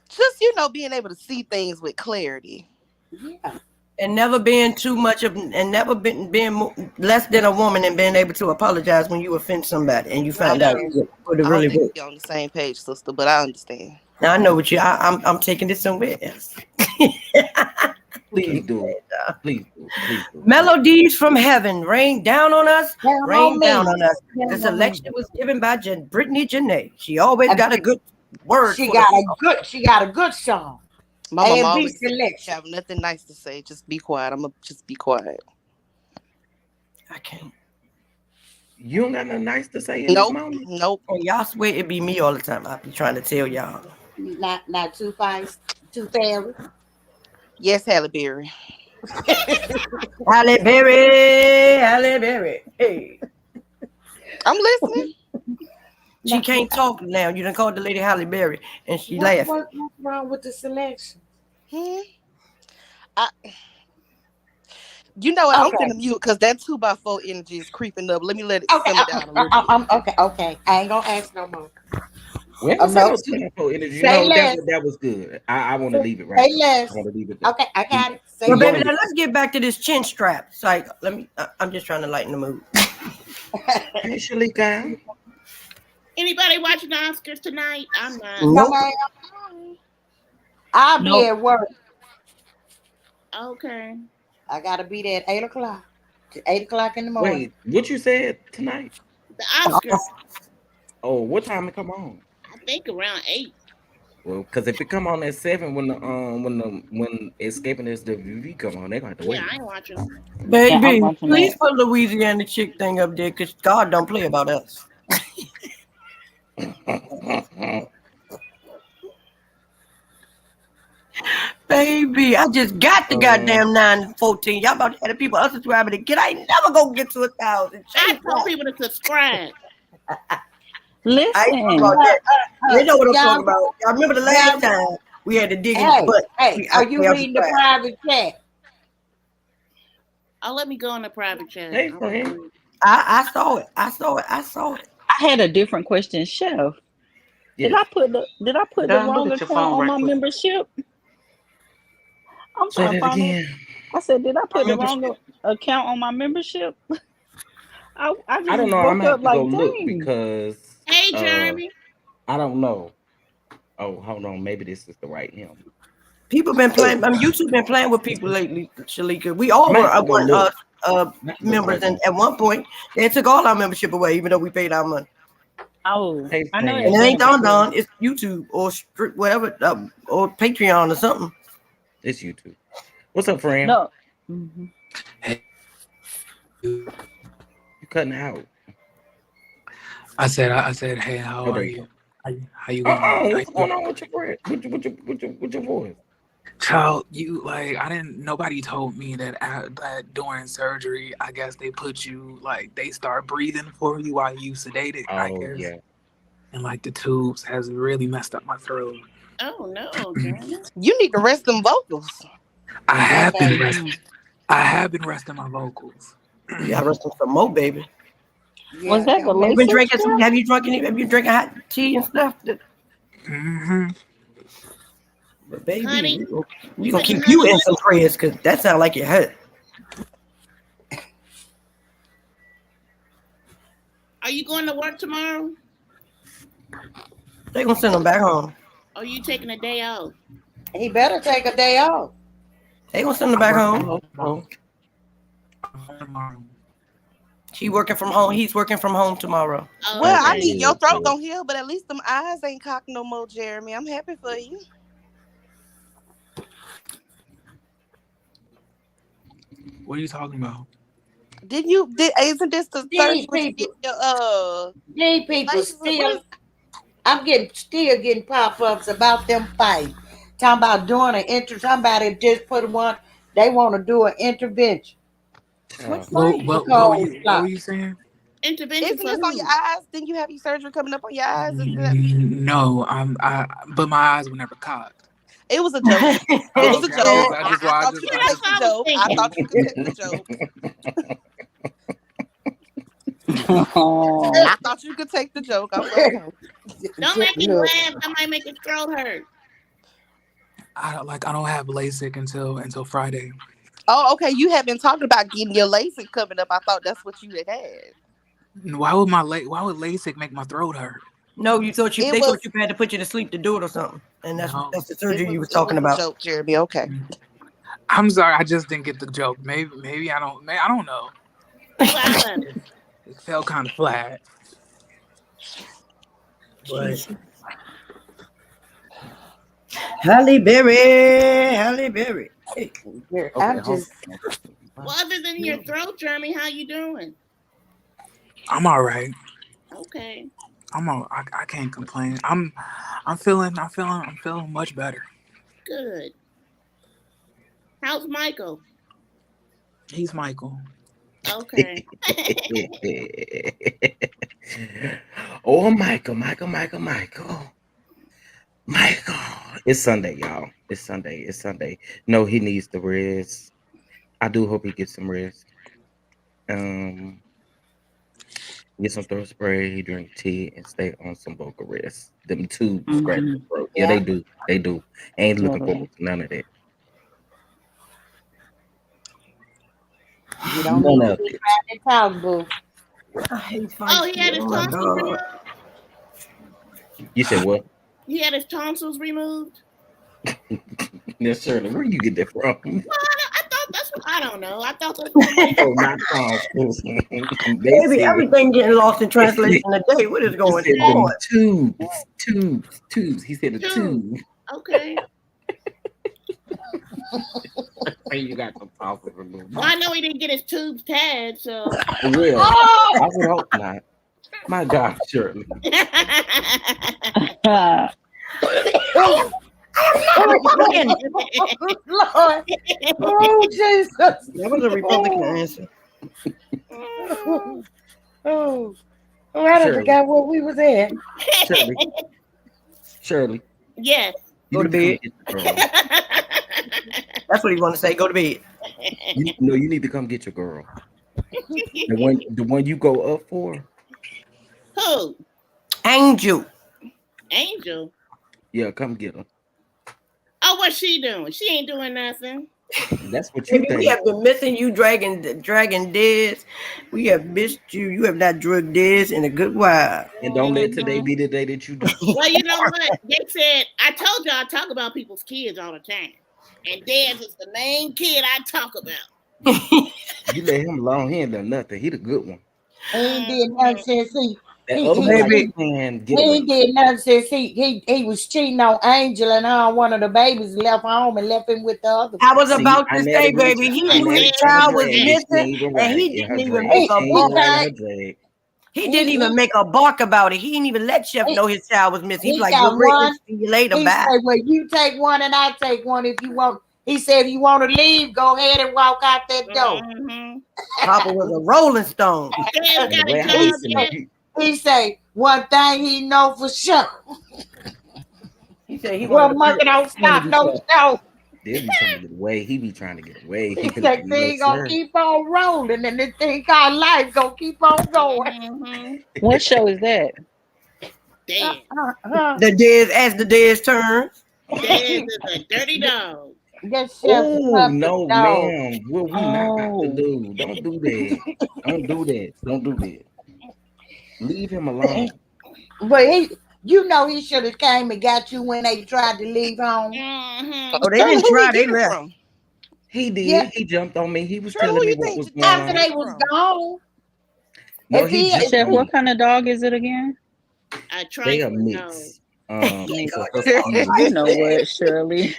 just being able to see things with clarity. yeah. And never being too much of, and never being less than a woman and being able to apologize when you offend somebody and you I find out know. what it I don't really think was. we're on the same page, sister, but I understand. Now I know what I'm taking this somewhere else. Please do. Please do. Please do. Melodies from heaven rain down on us, Down on rain down me. on us. Down The on me. selection was given by Brittany Janae. She always got a good word She for the got a good song. My A mom and B always said, selection. "You have nothing nice to say. Just be quiet. I'm gonna just be quiet." I can't. You don't got nothing nice to say in this Nope, moment. nope. And y'all swear it be me all the time. I be trying to tell y'all. Not too fast, too fairy. Yes, Halle Berry. Halle Berry, Halle Berry. Hey. I'm listening. She can't talk now. You done called the lady Halle Berry and she laughing. What's wrong with the selection? Hmm. I, you know what? I'm Okay. finna mute because that 2x4 energy is creeping up. Let me let it Okay. simmer down a little bit. Okay. I ain't gonna ask no more. We ain't gonna say No. no super energy. Say No, less. that was good. I want to leave it right Say there. less. I want to leave it there. Okay, I got it. Say But baby, less. now let's get back to this chin strap. It's like, I'm just trying to lighten the mood. Hey, Shalika. Anybody watching the Oscars tonight? I'm not. No, Nope. ma'am. I'll be Nope. at work. Okay. I gotta be there at 8 o'clock. 8 o'clock in the morning. Wait, what you said tonight? The Oscars, Oh, what time it come on? I think around 8. Well, because if it come on at 7 when Escaping is the VV come on, they gonna have to wait. Yeah, I ain't watching. Yeah, I'm Baby, watching please that. put Louisiana chick thing up there because God don't play about us. Baby, I just got the goddamn 914. Y'all about to have the people unsubscribing again. I ain't never gonna get to 1,000. I told people to subscribe. I ain't talking Listen, about that. They know what I'm Y'all- talking about. Y'all remember the last time we had to dig in the butt? Hey, are you reading the private chat? Oh, let me go in the private chat. Hey, friend. I saw it. I I had a different question, Chef. Yes. Did I put the Don't wrong look at your account phone on right my quick. membership? I'm Say trying to that find out. again. I said, did I put the Membership. wrong account on my membership? I just I don't know. I'm woke gonna have up to go like, look dang. because Hey, Jeremy. I don't know. Oh, hold on. Maybe this is the right him. People been playing. YouTube been playing with people lately, Shalika. We all Might were have to go look. Might members, look and at one point they took all our membership away, even though we paid our money. Oh, Hey, I know friend. And it it's ain't been Don. It's YouTube or whatever, or Patreon or something. It's YouTube. What's up, friend? no. Mhm. You cutting out. I said, hey, how Oh, are there you you? go. How you going? How What's you going doing? on with your friend? With your voice? Child, you like I didn't. Nobody told me that that during surgery, I guess they put you like they start breathing for you while you sedated. I Oh guess, yeah. and like the tubes has really messed up my throat. Oh no, Jeremy. You need to rest them vocals. I have been Okay. resting. I have been resting my vocals. You got rest some more, baby. Was Yeah, that the don't You mess been LASIK drinking stuff? Have you drinking hot tea and stuff? Mm-hmm. But baby, Honey, we you gonna taking keep you honey? in some prayers because that sounds like it hurt. Are you going to work tomorrow? They gonna send them back home. Or are you taking a day off? He better take a day off. They gonna send them back home. Tomorrow. She working from home. He's working from home tomorrow. Oh, Well, I okay. mean, your throat don't heal, but at least them eyes ain't cocked no more, Jeremy. I'm happy for you. What are you talking about? Isn't this the These surgery when you people, get your these people license? What is I'm still getting pop-ups about them fights. Talking about doing an somebody just put one, they want to do an intervention. What What fight? what The what were cold you what were stop. you saying? Intervention Isn't for this on your who? eyes? Didn't you have your surgery coming up on your eyes? No, but my eyes were never cocked. It was a joke. It was a Okay, joke. I just I I thought just you Yeah, could I that's take just the what I was joke. I thinking. thought you could take the joke. Oh, I thought you could take the joke. I'm okay. Don't make him Look, laugh. That might make his throat hurt. I don't have LASIK until Friday. Oh, okay. You had been talking about getting your LASIK coming up. I thought that's what you had. Why would LASIK make my throat hurt? No, they It thought you was had to put you to sleep to do it or something, and that's No. the surgery you was it talking was a about. joke, Jeremy. Okay. I'm sorry, I just didn't get the joke. Maybe I don't know. Slap him. It felt kind of flat. But Halle Berry. Hey. I'm just Well, other than your throat, Jeremy, how you doing? I'm all right. Okay. I can't complain. I'm feeling much better. Good. How's Michael? He's Michael. Okay. Oh, Michael. It's Sunday, y'all. It's Sunday. No, he needs the rest. I do hope he gets some rest. Get some throat spray, he drink tea, and stay on some vocal rest. Them tubes scratch the throat. Yeah, they do. They do. Ain't looking forward to none of that. you don't need None to of be it. trying to talk, boo. I hate Oh, he had fighting. his Oh my tonsils god. removed? You said what? He had his tonsils removed? Yes, Shirley, where you get that from? I thought That's what I don't know. I thought that's what No, not tonsils. They Baby, said everything getting lost in translation today. What is he going said them on? tubes. He said a tube. Okay. And you got some tonsils removed. Well, I know he didn't get his tubes tied, so. Well, I would hope not. My God, Shirley. Lord. Oh, Jesus. That was a Republican answer. Oh, I Shirley. forgot what we was at. Shirley. Yes. Go to bed. That's what he want to say. Go to bed. You need to come get your girl. The one you go up for. Who? Angel. Angel. Yeah, come get her. Oh, what's she doing? She ain't doing nothing. That's what you Baby, think. we have been missing you, dragging Dez. We have missed you. You have not drugged Dez in a good while. And don't let today be the day that you do. Well, you know what? They said, I told you I talk about people's kids all the time. And Dez is the main kid I talk about. You let him alone. He ain't done nothing. He the good one. He ain't did nothing since That other man, he ain't did nothing since he was cheating on Angel, and one of the babies left home and left him with the other. I was about to say, baby, he knew his child was missing, and he didn't even make a bark. He didn't even make a bark about it. He didn't even let Chef know his child was missing. He's like, "We'll see you later, he bye." said, "Well, you take one and I take one if you want." He said, "If you want to leave, go ahead and walk out that door." Papa was a Rolling Stone. He said, "One thing he know for sure." He said, "He well, monkey don't stop, no show." They be trying to get away. He be trying to get away. He said, "Thing gonna keep on rolling, and this thing called life gonna keep on going." What show is that? The Dez as the Dez turns. Dez is a dirty dog. Oh no, ma'am! What we not about to do? Don't do that. Don't do that. Don't do that. Leave him alone. But he should have came and got you when they tried to leave home. Oh, they didn't try. They left. He did. Yeah. He jumped on me. He was telling me what was going after on. they was gone. No, Chef, what kind of dog is it again? They are mixed. You know what, Shirley?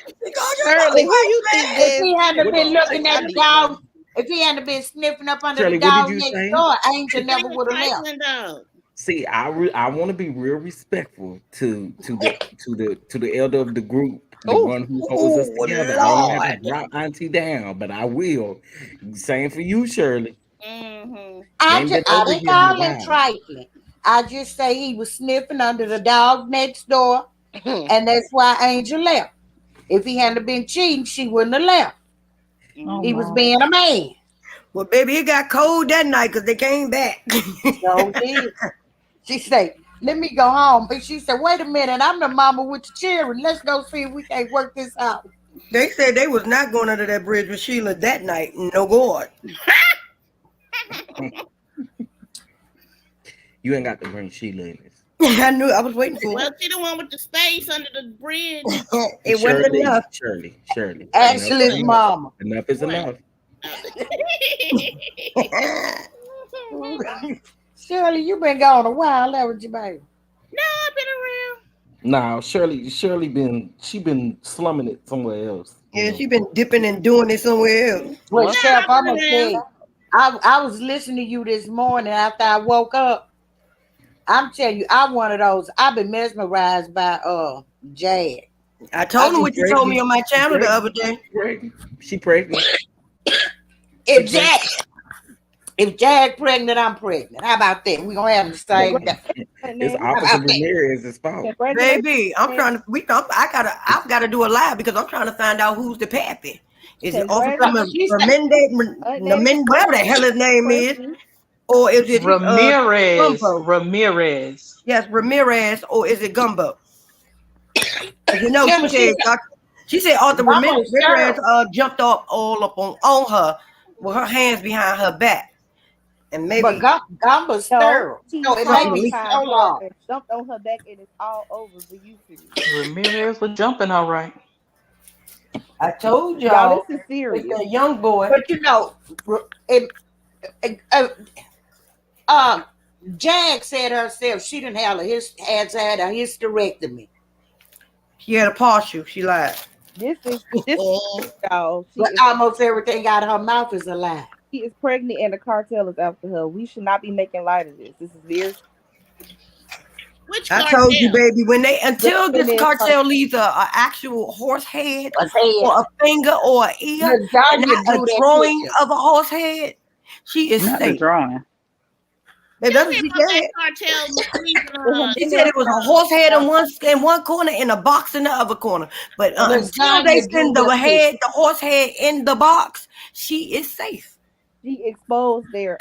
Shirley, who you think if he hadn't been looking at the dog, if he hadn't been sniffing up under Shirley, the what dog did you next say? door, Angel never would have left. See, I want to be real respectful to the elder of the group, the one who holds us together. I don't have to drop Auntie down, but I will. Same for you, Shirley. I didn't call him trifling. I just say he was sniffing under the dog next door, and that's why Angel left. If he hadn't been cheating, she wouldn't have left. He was being a man. Well, baby, it got cold that night because they came back. So did. She said, "Let me go home." But she said, "Wait a minute, I'm the mama with the children. Let's go see if we can't work this out." They said they was not going under that bridge with Sheila that night. No God. You ain't got to bring Sheila in this. I knew. I was waiting for. Well, she the one with the space under the bridge. It wasn't enough. Shirley. Ashley's mama. Enough is enough. Shirley, you been gone a while, haven't you, baby? No, I've been around. No, Shirley been slumming it somewhere else. Yeah, she been dipping and doing it somewhere else. Well, Chef, I'm gonna tell you, I was listening to you this morning after I woke up. I'm telling you, I'm one of those. I've been mesmerized by Jag. I told him what you told me on my channel the other day. She pregnant. If Jag pregnant, I'm pregnant. How about that? We gonna have the same day. It's Officer Ramirez's fault. Baby, I'm trying to. I've got to do a live because I'm trying to find out who's the pappy. Is it Officer Ramirez, whatever the hell his name is, or is it Ramirez? Ramirez. Yes, Ramirez, or is it Gumbo? You know, she said Arthur Ramirez jumped up all up on her with her hands behind her back. And maybe Gumbo's sterile. So it may be so long. Jumped on her back and it's all over the YouTube. Ramirez was jumping all right. I told Y'all, y'all. this is It's serious. that young boy. But it, uh, uh, Jag said herself she didn't have has had a hysterectomy. She had a partial. She lied. This is y'all. But almost everything out of her mouth is a lie. She is pregnant and the cartel is after her. We should not be making light of this. This is very Which I told you, cartel? baby. Until this Women cartel leaves a actual horse head Was head. or a finger or an ear, and Lasagna not a drew that drawing picture. of a horse head, she is Not the safe. drawing. Baby, Tell that's what me she about that said. cartel leaving She said it was a horse head in one corner and a box in the other corner. But until they Lasagna drew send the that head, picture. the horse head in the box, she is safe. she exposed their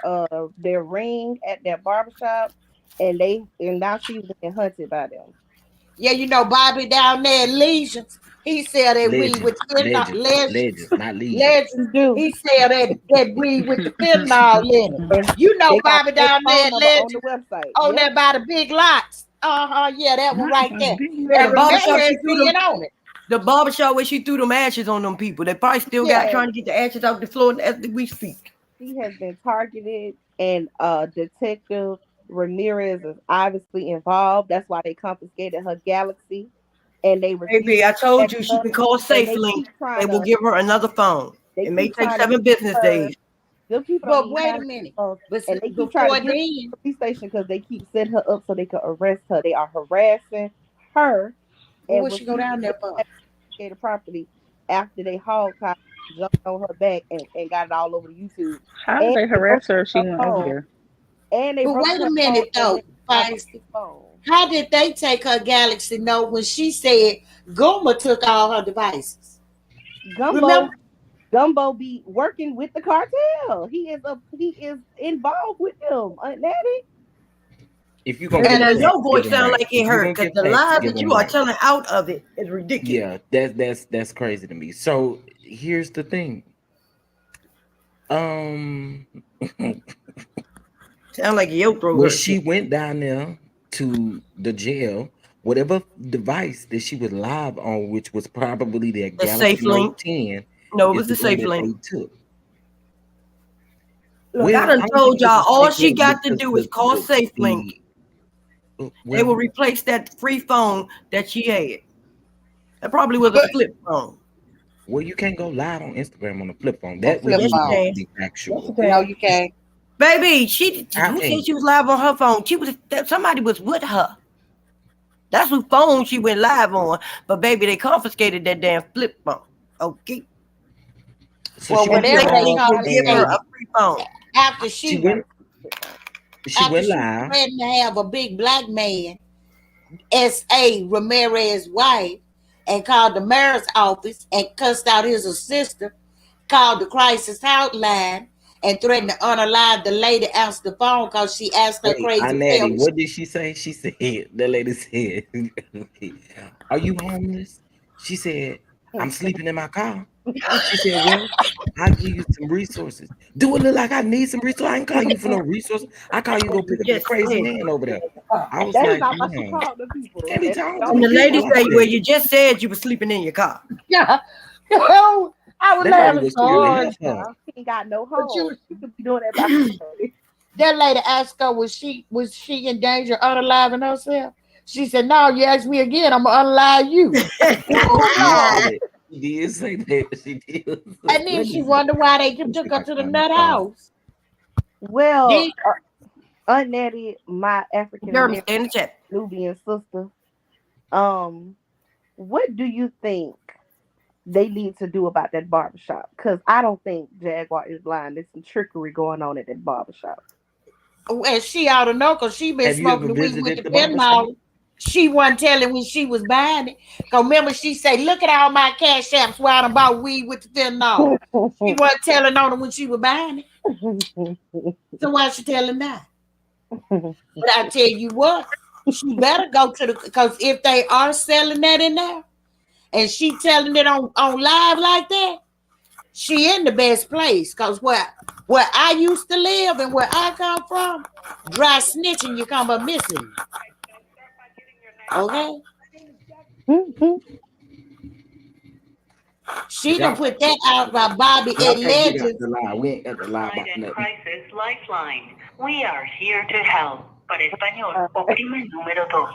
ring at their barbershop and now she's being hunted by them. Yeah, you know Bobby down there at Legions. He sell that weed Legends, with fentanyl. legends, not legions. Legends. Do He sell that weed with the fentanyl in it. and You know they got Bobby their down there phone at number on the Legends website. on Yep. there by the big lots. Yeah, that one Not right the there. big Yeah, And the barbershop, Ramirez she threw being them. on it. The barbershop where she threw them ashes on them people. They probably still got Yeah. trying to get the ashes off the floor as we speak. She has been targeted, and Detective Ramirez is obviously involved. That's why they confiscated her Galaxy, and they refused Baby, I to told let you she her. can call And they SafeLink. keep trying They will to. give her another phone. They It may keep take trying to 7 get business her. days. Them people don't But even wait have a minute. phones, But and they keep trying to before get her to then, the police station because they keep setting her up so they can arrest her. They are harassing her, well, and what when she go she down there for? the property after they hauled her, jumped on her back and got it all over the YouTube. How did And they they broke harass her if she her went over phone. there? And they But broke wait a her phone minute and though, went off her Feisty. phone. How did they take her Galaxy Note when she said Guma took all her devices? Gumbo Remember? Gumbo be working with the cartel. He is involved with them. Natty. If you're gonna Baby, And give now listen, facts, your give voice them sound right. like it If you're hurt gonna because give the facts, lies give that them you are right. telling out of it is ridiculous. Yeah, that's crazy to me. So here's the thing. Um, Sound like your throat when hurt she too. went down there to the jail, whatever device that she was live on, which was probably their The Galaxy Note SafeLink. 10, No, it is was the the one that SafeLink. they took. Look, I Well, done I don't think told you y'all can all say she that got to because do is call SafeLink. They will well, replace that free phone that she had. That probably was a but flip phone. well, you can't go live on Instagram on a flip phone. on That we flip Yes, do you know phone. to can. be Yes, you factual. No, can. you can't. Baby, I who said mean, she was live on her phone? Somebody was with her. That's whose phone she went live on. But baby, they confiscated that damn flip phone. Okay. so Well, she And went whatever they live SafeLink will give her confiscated a and free phone. after she she went she after went she live. threatened to have a big black man, S.A. Ramirez wife, and called the mayor's office and cussed out his assistant, called the crisis hotline, and threatened to unalive the lady answered the phone because she asked her Wait, crazy Natty, question. what did she say? She said, the lady said, are you homeless? She said, I'm sleeping in my car. She said, well, I'll give you some resources. Do it look like I need some resources? I ain't calling you for no resources. I call you to go pick up that Just crazy said. man over there. I was That is like, not what she man, called the you people. can't be That is talking not to And the what the she lady people called. like say, well, that. you just said you were sleeping in your car. Yeah. Oh, I was That lady laughing was so trying to hard. help her. She ain't got no But home. You could be doing that by herself. that lady asked her, was she in danger of unaliving herself? She said, no, you ask me again, I'm gonna unalive you. She Oh did say Lord. that. She did say that. She did. And then Let she me see. wondered why they Let me see took if her I to can the find this nut call. house. Well, Then Aunt Nettie, my African Jeremy, American stay in the chat. Nubian sister, um, what do you think they need to do about that barbershop? Because I don't think Jaguar is blind. There's some trickery going on at that barbershop. and she ought to know because she been Have you smoking ever the weed with visited the the barbershop? fentanyl. She wasn't telling when she was buying it. Cause remember she said, look at all my cash apps where I done bought weed with the fentanyl. She wasn't telling on her when she was buying it. So why she telling now? But I tell you what, she better go to the because if they are selling that in there and she telling it on live like that, she in the best place. Cause where I used to live and where I come from, dry snitching, you come up missing. Okay? She done put that out by Bobby Y'all and can't get out Legends. the lie. We ain't got to lie about nothing. Crisis Lifeline. We are here to help. Para español, oprime número dos.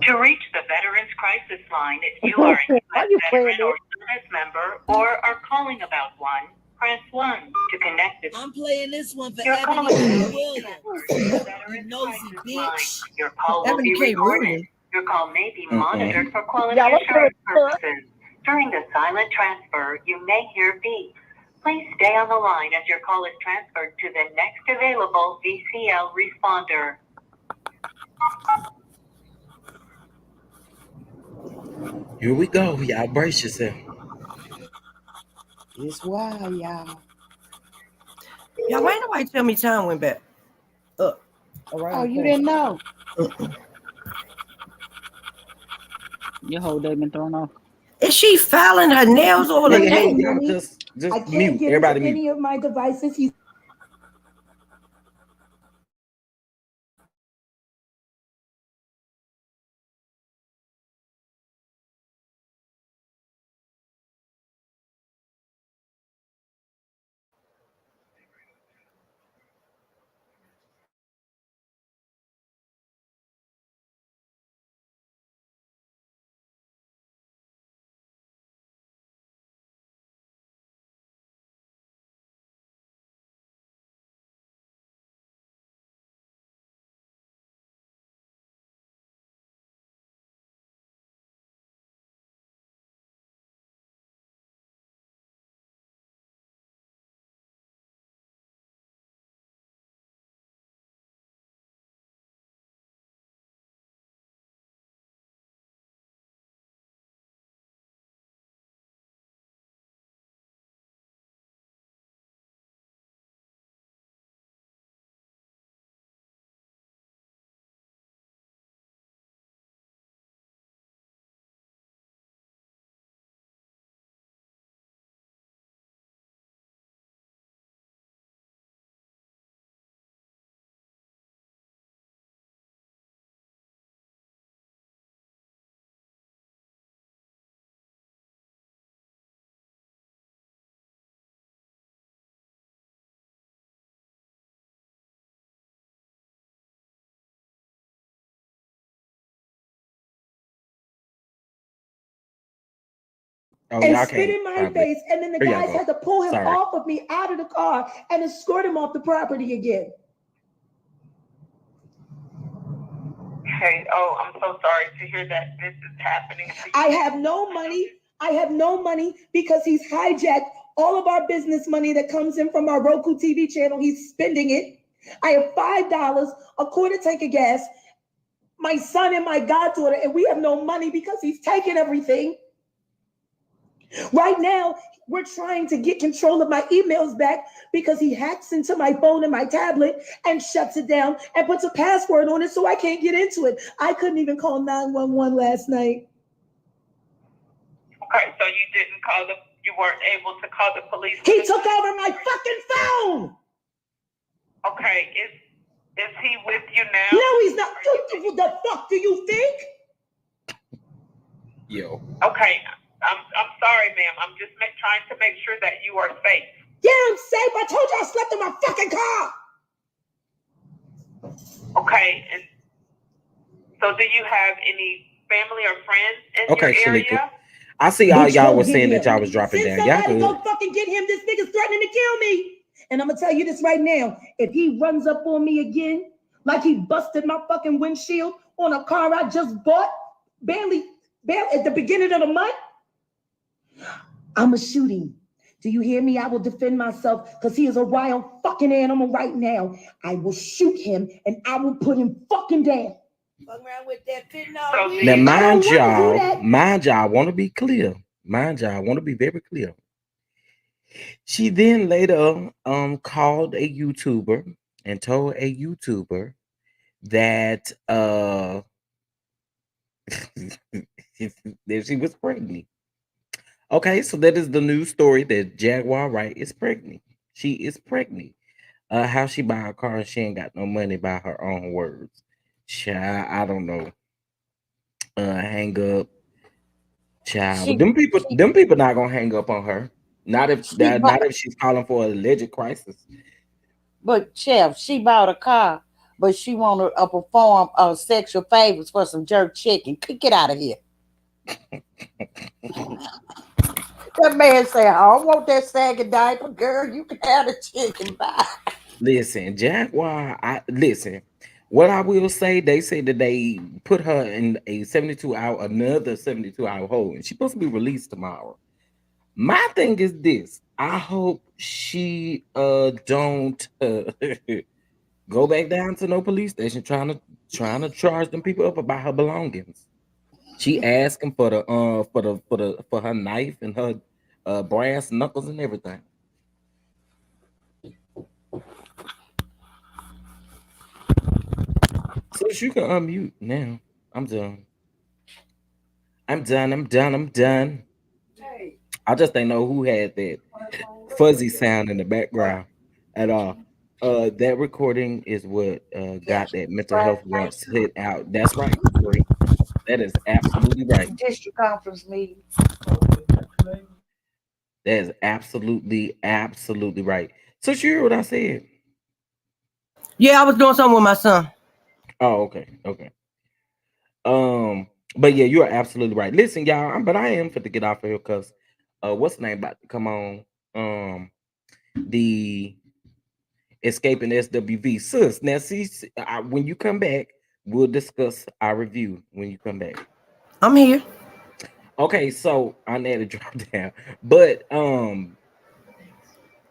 To reach the Veterans Crisis Line, if you are a Why U.S. you veteran playing or service member or are calling about one, press 1 to connect with. I'm playing this one for Your Ebony call is K. being Williams. transferred to the You Veterans nosy Crisis bitch. Line. Your call will Ebony be K. recorded. Williams. Your call may be monitored for quality Y'all want to assurance play with purposes. During the silent transfer, you may hear beeps. Please stay on the line as your call is transferred to the next available VCL responder. Here we go. Y'all brace yourself. It's wild, y'all. Y'all, why nobody tell me time went back up? Around Oh, the you corner? didn't know? Your whole day been thrown off. Is she filing her nails or the Hey, thing? y'all just mute. Everybody mute. Any of my devices. He's Oh, and y'all spit can't. in my Probably. face, and then the Here y'all guys go. had to pull him Sorry. off of me out of the car and escort him off the property again. Hey, I'm so sorry to hear that this is happening to you. I have no money. I have no money because he's hijacked all of our business money that comes in from our Roku TV channel. He's spending it. I have $5, a quarter tank of gas, my son and my goddaughter, and we have no money because he's taken everything. Right now, we're trying to get control of my emails back because he hacks into my phone and my tablet and shuts it down and puts a password on it so I can't get into it. I couldn't even call 911 last night. Okay, so you weren't able to call the police? He took over my fucking phone. Okay, is he with you now? No, he's not. What the fuck do you think? Yo. Okay, I'm sorry, ma'am. I'm just trying to make sure that you are safe. Yeah, I'm safe. I told you I slept in my fucking car. Okay, and so do you have any family or friends in Okay, your Shalika. area? I see all Bitch, y'all go was get saying him. that y'all was dropping Send down. Y'all somebody good. go fucking get him. This nigga's threatening to kill me. And I'm gonna tell you this right now. If he runs up on me again, like he busted my fucking windshield on a car I just bought, barely at the beginning of the month, I'ma shoot him. Do you hear me? I will defend myself because he is a wild fucking animal right now. I will shoot him and I will put him fucking down. Fuck around with that fentanyl. Now, I mind don't wanna do that. y'all, I want to be clear. Mind y'all, I want to be very clear. She then later called a YouTuber and told a YouTuber that that she was pregnant. Okay, so that is the news story that Jaguar Wright is pregnant. She is pregnant. How she buy a car and she ain't got no money by her own words. Child, I don't know. Hang up. Child, but She, them people not gonna hang up on her. she bought, Not if she's calling for a alleged crisis. but Chef, she bought a car, but she want to perform sexual favors for some jerk chicken. Get out of here. That man say, I don't want that sagging diaper, girl. You can have the chicken. Bye. Listen, Jaguar. I listen. What I will say, they say that they put her in a 72 hour, another 72 hour hold, and she's supposed to be released tomorrow. My thing is this: I hope she don't go back down to no police station trying to charge them people up about her belongings. She asking for the for her knife and her brass knuckles and everything. So you can unmute now. I'm done. I'm done. I'm done. I'm done. I just didn't know who had that fuzzy sound in the background at all. That recording is what got that mental health once hit out. That's right, Bree. That is absolutely right. District conference meeting. That is absolutely right. So you hear what I said? Yeah, I was doing something with my son. Oh, okay. But yeah, you are absolutely right. Listen, y'all, but I am fit to get off of here because what's the name about to come on? The Escaping SWV. Sis, now see, when you come back, we'll discuss our review when you come back. I'm here. Okay, so I need to drop down. But when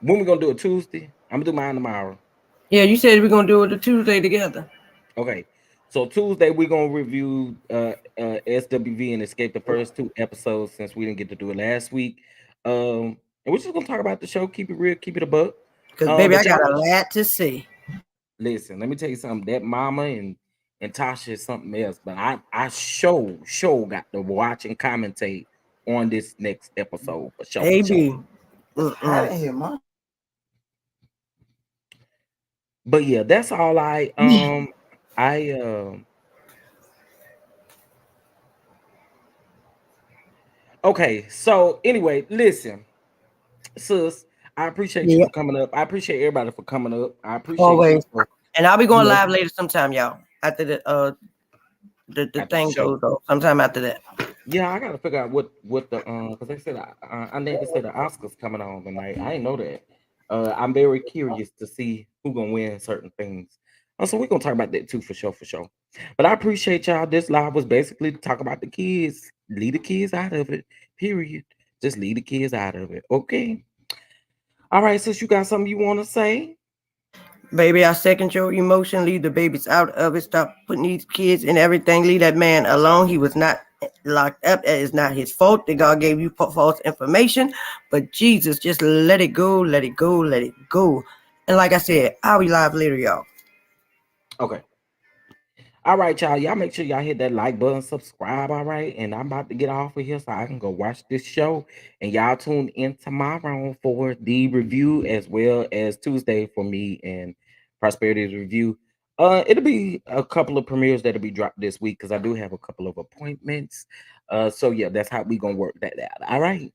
we gonna do it Tuesday? I'm gonna do mine tomorrow. Yeah, you said we're gonna do it a Tuesday together. Okay. So Tuesday we're gonna review SWV and escape the first two episodes since we didn't get to do it last week. And we're just gonna talk about the show, keep it real, keep it a buck. Because baby, But I got y'all a lot to see. listen, let me tell you something. That mama and Tasha is something else, but I show got to watch and commentate on this next episode for sure. For sure. AB. I didn't hear mine. But yeah, that's all I okay. So anyway, listen, sis, I appreciate you Yeah, for coming up. I appreciate everybody for coming up. I appreciate you always. for And I'll be you going know live later sometime, y'all. After the after the thing show. goes off. Sometime after that. Yeah, I gotta figure out what the because they said I need to say the Oscars coming on tonight. I didn't know that. I'm very curious to see who gonna win certain things. So we're gonna talk about that too for sure, for sure. But I appreciate y'all. This live was basically to talk about the kids. Leave the kids out of it. Period. Just leave the kids out of it. Okay. All right, sis, you got something you want to say? Baby, I second your emotion. Leave the babies out of it. Stop putting these kids and everything. Leave that man alone. He was not locked up. That is not his fault that God gave you false information. But Jesus, just let it go, let it go, let it go. And like I said, I'll be live later, y'all. Okay. All right, y'all. Y'all make sure y'all hit that like button, subscribe. All right. And I'm about to get off of here so I can go watch this show. And y'all tune in tomorrow for the review as well as Tuesday for me and Prosperity's review. It'll be a couple of premieres that'll be dropped this week because I do have a couple of appointments. So yeah, that's how we gonna work that out. All right.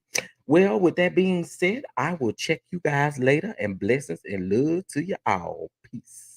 Well, with that being said, I will check you guys later and blessings and love to you all. Peace.